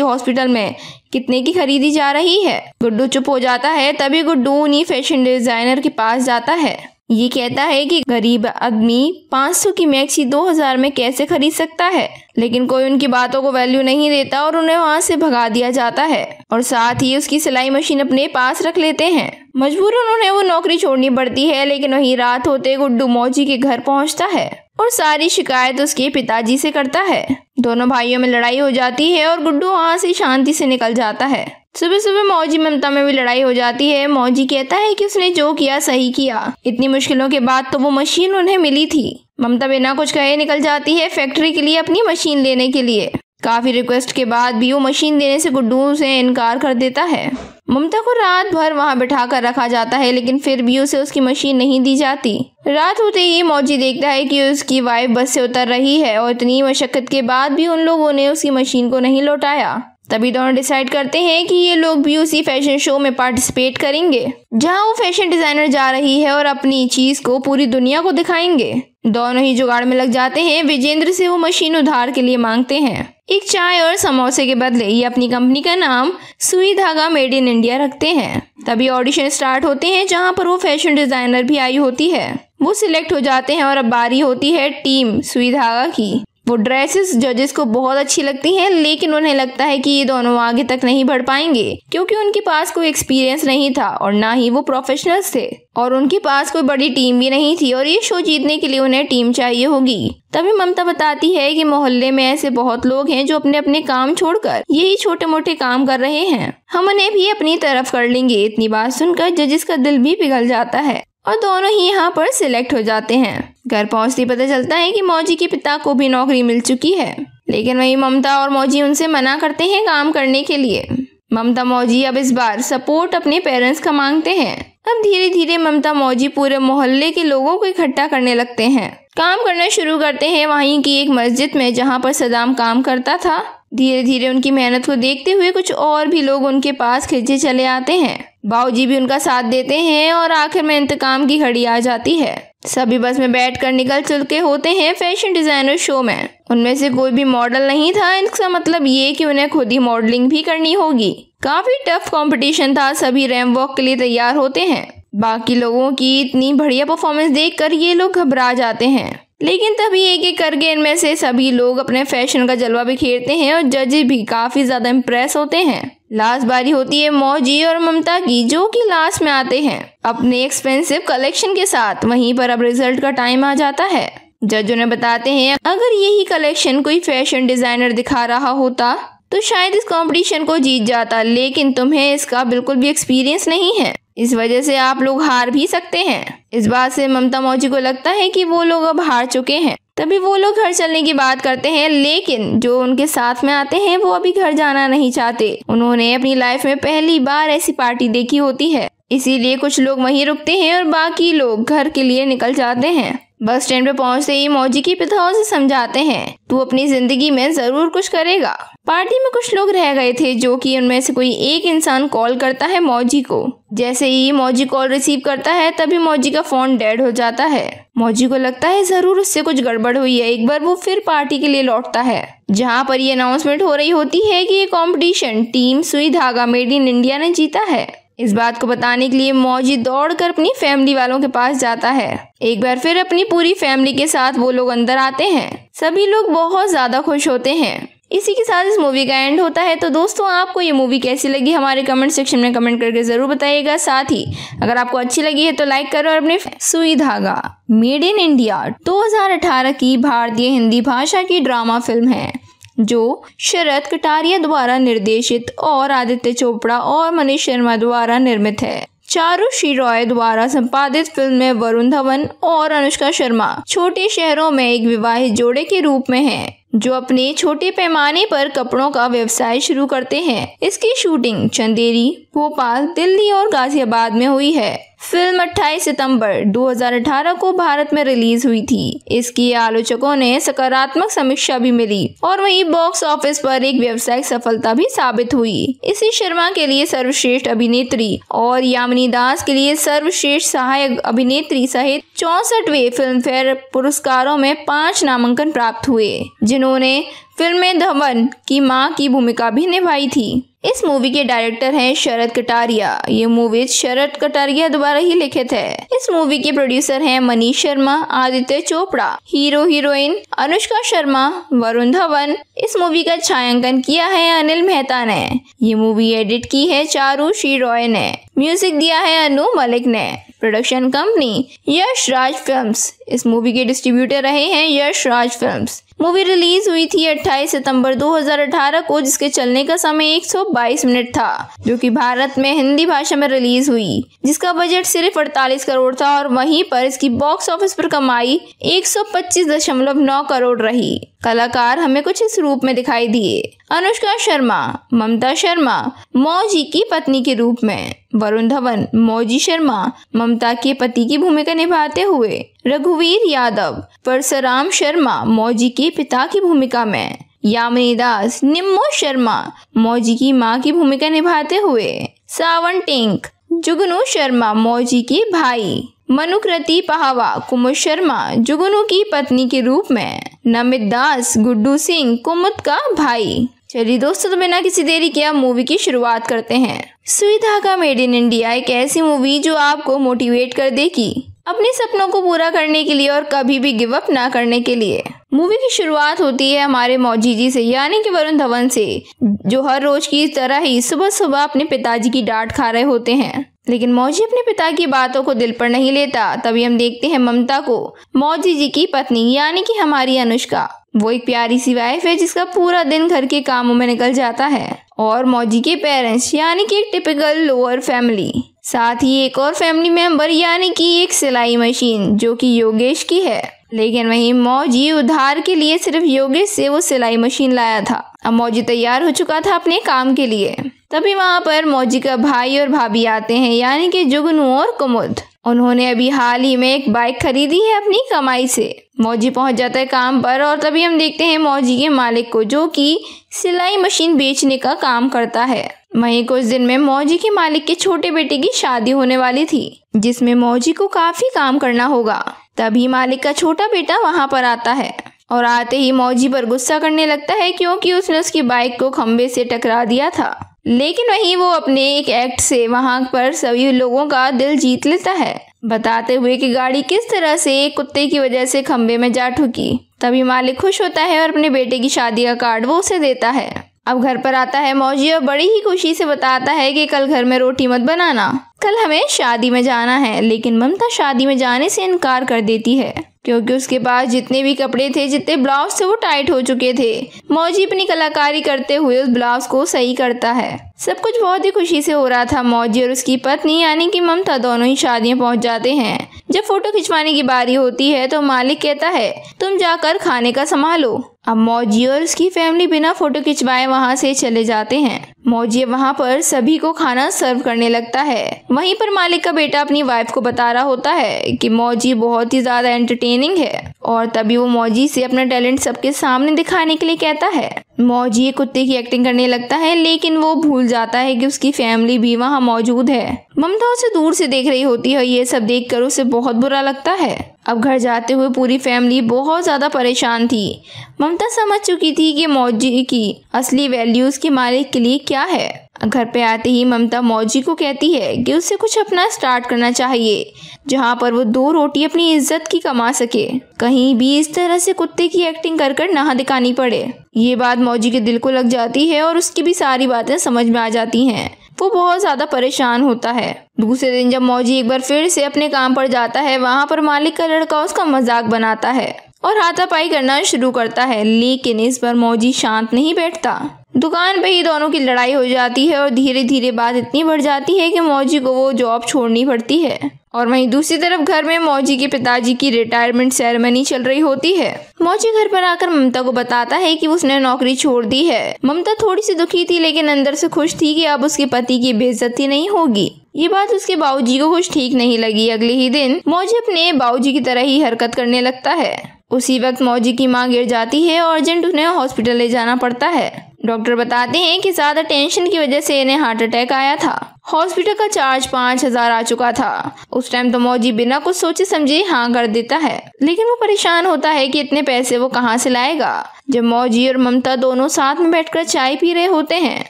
Speaker 1: हॉस्पिटल में कितने की खरीदी जा रही है। गुड्डू चुप हो जाता है। तभी गुड्डू उन्हीं फैशन डिजाइनर के पास जाता है। ये कहता है कि गरीब आदमी 500 की मैक्सी 2,000 में कैसे खरीद सकता है, लेकिन कोई उनकी बातों को वैल्यू नहीं देता और उन्हें वहाँ से भगा दिया जाता है और साथ ही उसकी सिलाई मशीन अपने पास रख लेते हैं। मजबूरन उन्हें वो नौकरी छोड़नी पड़ती है, लेकिन वही रात होते गुड्डू मौजी के घर पहुँचता है और सारी शिकायत उसके पिताजी से करता है। दोनों भाइयों में लड़ाई हो जाती है और गुड्डू वहाँ से शांति से निकल जाता है। सुबह सुबह मौजी ममता में भी लड़ाई हो जाती है। मौजी कहता है कि उसने जो किया सही किया, इतनी मुश्किलों के बाद तो वो मशीन उन्हें मिली थी। ममता बिना कुछ कहे निकल जाती है फैक्ट्री के लिए अपनी मशीन लेने के लिए। काफी रिक्वेस्ट के बाद भी वो मशीन देने से गुड्डू से इनकार कर देता है। ममता को रात भर वहाँ बिठा कर रखा जाता है, लेकिन फिर भी उसे उसकी मशीन नहीं दी जाती। रात होते ही मौजी देखता है कि उसकी वाइफ बस से उतर रही है और इतनी मशक्कत के बाद भी उन लोगों ने उसकी मशीन को नहीं लौटाया। तभी दोनों डिसाइड करते हैं कि ये लोग भी उसी फैशन शो में पार्टिसिपेट करेंगे, जहां वो फैशन डिजाइनर जा रही है और अपनी चीज को पूरी दुनिया को दिखाएंगे। दोनों ही जुगाड़ में लग जाते हैं। विजेंद्र से वो मशीन उधार के लिए मांगते हैं। एक चाय और समोसे के बदले ये अपनी कंपनी का नाम सुई धागा मेड इन इंडिया रखते हैं। तभी ऑडिशन स्टार्ट होते हैं, जहां पर वो फैशन डिजाइनर भी आई होती है। वो सिलेक्ट हो जाते हैं और अब बारी होती है टीम सुई धागा की। वो ड्रेसेस जजेस को बहुत अच्छी लगती हैं, लेकिन उन्हें लगता है कि ये दोनों आगे तक नहीं बढ़ पाएंगे, क्योंकि उनके पास कोई एक्सपीरियंस नहीं था और ना ही वो प्रोफेशनल्स थे और उनके पास कोई बड़ी टीम भी नहीं थी और ये शो जीतने के लिए उन्हें टीम चाहिए होगी। तभी ममता बताती है कि मोहल्ले में ऐसे बहुत लोग हैं जो अपने अपने काम छोड़कर यही छोटे मोटे काम कर रहे हैं, हम उन्हें भी अपनी तरफ कर लेंगे। इतनी बात सुनकर जजेस का दिल भी पिघल जाता है और दोनों ही यहाँ पर सिलेक्ट हो जाते हैं। घर पहुँचते पता चलता है कि मौजी के पिता को भी नौकरी मिल चुकी है, लेकिन वही ममता और मौजी उनसे मना करते हैं काम करने के लिए। ममता मौजी अब इस बार सपोर्ट अपने पेरेंट्स का मांगते हैं। अब धीरे धीरे ममता मौजी पूरे मोहल्ले के लोगों को इकट्ठा करने लगते हैं। काम करना शुरू करते हैं वहीं की एक मस्जिद में, जहाँ पर सदाम काम करता था। धीरे धीरे उनकी मेहनत को देखते हुए कुछ और भी लोग उनके पास खिंचे चले आते हैं। बाऊजी भी उनका साथ देते हैं और आखिर में इंतकाम की घड़ी आ जाती है। सभी बस में बैठकर निकल चुके होते हैं फैशन डिजाइनर शो में। उनमें से कोई भी मॉडल नहीं था। इसका मतलब ये कि उन्हें खुद ही मॉडलिंग भी करनी होगी। काफी टफ कंपटीशन था। सभी रैंप वॉक के लिए तैयार होते हैं। बाकी लोगों की इतनी बढ़िया परफॉर्मेंस देखकर ये लोग घबरा जाते हैं, लेकिन तभी एक एक करके इनमें से सभी लोग अपने फैशन का जलवा बिखेरते हैं और जजेस भी काफी ज्यादा इम्प्रेस होते हैं। लास्ट बारी होती है मौजी और ममता की, जो कि लास्ट में आते हैं अपने एक्सपेंसिव कलेक्शन के साथ। वहीं पर अब रिजल्ट का टाइम आ जाता है। जज उन्हें बताते हैं अगर यही कलेक्शन कोई फैशन डिजाइनर दिखा रहा होता तो शायद इस कंपटीशन को जीत जाता, लेकिन तुम्हें इसका बिल्कुल भी एक्सपीरियंस नहीं है, इस वजह से आप लोग हार भी सकते हैं। इस बात से ममता मौजी को लगता है कि वो लोग अब हार चुके हैं। तभी वो लोग घर चलने की बात करते हैं, लेकिन जो उनके साथ में आते हैं वो अभी घर जाना नहीं चाहते। उन्होंने अपनी लाइफ में पहली बार ऐसी पार्टी देखी होती है, इसीलिए कुछ लोग वहीं रुकते हैं और बाकी लोग घर के लिए निकल जाते हैं। बस स्टैंड पे पहुंचते ही मौजी के पिता उसे समझाते हैं तू अपनी जिंदगी में जरूर कुछ करेगा। पार्टी में कुछ लोग रह गए थे, जो कि उनमें से कोई एक इंसान कॉल करता है मौजी को। जैसे ही मौजी कॉल रिसीव करता है तभी मौजी का फोन डेड हो जाता है। मौजी को लगता है जरूर उससे कुछ गड़बड़ हुई है। एक बार वो फिर पार्टी के लिए लौटता है, जहाँ पर ये अनाउंसमेंट हो रही होती है कि ये कंपटीशन टीम सुई धागा मेड इन इंडिया ने जीता है। इस बात को बताने के लिए मौजी दौड़कर अपनी फैमिली वालों के पास जाता है। एक बार फिर अपनी पूरी फैमिली के साथ वो लोग अंदर आते हैं। सभी लोग बहुत ज्यादा खुश होते हैं। इसी के साथ इस मूवी का एंड होता है। तो दोस्तों, आपको ये मूवी कैसी लगी हमारे कमेंट सेक्शन में कमेंट करके जरूर बताइएगा। साथ ही अगर आपको अच्छी लगी है तो लाइक करो और अपने सुई धागा मेड इन इंडिया 2018 की भारतीय हिंदी भाषा की ड्रामा फिल्म है, जो शरद कटारिया द्वारा निर्देशित और आदित्य चोपड़ा और मनीष शर्मा द्वारा निर्मित है। चारुश्री रॉय द्वारा संपादित फिल्म में वरुण धवन और अनुष्का शर्मा छोटे शहरों में एक विवाहित जोड़े के रूप में हैं। जो अपने छोटे पैमाने पर कपड़ों का व्यवसाय शुरू करते हैं। इसकी शूटिंग चंदेरी, भोपाल, दिल्ली और गाजियाबाद में हुई है। फिल्म 28 सितंबर 2018 को भारत में रिलीज हुई थी। इसकी आलोचकों ने सकारात्मक समीक्षा भी मिली और वहीं बॉक्स ऑफिस पर एक व्यावसायिक सफलता भी साबित हुई। इसी शर्मा के लिए सर्वश्रेष्ठ अभिनेत्री और यामिनी दास के लिए सर्वश्रेष्ठ सहायक अभिनेत्री सहित 64वें फिल्म फेयर पुरस्कारों में 5 नामांकन प्राप्त हुए, जिन्होंने फिल्म में धवन की मां की भूमिका भी निभाई थी। इस मूवी के डायरेक्टर हैं शरद कटारिया। ये मूवी शरद कटारिया द्वारा ही लिखित है। इस मूवी के प्रोड्यूसर हैं मनीष शर्मा, आदित्य चोपड़ा। Hero heroine Anushka Sharma, Varun Dhawan. इस मूवी का छायांकन किया है अनिल मेहता ने। ये मूवी एडिट की है चारू श्री रॉय ने। म्यूजिक दिया है अनु मलिक ने। Production company Yash Raj films. इस मूवी के डिस्ट्रीब्यूटर रहे हैं Yash Raj films. Movie release हुई थी 28 सितंबर 2018 को, जिसके चलने का समय 122 मिनट था, जो कि भारत में हिंदी भाषा में रिलीज हुई, जिसका बजट सिर्फ 48 करोड़ था और वहीं पर इसकी बॉक्स ऑफिस पर कमाई 125.9 करोड़ रही। कलाकार हमें कुछ इस रूप में दिखाई दिए। अनुष्का शर्मा ममता शर्मा मौजी की पत्नी के रूप में, वरुण धवन मौजी शर्मा ममता के पति की भूमिका निभाते हुए, रघुवीर यादव परशुराम शर्मा मौजी के पिता की भूमिका में, यामिनी दास निम्मो शर्मा मौजी की मां की भूमिका निभाते हुए, सावन टिंक जुगनू शर्मा मौजी के भाई, मनुकृति पहावा कुमुद शर्मा जुगनू की पत्नी के रूप में, नमित दास गुड्डू सिंह कुमुद का भाई। चलिए दोस्तों, तो बिना किसी देरी के अब मूवी की शुरुआत करते हैं। सुई धागा मेड इन इंडिया एक ऐसी मूवी जो आपको मोटिवेट कर देगी अपने सपनों को पूरा करने के लिए और कभी भी गिव अप ना करने के लिए। मूवी की शुरुआत होती है हमारे मौजी जी से, यानी कि वरुण धवन से, जो हर रोज की तरह ही सुबह सुबह अपने पिताजी की डांट खा रहे होते हैं। लेकिन मौजी अपने पिता की बातों को दिल पर नहीं लेता। तभी हम देखते हैं ममता को, मौजी जी की पत्नी, यानी कि हमारी अनुष्का। वो एक प्यारी सी वाइफ है जिसका पूरा दिन घर के कामों में निकल जाता है। और मौजी के पेरेंट्स, यानी कि एक टिपिकल लोअर फैमिली, साथ ही एक और फैमिली मेंबर, यानी कि एक सिलाई मशीन जो कि योगेश की है। लेकिन वहीं मौजी उधार के लिए सिर्फ योगेश से वो सिलाई मशीन लाया था। अब मौजी तैयार हो चुका था अपने काम के लिए। तभी वहाँ पर मौजी का भाई और भाभी आते हैं, यानी कि जुगनू और कुमुद। उन्होंने अभी हाल ही में एक बाइक खरीदी है अपनी कमाई से। मौजी पहुंच जाता है काम पर और तभी हम देखते हैं मौजी के मालिक को, जो कि सिलाई मशीन बेचने का काम करता है। वहीं कुछ दिन में मौजी के मालिक के छोटे बेटे की शादी होने वाली थी, जिसमें मौजी को काफी काम करना होगा। तभी मालिक का छोटा बेटा वहां पर आता है और आते ही मौजी पर गुस्सा करने लगता है, क्योंकि उसने उसकी बाइक को खंबे से टकरा दिया था। लेकिन वहीं वो अपने एक एक्ट से वहां पर सभी लोगों का दिल जीत लेता है, बताते हुए कि गाड़ी किस तरह से एक कुत्ते की वजह से खंबे में जा ठुकी। तभी मालिक खुश होता है और अपने बेटे की शादी का कार्ड वो उसे देता है। अब घर पर आता है मौजी और बड़ी ही खुशी से बताता है कि कल घर में रोटी मत बनाना, कल हमें शादी में जाना है। लेकिन ममता शादी में जाने से इनकार कर देती है, क्योंकि उसके पास जितने भी कपड़े थे, जितने ब्लाउज थे, वो टाइट हो चुके थे। मौजी अपनी कलाकारी करते हुए उस ब्लाउज को सही करता है। सब कुछ बहुत ही खुशी से हो रहा था। मौजी और उसकी पत्नी यानी कि ममता दोनों ही शादियां पहुंच जाते हैं। जब फोटो खिंचवाने की बारी होती है तो मालिक कहता है, तुम जाकर खाने का संभालो। अब मौजी और उसकी फैमिली बिना फोटो खिंचवाए वहां से चले जाते हैं। मौजी वहां पर सभी को खाना सर्व करने लगता है। वहीं पर मालिक का बेटा अपनी वाइफ को बता रहा होता है कि मौजी बहुत ही ज्यादा एंटरटेनिंग है, और तभी वो मौजी से अपना टैलेंट सबके सामने दिखाने के लिए कहता है। मौजी कुत्ते की एक्टिंग करने लगता है, लेकिन वो भूल जाता है कि उसकी फैमिली भी वहाँ मौजूद है। ममता उसे दूर से देख रही होती है। ये सब देखकर उसे बहुत बुरा लगता है। अब घर जाते हुए पूरी फैमिली बहुत ज्यादा परेशान थी। ममता समझ चुकी थी कि मौजी की असली वैल्यू उसके मालिक के लिए क्या है। घर पे आते ही ममता मौजी को कहती है कि उसे कुछ अपना स्टार्ट करना चाहिए, जहाँ पर वो 2 रोटी अपनी इज्जत की कमा सके, कहीं भी इस तरह से कुत्ते की एक्टिंग कर कर ना दिखानी पड़े। ये बात मौजी के दिल को लग जाती है और उसकी भी सारी बातें समझ में आ जाती हैं। वो बहुत ज्यादा परेशान होता है। दूसरे दिन जब मौजी एक बार फिर से अपने काम पर जाता है, वहाँ पर मालिक का लड़का उसका मजाक बनाता है और हाथापाई करना शुरू करता है। लेकिन इस बार मौजी शांत नहीं बैठता। दुकान पे ही दोनों की लड़ाई हो जाती है और धीरे धीरे बात इतनी बढ़ जाती है कि मौजी को वो जॉब छोड़नी पड़ती है। और वहीं दूसरी तरफ घर में मौजी के पिताजी की रिटायरमेंट सेरेमनी चल रही होती है। मौजी घर पर आकर ममता को बताता है कि उसने नौकरी छोड़ दी है। ममता थोड़ी सी दुखी थी लेकिन अंदर से खुश थी कि अब उसके पति की बेइज्जती नहीं होगी। ये बात उसके बाबूजी को कुछ ठीक नहीं लगी। अगले ही दिन मौजी अपने बाबूजी की तरह ही हरकत करने लगता है। उसी वक्त मौजी की मां गिर जाती है और अर्जेंट उन्हें हॉस्पिटल ले जाना पड़ता है। डॉक्टर बताते हैं कि ज्यादा टेंशन की वजह से इन्हें हार्ट अटैक आया था। हॉस्पिटल का चार्ज 5,000 आ चुका था। उस टाइम तो मौजी बिना कुछ सोचे समझे हाँ कर देता है, लेकिन वो परेशान होता है कि इतने पैसे वो कहाँ से लाएगा। जब मौजी और ममता दोनों साथ में बैठकर चाय पी रहे होते हैं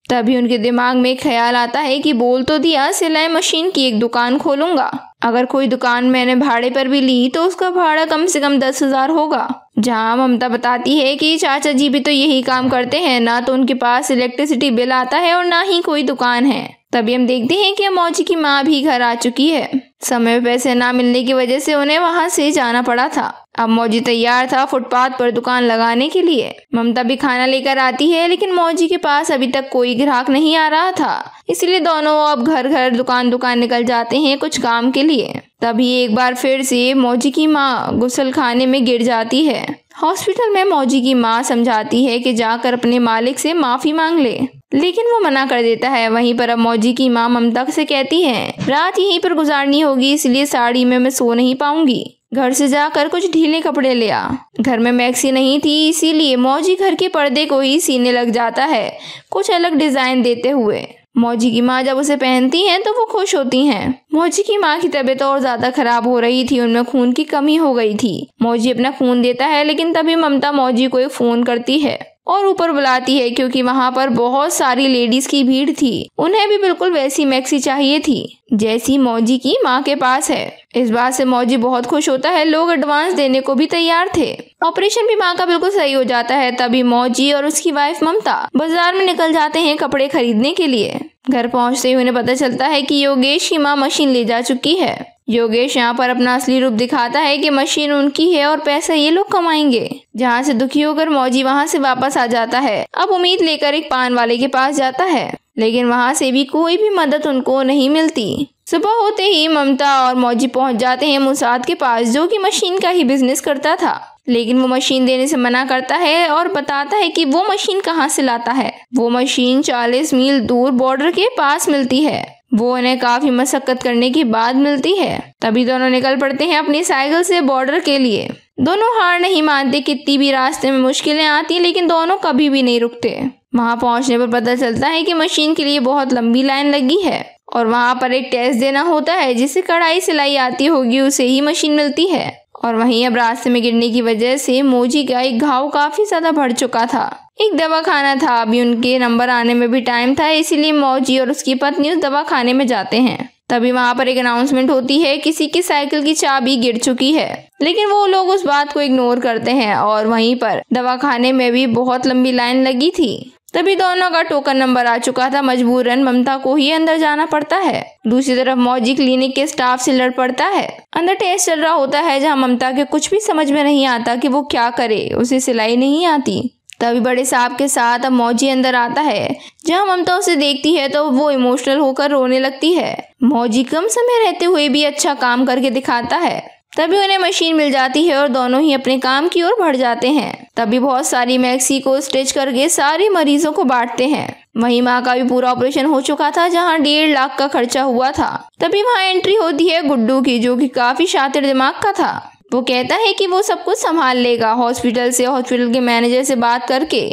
Speaker 1: तभी उनके दिमाग में एक ख्याल आता है कि बोल तो दिया सिलाई मशीन की एक दुकान खोलूंगा। अगर कोई दुकान मैंने भाड़े पर भी ली तो उसका भाड़ा कम से कम 10,000 होगा। जहाँ ममता बताती है कि चाचा जी भी तो यही काम करते हैं, ना तो उनके पास इलेक्ट्रिसिटी बिल आता है और ना ही कोई दुकान है। तभी हम देखते हैं कि मौजी की माँ भी घर आ चुकी है। समय पे पैसे ना मिलने की वजह से उन्हें वहाँ से जाना पड़ा था। अब मौजी तैयार था फुटपाथ पर दुकान लगाने के लिए। ममता भी खाना लेकर आती है लेकिन मौजी के पास अभी तक कोई ग्राहक नहीं आ रहा था, इसलिए दोनों अब घर घर दुकान दुकान निकल जाते हैं कुछ काम के लिए। तभी एक बार फिर से मौजी की माँ गुसल खाने में गिर जाती है। हॉस्पिटल में मौजी की माँ समझाती है कि जाकर अपने मालिक से माफी मांग ले, लेकिन वो मना कर देता है। वहीं पर अब मौजी की माँ ममता से कहती है रात यहीं पर गुजारनी होगी, इसलिए साड़ी में मैं सो नहीं पाऊंगी। घर से जाकर कुछ ढीले कपड़े ले आ। घर में मैक्सी नहीं थी, इसीलिए मौजी घर के पर्दे को ही सीने लग जाता है कुछ अलग डिजाइन देते हुए। मौजी की माँ जब उसे पहनती हैं तो वो खुश होती हैं। मौजी की माँ की तबीयत और ज्यादा खराब हो रही थी, उनमें खून की कमी हो गई थी। मौजी अपना खून देता है लेकिन तभी ममता मौजी को एक फोन करती है और ऊपर बुलाती है क्योंकि वहाँ पर बहुत सारी लेडीज की भीड़ थी। उन्हें भी बिल्कुल वैसी मैक्सी चाहिए थी जैसी मौजी की माँ के पास है। इस बात से मौजी बहुत खुश होता है। लोग एडवांस देने को भी तैयार थे। ऑपरेशन भी माँ का बिल्कुल सही हो जाता है। तभी मौजी और उसकी वाइफ ममता बाजार में निकल जाते हैं कपड़े खरीदने के लिए। घर पहुँचते ही उन्हें पता चलता है कि योगेश की माँ मशीन ले जा चुकी है। योगेश यहाँ पर अपना असली रूप दिखाता है कि मशीन उनकी है और पैसा ये लोग कमाएंगे। जहाँ से दुखी होकर मौजी वहाँ से वापस आ जाता है। अब उम्मीद लेकर एक पान वाले के पास जाता है, लेकिन वहाँ से भी कोई भी मदद उनको नहीं मिलती। सुबह होते ही ममता और मौजी पहुँच जाते हैं मुसाद के पास, जो कि मशीन का ही बिजनेस करता था, लेकिन वो मशीन देने से मना करता है और बताता है कि वो मशीन कहाँ से लाता है। वो मशीन 40 मील दूर बॉर्डर के पास मिलती है। वो उन्हें काफी मशक्कत करने के बाद मिलती है। तभी दोनों निकल पड़ते हैं अपनी साइकिल से बॉर्डर के लिए। दोनों हार नहीं मानते, कितनी भी रास्ते में मुश्किलें आती लेकिन दोनों कभी भी नहीं रुकते। वहां पहुंचने पर पता चलता है कि मशीन के लिए बहुत लंबी लाइन लगी है और वहां पर एक टेस्ट देना होता है। जिसे कढ़ाई सिलाई आती होगी उसे ही मशीन मिलती है। और वहीं अब रास्ते में गिरने की वजह से मौजी का एक घाव काफी ज्यादा बढ़ चुका था। एक दवाखाना था, अभी उनके नंबर आने में भी टाइम था, इसीलिए मौजी और उसकी पत्नी उस दवाखाने में जाते हैं। तभी वहां पर एक अनाउंसमेंट होती है, किसी की साइकिल की चाबी गिर चुकी है, लेकिन वो लोग उस बात को इग्नोर करते हैं। और वहीं पर दवाखाने में भी बहुत लंबी लाइन लगी थी। तभी दोनों का टोकन नंबर आ चुका था। मजबूरन ममता को ही अंदर जाना पड़ता है। दूसरी तरफ मौजी क्लिनिक के स्टाफ से लड़ पड़ता है। अंदर टेस्ट चल रहा होता है जहां ममता के कुछ भी समझ में नहीं आता कि वो क्या करे, उसे सिलाई नहीं आती। तभी बड़े साहब के साथ अब मौजी अंदर आता है। जहां ममता उसे देखती है तो वो इमोशनल होकर रोने लगती है। मौजी कम समय रहते हुए भी अच्छा काम करके दिखाता है। तभी उन्हें मशीन मिल जाती है और दोनों ही अपने काम की ओर बढ़ जाते हैं। तभी बहुत सारी मैक्सी को स्टिच करके सारे मरीजों को बांटते हैं। वहीं माँ का भी पूरा ऑपरेशन हो चुका था, जहां 1.5 लाख का खर्चा हुआ था। तभी वहां एंट्री होती है गुड्डू की, जो कि काफी शातिर दिमाग का था। वो कहता है कि वो सब कुछ संभाल लेगा। हॉस्पिटल के मैनेजर से बात करके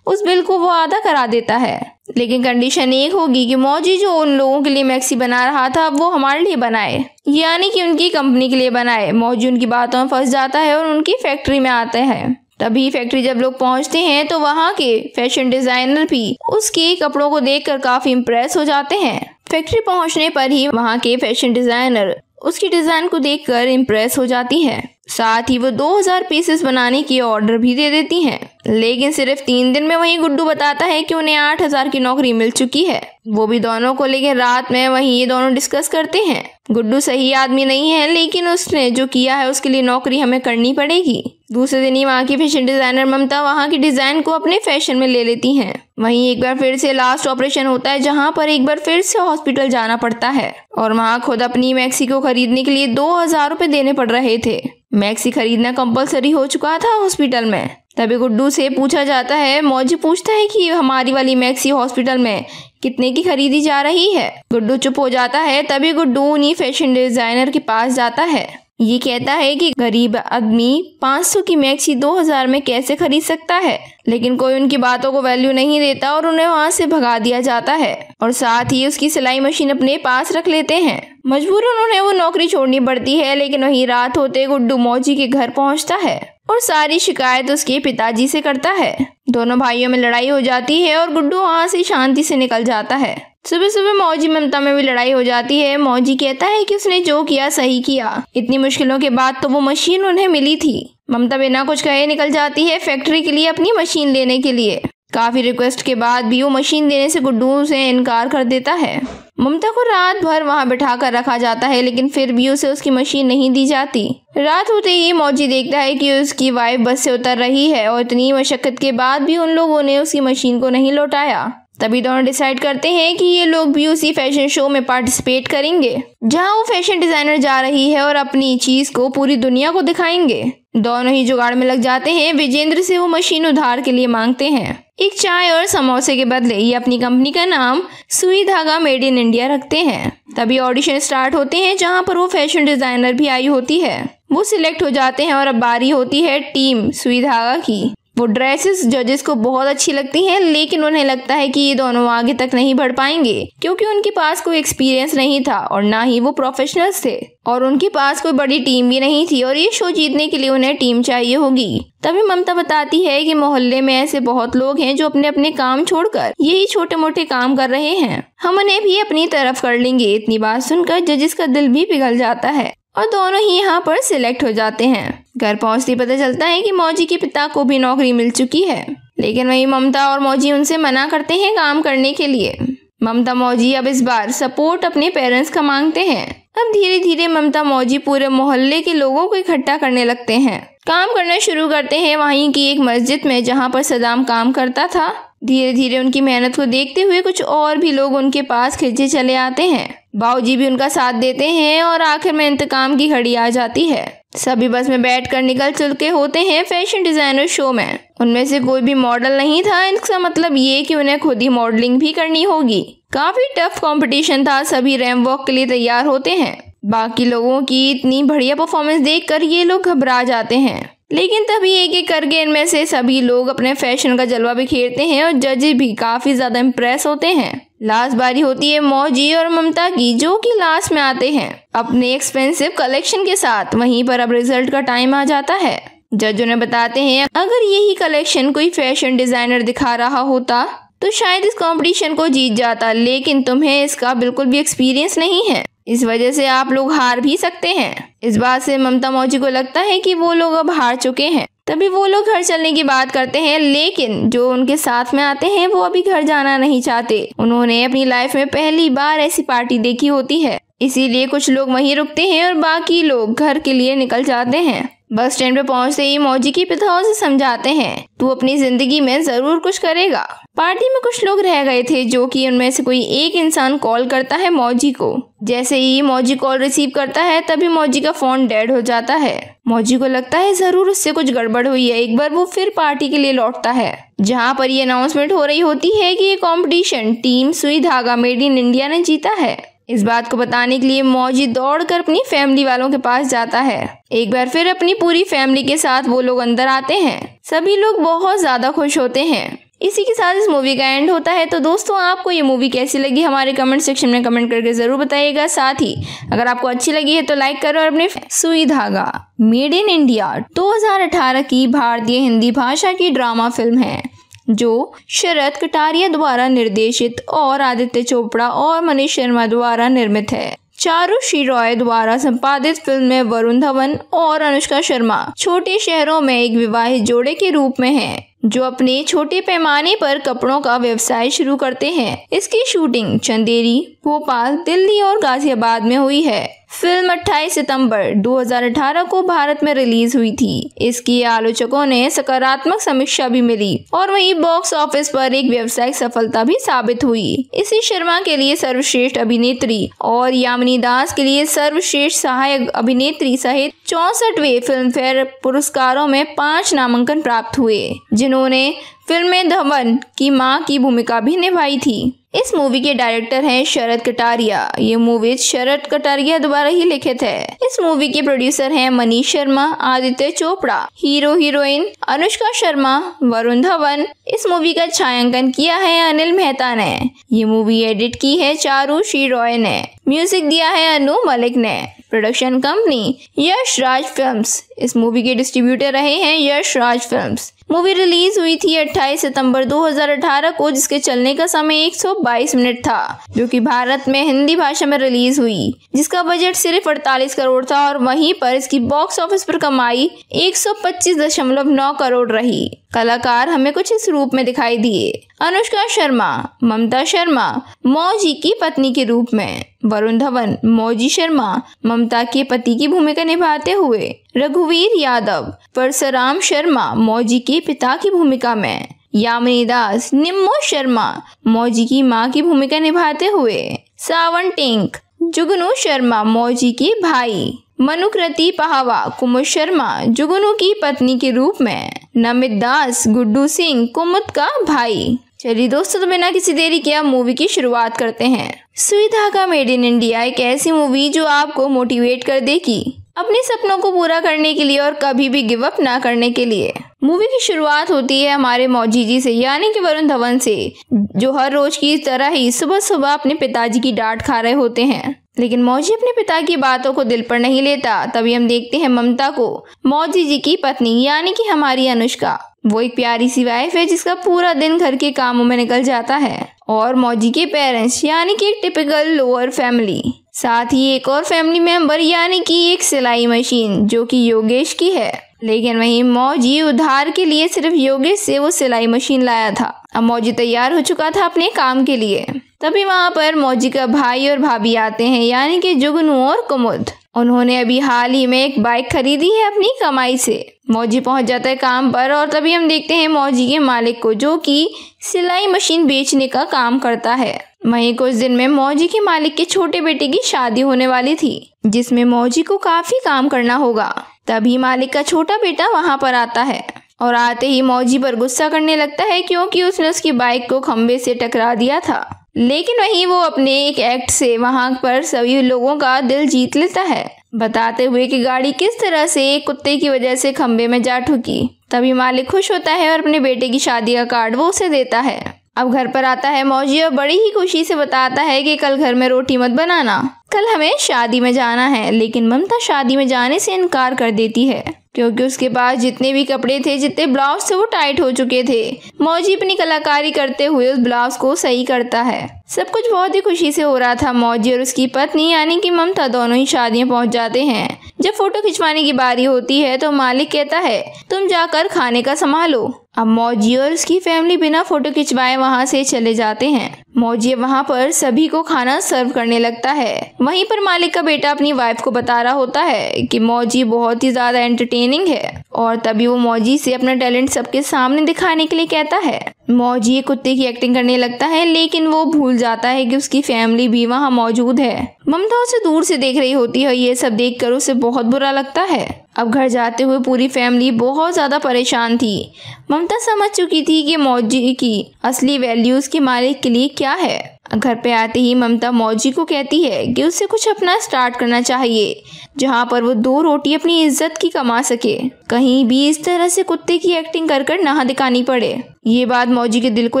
Speaker 1: उस बिल को वो आधा करा देता है, लेकिन कंडीशन एक होगी कि मौजी जो उन लोगों के लिए मैक्सी बना रहा था वो हमारे लिए बनाए, यानी कि उनकी कंपनी के लिए बनाए। मौजी उनकी बातों में फंस जाता है और उनकी फैक्ट्री में आता है। तभी फैक्ट्री जब लोग पहुंचते हैं तो वहाँ के फैशन डिजाइनर भी उसके कपड़ों को देखकर काफी इम्प्रेस हो जाते हैं। फैक्ट्री पहुंचने पर ही वहाँ के फैशन डिजाइनर उसकी डिजाइन को देखकर इम्प्रेस हो जाती है। साथ ही वो 2000 पीसेस बनाने की ऑर्डर भी दे देती हैं। लेकिन सिर्फ 3 दिन में वहीं गुड्डू बताता है कि उन्हें 8000 की नौकरी मिल चुकी है, वो भी दोनों को लेकर रात में वहीं ये दोनों डिस्कस करते हैं। गुड्डू सही आदमी नहीं है, लेकिन उसने जो किया है उसके लिए नौकरी हमें करनी पड़ेगी। दूसरे दिन ही वहाँ की फैशन डिजाइनर ममता वहाँ की डिजाइन को अपने फैशन में ले लेती हैं। वहीं एक बार फिर से लास्ट ऑपरेशन होता है, जहाँ पर एक बार फिर से हॉस्पिटल जाना पड़ता है और वहाँ खुद अपनी मैक्सी को खरीदने के लिए 2000 रुपए देने पड़ रहे थे। मैक्सी खरीदना कंपलसरी हो चुका था हॉस्पिटल में। तभी गुड्डू से पूछा जाता है, मौजी पूछता है कि हमारी वाली मैक्सी हॉस्पिटल में कितने की खरीदी जा रही है। गुड्डू चुप हो जाता है। तभी गुड्डू उन्हीं फैशन डिजाइनर के पास जाता है। ये कहता है कि गरीब आदमी 500 की मैक्सी 2000 में कैसे खरीद सकता है, लेकिन कोई उनकी बातों को वैल्यू नहीं देता और उन्हें वहाँ से भगा दिया जाता है और साथ ही उसकी सिलाई मशीन अपने पास रख लेते हैं। मजबूरन उन्हें वो नौकरी छोड़नी पड़ती है। लेकिन वही रात होते गुड्डू मौजी के घर पहुँचता है और सारी शिकायत उसके पिताजी से करता है। दोनों भाइयों में लड़ाई हो जाती है और गुड्डू वहाँ से शांति से निकल जाता है। सुबह सुबह मौजी ममता में भी लड़ाई हो जाती है। मौजी कहता है कि उसने जो किया सही किया, इतनी मुश्किलों के बाद तो वो मशीन उन्हें मिली थी। ममता बिना कुछ कहे निकल जाती है फैक्ट्री के लिए अपनी मशीन लेने के लिए। काफी रिक्वेस्ट के बाद भी वो मशीन देने से गुड्डू से इनकार कर देता है। ममता को रात भर वहाँ बिठा कर रखा जाता है, लेकिन फिर भी उसे उसकी मशीन नहीं दी जाती। रात होते ही मौजी देखता है कि उसकी वाइफ बस से उतर रही है और इतनी मशक्कत के बाद भी उन लोगों ने उसकी मशीन को नहीं लौटाया। तभी दोनों डिसाइड करते हैं कि ये लोग भी उसी फैशन शो में पार्टिसिपेट करेंगे, जहां वो फैशन डिजाइनर जा रही है और अपनी चीज को पूरी दुनिया को दिखाएंगे। दोनों ही जुगाड़ में लग जाते हैं। विजेंद्र से वो मशीन उधार के लिए मांगते हैं। एक चाय और समोसे के बदले ये अपनी कंपनी का नाम सुई धागा मेड इन इंडिया रखते हैं। तभी ऑडिशन स्टार्ट होते हैं, जहां पर वो फैशन डिजाइनर भी आई होती है। वो सिलेक्ट हो जाते हैं और अब बारी होती है टीम सुई धागा की। वो ड्रेसेस जजेस को बहुत अच्छी लगती हैं, लेकिन उन्हें लगता है कि ये दोनों आगे तक नहीं बढ़ पाएंगे, क्योंकि उनके पास कोई एक्सपीरियंस नहीं था और ना ही वो प्रोफेशनल्स थे और उनके पास कोई बड़ी टीम भी नहीं थी और ये शो जीतने के लिए उन्हें टीम चाहिए होगी। तभी ममता बताती है कि मोहल्ले में ऐसे बहुत लोग हैं जो अपने अपने काम छोड़कर यही छोटे मोटे काम कर रहे हैं, हम उन्हें भी अपनी तरफ कर लेंगे। इतनी बात सुनकर जजेस का दिल भी पिघल जाता है और दोनों ही यहाँ पर सिलेक्ट हो जाते हैं। घर पहुँचते पता चलता है कि मौजी के पिता को भी नौकरी मिल चुकी है, लेकिन वही ममता और मौजी उनसे मना करते हैं काम करने के लिए। ममता मौजी अब इस बार सपोर्ट अपने पेरेंट्स का मांगते हैं। अब धीरे धीरे ममता मौजी पूरे मोहल्ले के लोगों को इकट्ठा करने लगते हैं। काम करना शुरू करते हैं वहीं की एक मस्जिद में, जहाँ पर सदाम काम करता था। धीरे धीरे उनकी मेहनत को देखते हुए कुछ और भी लोग उनके पास खिंचे चले आते हैं। बाऊजी भी उनका साथ देते हैं और आखिर में इंतकाम की घड़ी आ जाती है। सभी बस में बैठकर निकल चुके होते हैं फैशन डिजाइनर शो में। उनमें से कोई भी मॉडल नहीं था। इसका मतलब ये कि उन्हें खुद ही मॉडलिंग भी करनी होगी। काफी टफ कंपटीशन था। सभी रैंप वॉक के लिए तैयार होते हैं। बाकी लोगों की इतनी बढ़िया परफॉर्मेंस देखकर ये लोग घबरा जाते हैं, लेकिन तभी एक एक करके इनमें से सभी लोग अपने फैशन का जलवा बिखेरते हैं और जजेस भी काफी ज्यादा इम्प्रेस होते हैं। लास्ट बारी होती है मौजी और ममता की, जो कि लास्ट में आते हैं अपने एक्सपेंसिव कलेक्शन के साथ। वहीं पर अब रिजल्ट का टाइम आ जाता है। जज उन्हें बताते हैं अगर यही कलेक्शन कोई फैशन डिजाइनर दिखा रहा होता तो शायद इस कंपटीशन को जीत जाता, लेकिन तुम्हें इसका बिल्कुल भी एक्सपीरियंस नहीं है, इस वजह से आप लोग हार भी सकते हैं। इस बात से ममता मौजी को लगता है कि वो लोग अब हार चुके हैं। तभी वो लोग घर चलने की बात करते हैं, लेकिन जो उनके साथ में आते हैं वो अभी घर जाना नहीं चाहते। उन्होंने अपनी लाइफ में पहली बार ऐसी पार्टी देखी होती है, इसीलिए कुछ लोग वहीं रुकते हैं और बाकी लोग घर के लिए निकल जाते हैं। बस स्टैंड पे पहुंचते ही मौजी के पिता उसे समझाते हैं तू अपनी जिंदगी में जरूर कुछ करेगा। पार्टी में कुछ लोग रह गए थे, जो कि उनमें से कोई एक इंसान कॉल करता है मौजी को। जैसे ही मौजी कॉल रिसीव करता है तभी मौजी का फोन डेड हो जाता है। मौजी को लगता है जरूर उससे कुछ गड़बड़ हुई है। एक बार वो फिर पार्टी के लिए लौटता है, जहाँ पर ये अनाउंसमेंट हो रही होती है कि ये कंपटीशन टीम सुई धागा मेड इन इंडिया ने जीता है। इस बात को बताने के लिए मौजी दौड़कर अपनी फैमिली वालों के पास जाता है। एक बार फिर अपनी पूरी फैमिली के साथ वो लोग अंदर आते हैं। सभी लोग बहुत ज्यादा खुश होते हैं। इसी के साथ इस मूवी का एंड होता है। तो दोस्तों, आपको ये मूवी कैसी लगी हमारे कमेंट सेक्शन में कमेंट करके जरूर बताइएगा। साथ ही अगर आपको अच्छी लगी है तो लाइक करो और अपने सुई धागा मेड इन इंडिया 2018 की भारतीय हिंदी भाषा की ड्रामा फिल्म है, जो शरद कटारिया द्वारा निर्देशित और आदित्य चोपड़ा और मनीष शर्मा द्वारा निर्मित है। चारुश्री रॉय द्वारा संपादित फिल्म में वरुण धवन और अनुष्का शर्मा छोटे शहरों में एक विवाहित जोड़े के रूप में हैं, जो अपने छोटे पैमाने पर कपड़ों का व्यवसाय शुरू करते हैं। इसकी शूटिंग चंदेरी, भोपाल, दिल्ली और गाजियाबाद में हुई है। फिल्म 28 सितंबर 2018 को भारत में रिलीज हुई थी। इसकी आलोचकों ने सकारात्मक समीक्षा भी मिली और वहीं बॉक्स ऑफिस पर एक व्यावसायिक सफलता भी साबित हुई। इसी शर्मा के लिए सर्वश्रेष्ठ अभिनेत्री और यामिनी दास के लिए सर्वश्रेष्ठ सहायक अभिनेत्री सहित 64वें फिल्म फेयर पुरस्कारों में 5 नामांकन प्राप्त हुए, जिन्होंने फिल्म में धवन की मां की भूमिका भी निभाई थी। इस मूवी के डायरेक्टर हैं शरद कटारिया। ये मूवी शरद कटारिया द्वारा ही लिखित है। इस मूवी के प्रोड्यूसर हैं मनीष शर्मा, आदित्य चोपड़ा। Hero heroine Anushka Sharma, Varun Dhawan. इस मूवी का छायांकन किया है अनिल मेहता ने। ये मूवी एडिट की है चारुश्री रॉय ने। म्यूजिक दिया है अनु मलिक ने। Production company Yash Raj films. इस मूवी के डिस्ट्रीब्यूटर रहे हैं Yash Raj films. Movie release हुई थी 28 सितंबर 2018 को, जिसके चलने का समय 122 मिनट था, जो कि भारत में हिंदी भाषा में रिलीज हुई, जिसका बजट सिर्फ 48 करोड़ था और वहीं पर इसकी बॉक्स ऑफिस पर कमाई 125.9 करोड़ रही। कलाकार हमें कुछ इस रूप में दिखाई दिए। अनुष्का शर्मा ममता शर्मा मौजी की पत्नी के रूप में, वरुण धवन मौजी शर्मा ममता के पति की भूमिका निभाते हुए, रघुवीर यादव परशुराम शर्मा मौजी के पिता की भूमिका में, यामिनी दास निम्मो शर्मा मौजी की मां की भूमिका निभाते हुए, सावन टिंक जुगनू शर्मा मौजी के भाई, मनुकृति पहावा कुमुद शर्मा जुगनू की पत्नी के रूप में, नमित दास गुड्डू सिंह कुमुद का भाई। चलिए दोस्तों, तो बिना किसी देरी के अब मूवी की शुरुआत करते हैं। सुई धागा मेड इन इंडिया एक ऐसी मूवी जो आपको मोटिवेट कर देगी अपने सपनों को पूरा करने के लिए और कभी भी गिव अप ना करने के लिए। मूवी की शुरुआत होती है हमारे मौजी जी से, यानी कि वरुण धवन से, जो हर रोज की तरह ही सुबह सुबह अपने पिताजी की डांट खा रहे होते हैं। लेकिन मौजी अपने पिता की बातों को दिल पर नहीं लेता। तभी हम देखते हैं ममता को, मौजी जी की पत्नी, यानी कि हमारी अनुष्का। वो एक प्यारी सी वाइफ है जिसका पूरा दिन घर के कामों में निकल जाता है। और मौजी के पेरेंट्स, यानी कि एक टिपिकल लोअर फैमिली, साथ ही एक और फैमिली मेंबर, यानी कि एक सिलाई मशीन जो कि योगेश की है। लेकिन वहीं मौजी उधार के लिए सिर्फ योगेश से वो सिलाई मशीन लाया था। अब मौजी तैयार हो चुका था अपने काम के लिए। तभी वहाँ पर मौजी का भाई और भाभी आते हैं, यानी कि जुगनू और कुमुद। उन्होंने अभी हाल ही में एक बाइक खरीदी है अपनी कमाई से। मौजी पहुंच जाता है काम पर और तभी हम देखते हैं मौजी के मालिक को, जो कि सिलाई मशीन बेचने का काम करता है। वहीं कुछ दिन में मौजी के मालिक के छोटे बेटे की शादी होने वाली थी, जिसमें मौजी को काफी काम करना होगा। तभी मालिक का छोटा बेटा वहां पर आता है और आते ही मौजी पर गुस्सा करने लगता है, क्योंकि उसने उसकी बाइक को खंबे से टकरा दिया था। लेकिन वहीं वो अपने एक एक्ट से वहां पर सभी लोगों का दिल जीत लेता है, बताते हुए कि गाड़ी किस तरह से एक कुत्ते की वजह से खंबे में जा ठुकी। तभी मालिक खुश होता है और अपने बेटे की शादी का कार्ड वो उसे देता है। अब घर पर आता है मौजी और बड़ी ही खुशी से बताता है कि कल घर में रोटी मत बनाना, कल हमें शादी में जाना है। लेकिन ममता शादी में जाने से इनकार कर देती है, क्योंकि उसके पास जितने भी कपड़े थे, जितने ब्लाउज थे, वो टाइट हो चुके थे। मौजी अपनी कलाकारी करते हुए उस ब्लाउज को सही करता है। सब कुछ बहुत ही खुशी से हो रहा था। मौजी और उसकी पत्नी यानी कि ममता दोनों ही शादियां पहुंच जाते हैं। जब फोटो खिंचवाने की बारी होती है तो मालिक कहता है, तुम जाकर खाने का संभालो। अब मौजी और उसकी फैमिली बिना फोटो खिंचवाए वहां से चले जाते हैं। मौजी वहां पर सभी को खाना सर्व करने लगता है। वहीं पर मालिक का बेटा अपनी वाइफ को बता रहा होता है कि मौजी बहुत ही ज्यादा एंटरटेनिंग है, और तभी वो मौजी से अपना टैलेंट सबके सामने दिखाने के लिए कहता है। मौजी कुत्ते की एक्टिंग करने लगता है, लेकिन वो भूल जाता है कि उसकी फैमिली भी वहाँ मौजूद है। ममता उसे दूर से देख रही होती है। ये सब देखकर उसे बहुत बुरा लगता है। अब घर जाते हुए पूरी फैमिली बहुत ज्यादा परेशान थी। ममता समझ चुकी थी कि मौजी की असली वैल्यू उसके मालिक के लिए क्या है। घर पे आते ही ममता मौजी को कहती है कि उसे कुछ अपना स्टार्ट करना चाहिए, जहाँ पर वो 2 रोटी अपनी इज्जत की कमा सके, कहीं भी इस तरह से कुत्ते की एक्टिंग कर कर ना दिखानी पड़े। ये बात मौजी के दिल को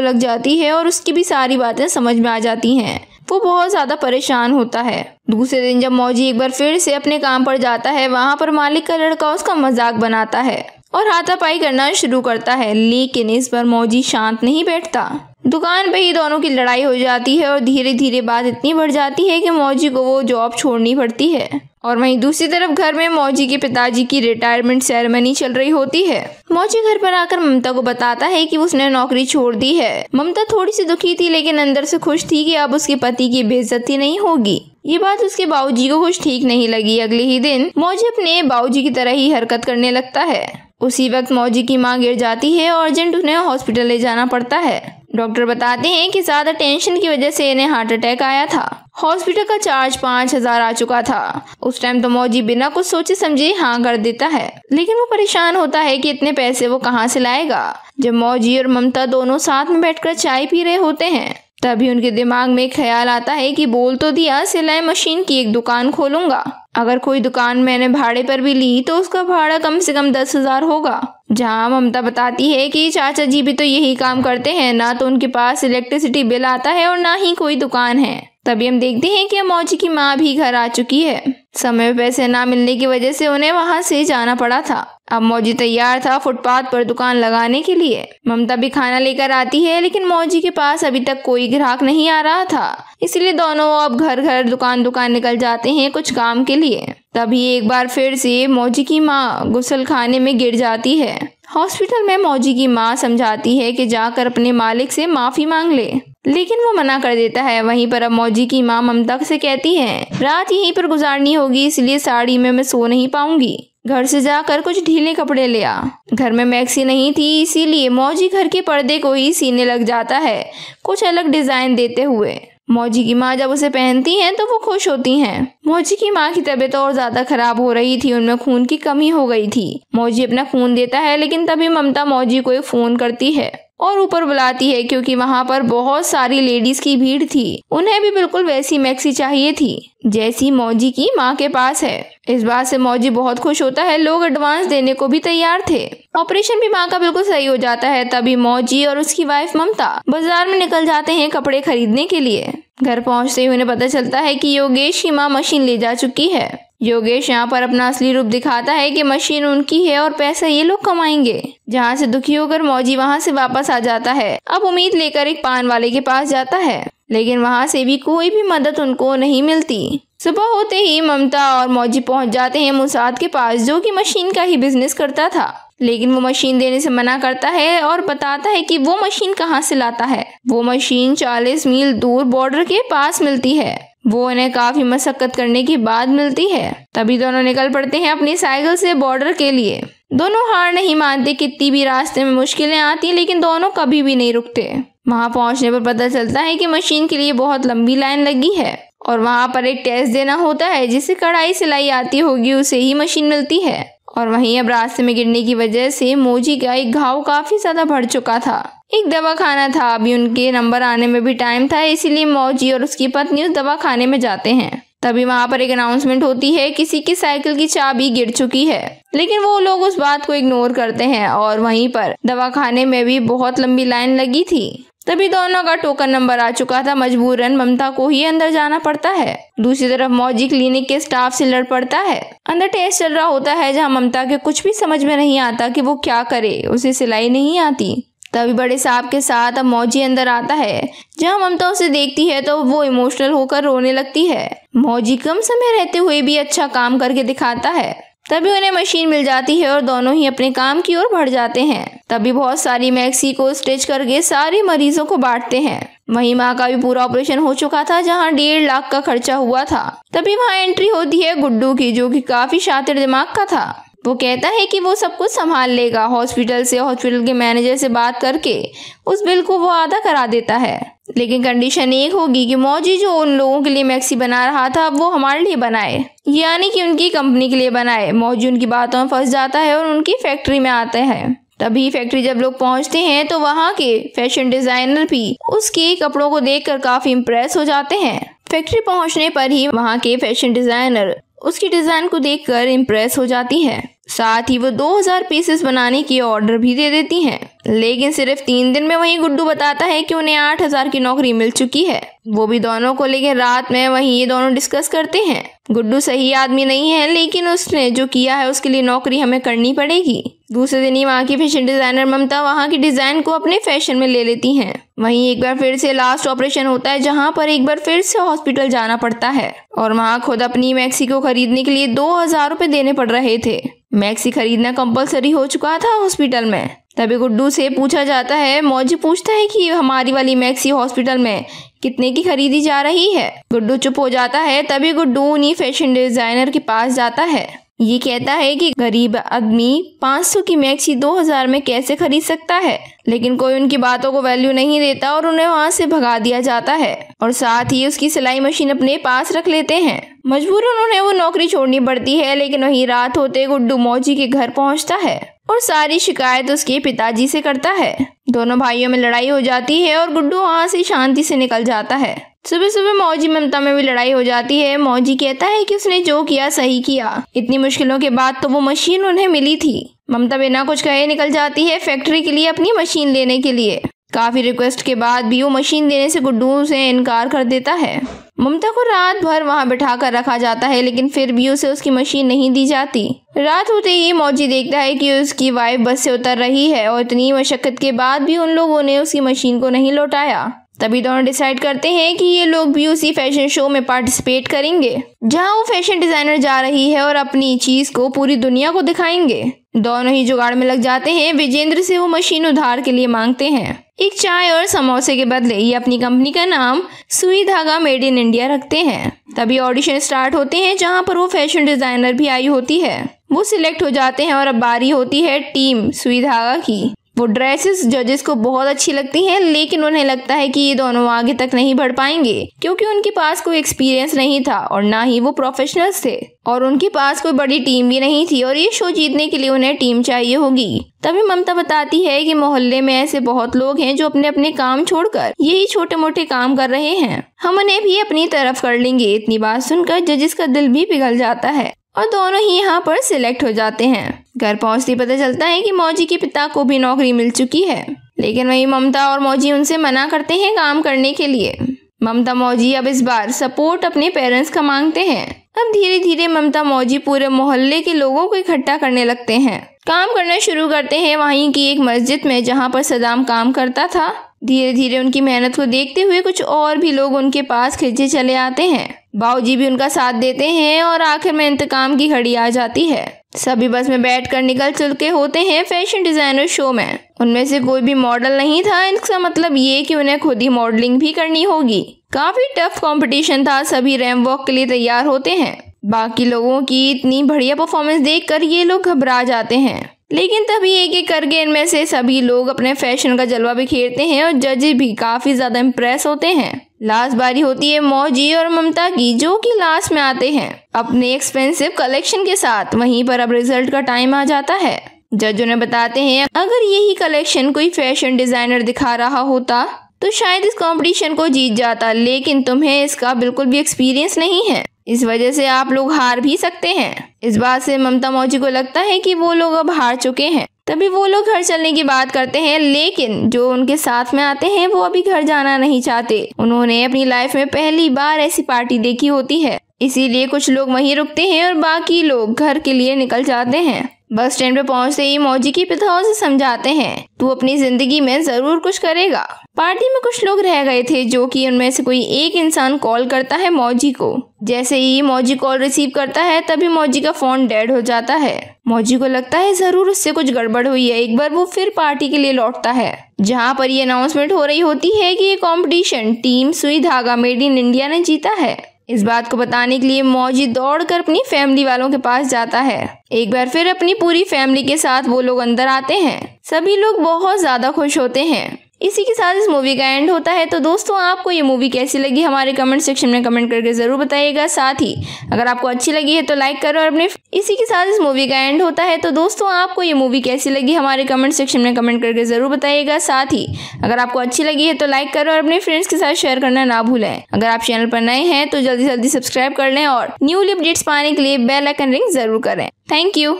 Speaker 1: लग जाती है और उसकी भी सारी बातें समझ में आ जाती हैं। वो बहुत ज्यादा परेशान होता है। दूसरे दिन जब मौजी एक बार फिर से अपने काम पर जाता है, वहाँ पर मालिक का लड़का उसका मजाक बनाता है और हाथापाई करना शुरू करता है। लेकिन इस बार मौजी शांत नहीं बैठता। दुकान पे ही दोनों की लड़ाई हो जाती है और धीरे धीरे बात इतनी बढ़ जाती है कि मौजी को वो जॉब छोड़नी पड़ती है। और वहीं दूसरी तरफ घर में मौजी के पिताजी की रिटायरमेंट सेरेमनी चल रही होती है। मौजी घर पर आकर ममता को बताता है कि उसने नौकरी छोड़ दी है। ममता थोड़ी सी दुखी थी लेकिन अंदर से खुश थी कि अब उसके पति की बेइज्जती नहीं होगी। ये बात उसके बाबूजी को कुछ ठीक नहीं लगी। अगले ही दिन मौजी अपने बाबूजी की तरह ही हरकत करने लगता है। उसी वक्त मौजी की मां गिर जाती है और अर्जेंट उन्हें हॉस्पिटल ले जाना पड़ता है। डॉक्टर बताते हैं कि ज्यादा टेंशन की वजह से इन्हें हार्ट अटैक आया था। हॉस्पिटल का चार्ज 5,000 आ चुका था। उस टाइम तो मौजी बिना कुछ सोचे समझे हाँ कर देता है, लेकिन वो परेशान होता है कि इतने पैसे वो कहाँ से लाएगा। जब मौजी और ममता दोनों साथ में बैठकर चाय पी रहे होते हैं तभी उनके दिमाग में ख्याल आता है कि बोल तो दिया सिलाई मशीन की एक दुकान खोलूंगा। अगर कोई दुकान मैंने भाड़े पर भी ली तो उसका भाड़ा कम से कम 10,000 होगा। जहाँ ममता बताती है कि चाचा जी भी तो यही काम करते हैं, ना तो उनके पास इलेक्ट्रिसिटी बिल आता है और ना ही कोई दुकान है। तभी हम देखते हैं कि मौजी की माँ भी घर आ चुकी है। समय पे पैसे ना मिलने की वजह से उन्हें वहाँ से जाना पड़ा था। अब मौजी तैयार था फुटपाथ पर दुकान लगाने के लिए। ममता भी खाना लेकर आती है लेकिन मौजी के पास अभी तक कोई ग्राहक नहीं आ रहा था, इसलिए दोनों अब घर घर दुकान दुकान निकल जाते हैं कुछ काम के लिए। तभी एक बार फिर से मौजी की माँ गुसल खाने में गिर जाती है। हॉस्पिटल में मौजी की माँ समझाती है कि जाकर अपने मालिक से माफी मांग ले, लेकिन वो मना कर देता है। वहीं पर अब मौजी की माँ ममता से कहती है रात यहीं पर गुजारनी होगी, इसलिए साड़ी में मैं सो नहीं पाऊंगी। घर से जाकर कुछ ढीले कपड़े ले आ। घर में मैक्सी नहीं थी, इसीलिए मौजी घर के पर्दे को ही सीने लग जाता है कुछ अलग डिजाइन देते हुए। मौजी की माँ जब उसे पहनती हैं तो वो खुश होती हैं। मौजी की माँ की तबीयत और ज्यादा खराब हो रही थी, उनमें खून की कमी हो गई थी। मौजी अपना खून देता है लेकिन तभी ममता मौजी को एक फोन करती है और ऊपर बुलाती है क्योंकि वहाँ पर बहुत सारी लेडीज की भीड़ थी। उन्हें भी बिल्कुल वैसी मैक्सी चाहिए थी जैसी मौजी की माँ के पास है। इस बात से मौजी बहुत खुश होता है। लोग एडवांस देने को भी तैयार थे। ऑपरेशन भी माँ का बिल्कुल सही हो जाता है। तभी मौजी और उसकी वाइफ ममता बाजार में निकल जाते हैं कपड़े खरीदने के लिए। घर पहुँचते ही उन्हें पता चलता है कि योगेश की माँ मशीन ले जा चुकी है। योगेश यहाँ पर अपना असली रूप दिखाता है कि मशीन उनकी है और पैसा ये लोग कमाएंगे। जहाँ से दुखी होकर मौजी वहाँ से वापस आ जाता है। अब उम्मीद लेकर एक पान वाले के पास जाता है, लेकिन वहाँ से भी कोई भी मदद उनको नहीं मिलती। सुबह होते ही ममता और मौजी पहुँच जाते हैं मुसाद के पास, जो कि मशीन का ही बिजनेस करता था, लेकिन वो मशीन देने से मना करता है और बताता है कि वो मशीन कहाँ से लाता है। वो मशीन 40 मील दूर बॉर्डर के पास मिलती है। वो उन्हें काफी मशक्कत करने के बाद मिलती है। तभी दोनों निकल पड़ते हैं अपनी साइकिल से बॉर्डर के लिए। दोनों हार नहीं मानते, कितनी भी रास्ते में मुश्किलें आती हैं लेकिन दोनों कभी भी नहीं रुकते। वहां पहुंचने पर पता चलता है कि मशीन के लिए बहुत लंबी लाइन लगी है और वहां पर एक टेस्ट देना होता है। जिसे कढ़ाई सिलाई आती होगी उसे ही मशीन मिलती है। और वहीं अब रास्ते में गिरने की वजह से मौजी का एक घाव काफी ज्यादा बढ़ चुका था। एक दवाखाना था, अभी उनके नंबर आने में भी टाइम था, इसीलिए मौजी और उसकी पत्नी उस दवाखाने में जाते हैं। तभी वहां पर एक अनाउंसमेंट होती है, किसी की साइकिल की चाबी गिर चुकी है, लेकिन वो लोग उस बात को इग्नोर करते हैं। और वहीं पर दवाखाने में भी बहुत लंबी लाइन लगी थी। तभी दोनों का टोकन नंबर आ चुका था। मजबूरन ममता को ही अंदर जाना पड़ता है। दूसरी तरफ मौजी क्लिनिक के स्टाफ से लड़ पड़ता है। अंदर टेस्ट चल रहा होता है जहां ममता के कुछ भी समझ में नहीं आता कि वो क्या करे, उसे सिलाई नहीं आती। तभी बड़े साहब के साथ अब मौजी अंदर आता है। जहां ममता उसे देखती है तो वो इमोशनल होकर रोने लगती है। मौजी कम समय रहते हुए भी अच्छा काम करके दिखाता है। तभी उन्हें मशीन मिल जाती है और दोनों ही अपने काम की ओर बढ़ जाते हैं। तभी बहुत सारी मैक्सी को स्टिच करके सारे मरीजों को बांटते हैं। वहीं माँ का भी पूरा ऑपरेशन हो चुका था, जहां 1.5 लाख का खर्चा हुआ था। तभी वहां एंट्री होती है गुड्डू की, जो कि काफी शातिर दिमाग का था। वो कहता है कि वो सब कुछ संभाल लेगा। हॉस्पिटल के मैनेजर से बात करके उस बिल को वो आधा करा देता है, लेकिन कंडीशन एक होगी कि मौजी जो उन लोगों के लिए मैक्सी बना रहा था वो हमारे लिए बनाए, यानी कि उनकी कंपनी के लिए बनाए। मौजी उनकी बातों में फंस जाता है और उनकी फैक्ट्री में आता है। तभी फैक्ट्री जब लोग पहुंचते हैं तो वहाँ के फैशन डिजाइनर भी उसके कपड़ों को देखकर काफी इम्प्रेस हो जाते हैं। फैक्ट्री पहुंचने पर ही वहाँ के फैशन डिजाइनर उसकी डिजाइन को देखकर इम्प्रेस हो जाती है। साथ ही वो 2000 पीसेस बनाने की ऑर्डर भी दे देती हैं। लेकिन सिर्फ 3 दिन में वहीं गुड्डू बताता है कि उन्हें 8000 की नौकरी मिल चुकी है, वो भी दोनों को लेकर रात में वहीं ये दोनों डिस्कस करते हैं। गुड्डू सही आदमी नहीं है, लेकिन उसने जो किया है उसके लिए नौकरी हमें करनी पड़ेगी। दूसरे दिन ही वहाँ की फैशन डिजाइनर ममता वहाँ की डिजाइन को अपने फैशन में ले लेती हैं। वहीं एक बार फिर से लास्ट ऑपरेशन होता है, जहाँ पर एक बार फिर से हॉस्पिटल जाना पड़ता है और वहाँ खुद अपनी मैक्सी को खरीदने के लिए 2000 रुपए देने पड़ रहे थे। मैक्सी खरीदना कंपलसरी हो चुका था हॉस्पिटल में। तभी गुड्डू से पूछा जाता है, मौजी पूछता है कि हमारी वाली मैक्सी हॉस्पिटल में कितने की खरीदी जा रही है। गुड्डू चुप हो जाता है। तभी गुड्डू उन्हीं फैशन डिजाइनर के पास जाता है। ये कहता है कि गरीब आदमी 500 की मैक्सी 2000 में कैसे खरीद सकता है, लेकिन कोई उनकी बातों को वैल्यू नहीं देता और उन्हें वहाँ से भगा दिया जाता है और साथ ही उसकी सिलाई मशीन अपने पास रख लेते हैं। मजबूरन उन्हें वो नौकरी छोड़नी पड़ती है। लेकिन वही रात होते गुड्डू मौजी के घर पहुँचता है और सारी शिकायत उसके पिताजी से करता है। दोनों भाइयों में लड़ाई हो जाती है और गुड्डू वहाँ से शांति से निकल जाता है। सुबह सुबह मौजी ममता में भी लड़ाई हो जाती है। मौजी कहता है कि उसने जो किया सही किया, इतनी मुश्किलों के बाद तो वो मशीन उन्हें मिली थी। ममता बिना कुछ कहे निकल जाती है फैक्ट्री के लिए अपनी मशीन लेने के लिए। काफी रिक्वेस्ट के बाद भी वो मशीन देने से गुड्डू से इनकार कर देता है। ममता को रात भर वहाँ बिठा कर रखा जाता है, लेकिन फिर भी उसे उसकी मशीन नहीं दी जाती। रात होते ही मौजी देखता है कि उसकी वाइफ बस से उतर रही है और इतनी मशक्कत के बाद भी उन लोगों ने उसकी मशीन को नहीं लौटाया। तभी दोनों डिसाइड करते हैं कि ये लोग भी उसी फैशन शो में पार्टिसिपेट करेंगे, जहां वो फैशन डिजाइनर जा रही है और अपनी चीज को पूरी दुनिया को दिखाएंगे। दोनों ही जुगाड़ में लग जाते हैं। विजेंद्र से वो मशीन उधार के लिए मांगते हैं। एक चाय और समोसे के बदले ये अपनी कंपनी का नाम सुई धागा मेड इन इंडिया रखते हैं। तभी ऑडिशन स्टार्ट होते हैं, जहां पर वो फैशन डिजाइनर भी आई होती है। वो सिलेक्ट हो जाते हैं और अब बारी होती है टीम सुई धागा की। वो ड्रेसेस जजेस को बहुत अच्छी लगती हैं, लेकिन उन्हें लगता है कि ये दोनों आगे तक नहीं बढ़ पाएंगे, क्योंकि उनके पास कोई एक्सपीरियंस नहीं था और ना ही वो प्रोफेशनल्स थे और उनके पास कोई बड़ी टीम भी नहीं थी और ये शो जीतने के लिए उन्हें टीम चाहिए होगी। तभी ममता बताती है कि मोहल्ले में ऐसे बहुत लोग हैं जो अपने अपने काम छोड़कर यही छोटे मोटे काम कर रहे हैं, हम उन्हें भी अपनी तरफ कर लेंगे। इतनी बात सुनकर जजेस का दिल भी पिघल जाता है और दोनों ही यहाँ पर सिलेक्ट हो जाते हैं। घर पहुँचते पता चलता है कि मौजी के पिता को भी नौकरी मिल चुकी है, लेकिन वही ममता और मौजी उनसे मना करते हैं काम करने के लिए। ममता मौजी अब इस बार सपोर्ट अपने पेरेंट्स का मांगते हैं। अब धीरे धीरे ममता मौजी पूरे मोहल्ले के लोगों को इकट्ठा करने लगते हैं। काम करना शुरू करते हैं वहीं की एक मस्जिद में, जहाँ पर सदाम काम करता था। धीरे धीरे उनकी मेहनत को देखते हुए कुछ और भी लोग उनके पास खिंचे चले आते हैं। बाऊजी भी उनका साथ देते हैं और आखिर में इंतकाम की घड़ी आ जाती है। सभी बस में बैठकर निकल चुके होते हैं फैशन डिजाइनर शो में। उनमें से कोई भी मॉडल नहीं था। इसका मतलब ये कि उन्हें खुद ही मॉडलिंग भी करनी होगी। काफी टफ कंपटीशन था। सभी रैंप वॉक के लिए तैयार होते हैं। बाकी लोगों की इतनी बढ़िया परफॉर्मेंस देखकर ये लोग घबरा जाते हैं, लेकिन तभी एक एक करके इनमें से सभी लोग अपने फैशन का जलवा बिखेरते हैं और जजेस भी काफी ज्यादा इम्प्रेस होते हैं। लास्ट बारी होती है मौजी और ममता की, जो कि लास्ट में आते हैं अपने एक्सपेंसिव कलेक्शन के साथ। वहीं पर अब रिजल्ट का टाइम आ जाता है। जज उन्हें बताते हैं अगर यही कलेक्शन कोई फैशन डिजाइनर दिखा रहा होता तो शायद इस कंपटीशन को जीत जाता, लेकिन तुम्हें इसका बिल्कुल भी एक्सपीरियंस नहीं है, इस वजह से आप लोग हार भी सकते हैं। इस बात से ममता मौजी को लगता है कि वो लोग अब हार चुके हैं। तभी वो लोग घर चलने की बात करते हैं, लेकिन जो उनके साथ में आते हैं वो अभी घर जाना नहीं चाहते। उन्होंने अपनी लाइफ में पहली बार ऐसी पार्टी देखी होती है, इसीलिए कुछ लोग वहीं रुकते हैं और बाकी लोग घर के लिए निकल जाते हैं। बस स्टैंड पे पहुंचते ही मौजी के पिता उसे समझाते हैं तू अपनी जिंदगी में जरूर कुछ करेगा। पार्टी में कुछ लोग रह गए थे, जो कि उनमें से कोई एक इंसान कॉल करता है मौजी को। जैसे ही मौजी कॉल रिसीव करता है तभी मौजी का फोन डेड हो जाता है। मौजी को लगता है जरूर उससे कुछ गड़बड़ हुई है। एक बार वो फिर पार्टी के लिए लौटता है, जहाँ पर ये अनाउंसमेंट हो रही होती है कि ये कंपटीशन टीम सुई धागा मेड इन इंडिया ने जीता है। इस बात को बताने के लिए मौजी दौड़कर अपनी फैमिली वालों के पास जाता है। एक बार फिर अपनी पूरी फैमिली के साथ वो लोग अंदर आते हैं। सभी लोग बहुत ज्यादा खुश होते हैं। इसी के साथ इस मूवी का एंड होता है। तो दोस्तों, आपको ये मूवी कैसी लगी हमारे कमेंट सेक्शन में कमेंट करके जरूर बताइएगा। साथ ही अगर आपको अच्छी लगी है तो लाइक करो और अपने इसी के साथ इस मूवी का एंड होता है। तो दोस्तों, आपको ये मूवी कैसी लगी हमारे कमेंट सेक्शन में कमेंट करके जरूर बताइएगा। साथ ही अगर आपको अच्छी लगी है तो लाइक करो और अपने फ्रेंड्स के साथ शेयर करना ना भूलें। अगर आप चैनल पर नए हैं तो जल्दी जल्दी सब्सक्राइब कर लें और न्यू अपडेट्स पाने के लिए बेल आइकन रिंग जरूर करें। Thank you.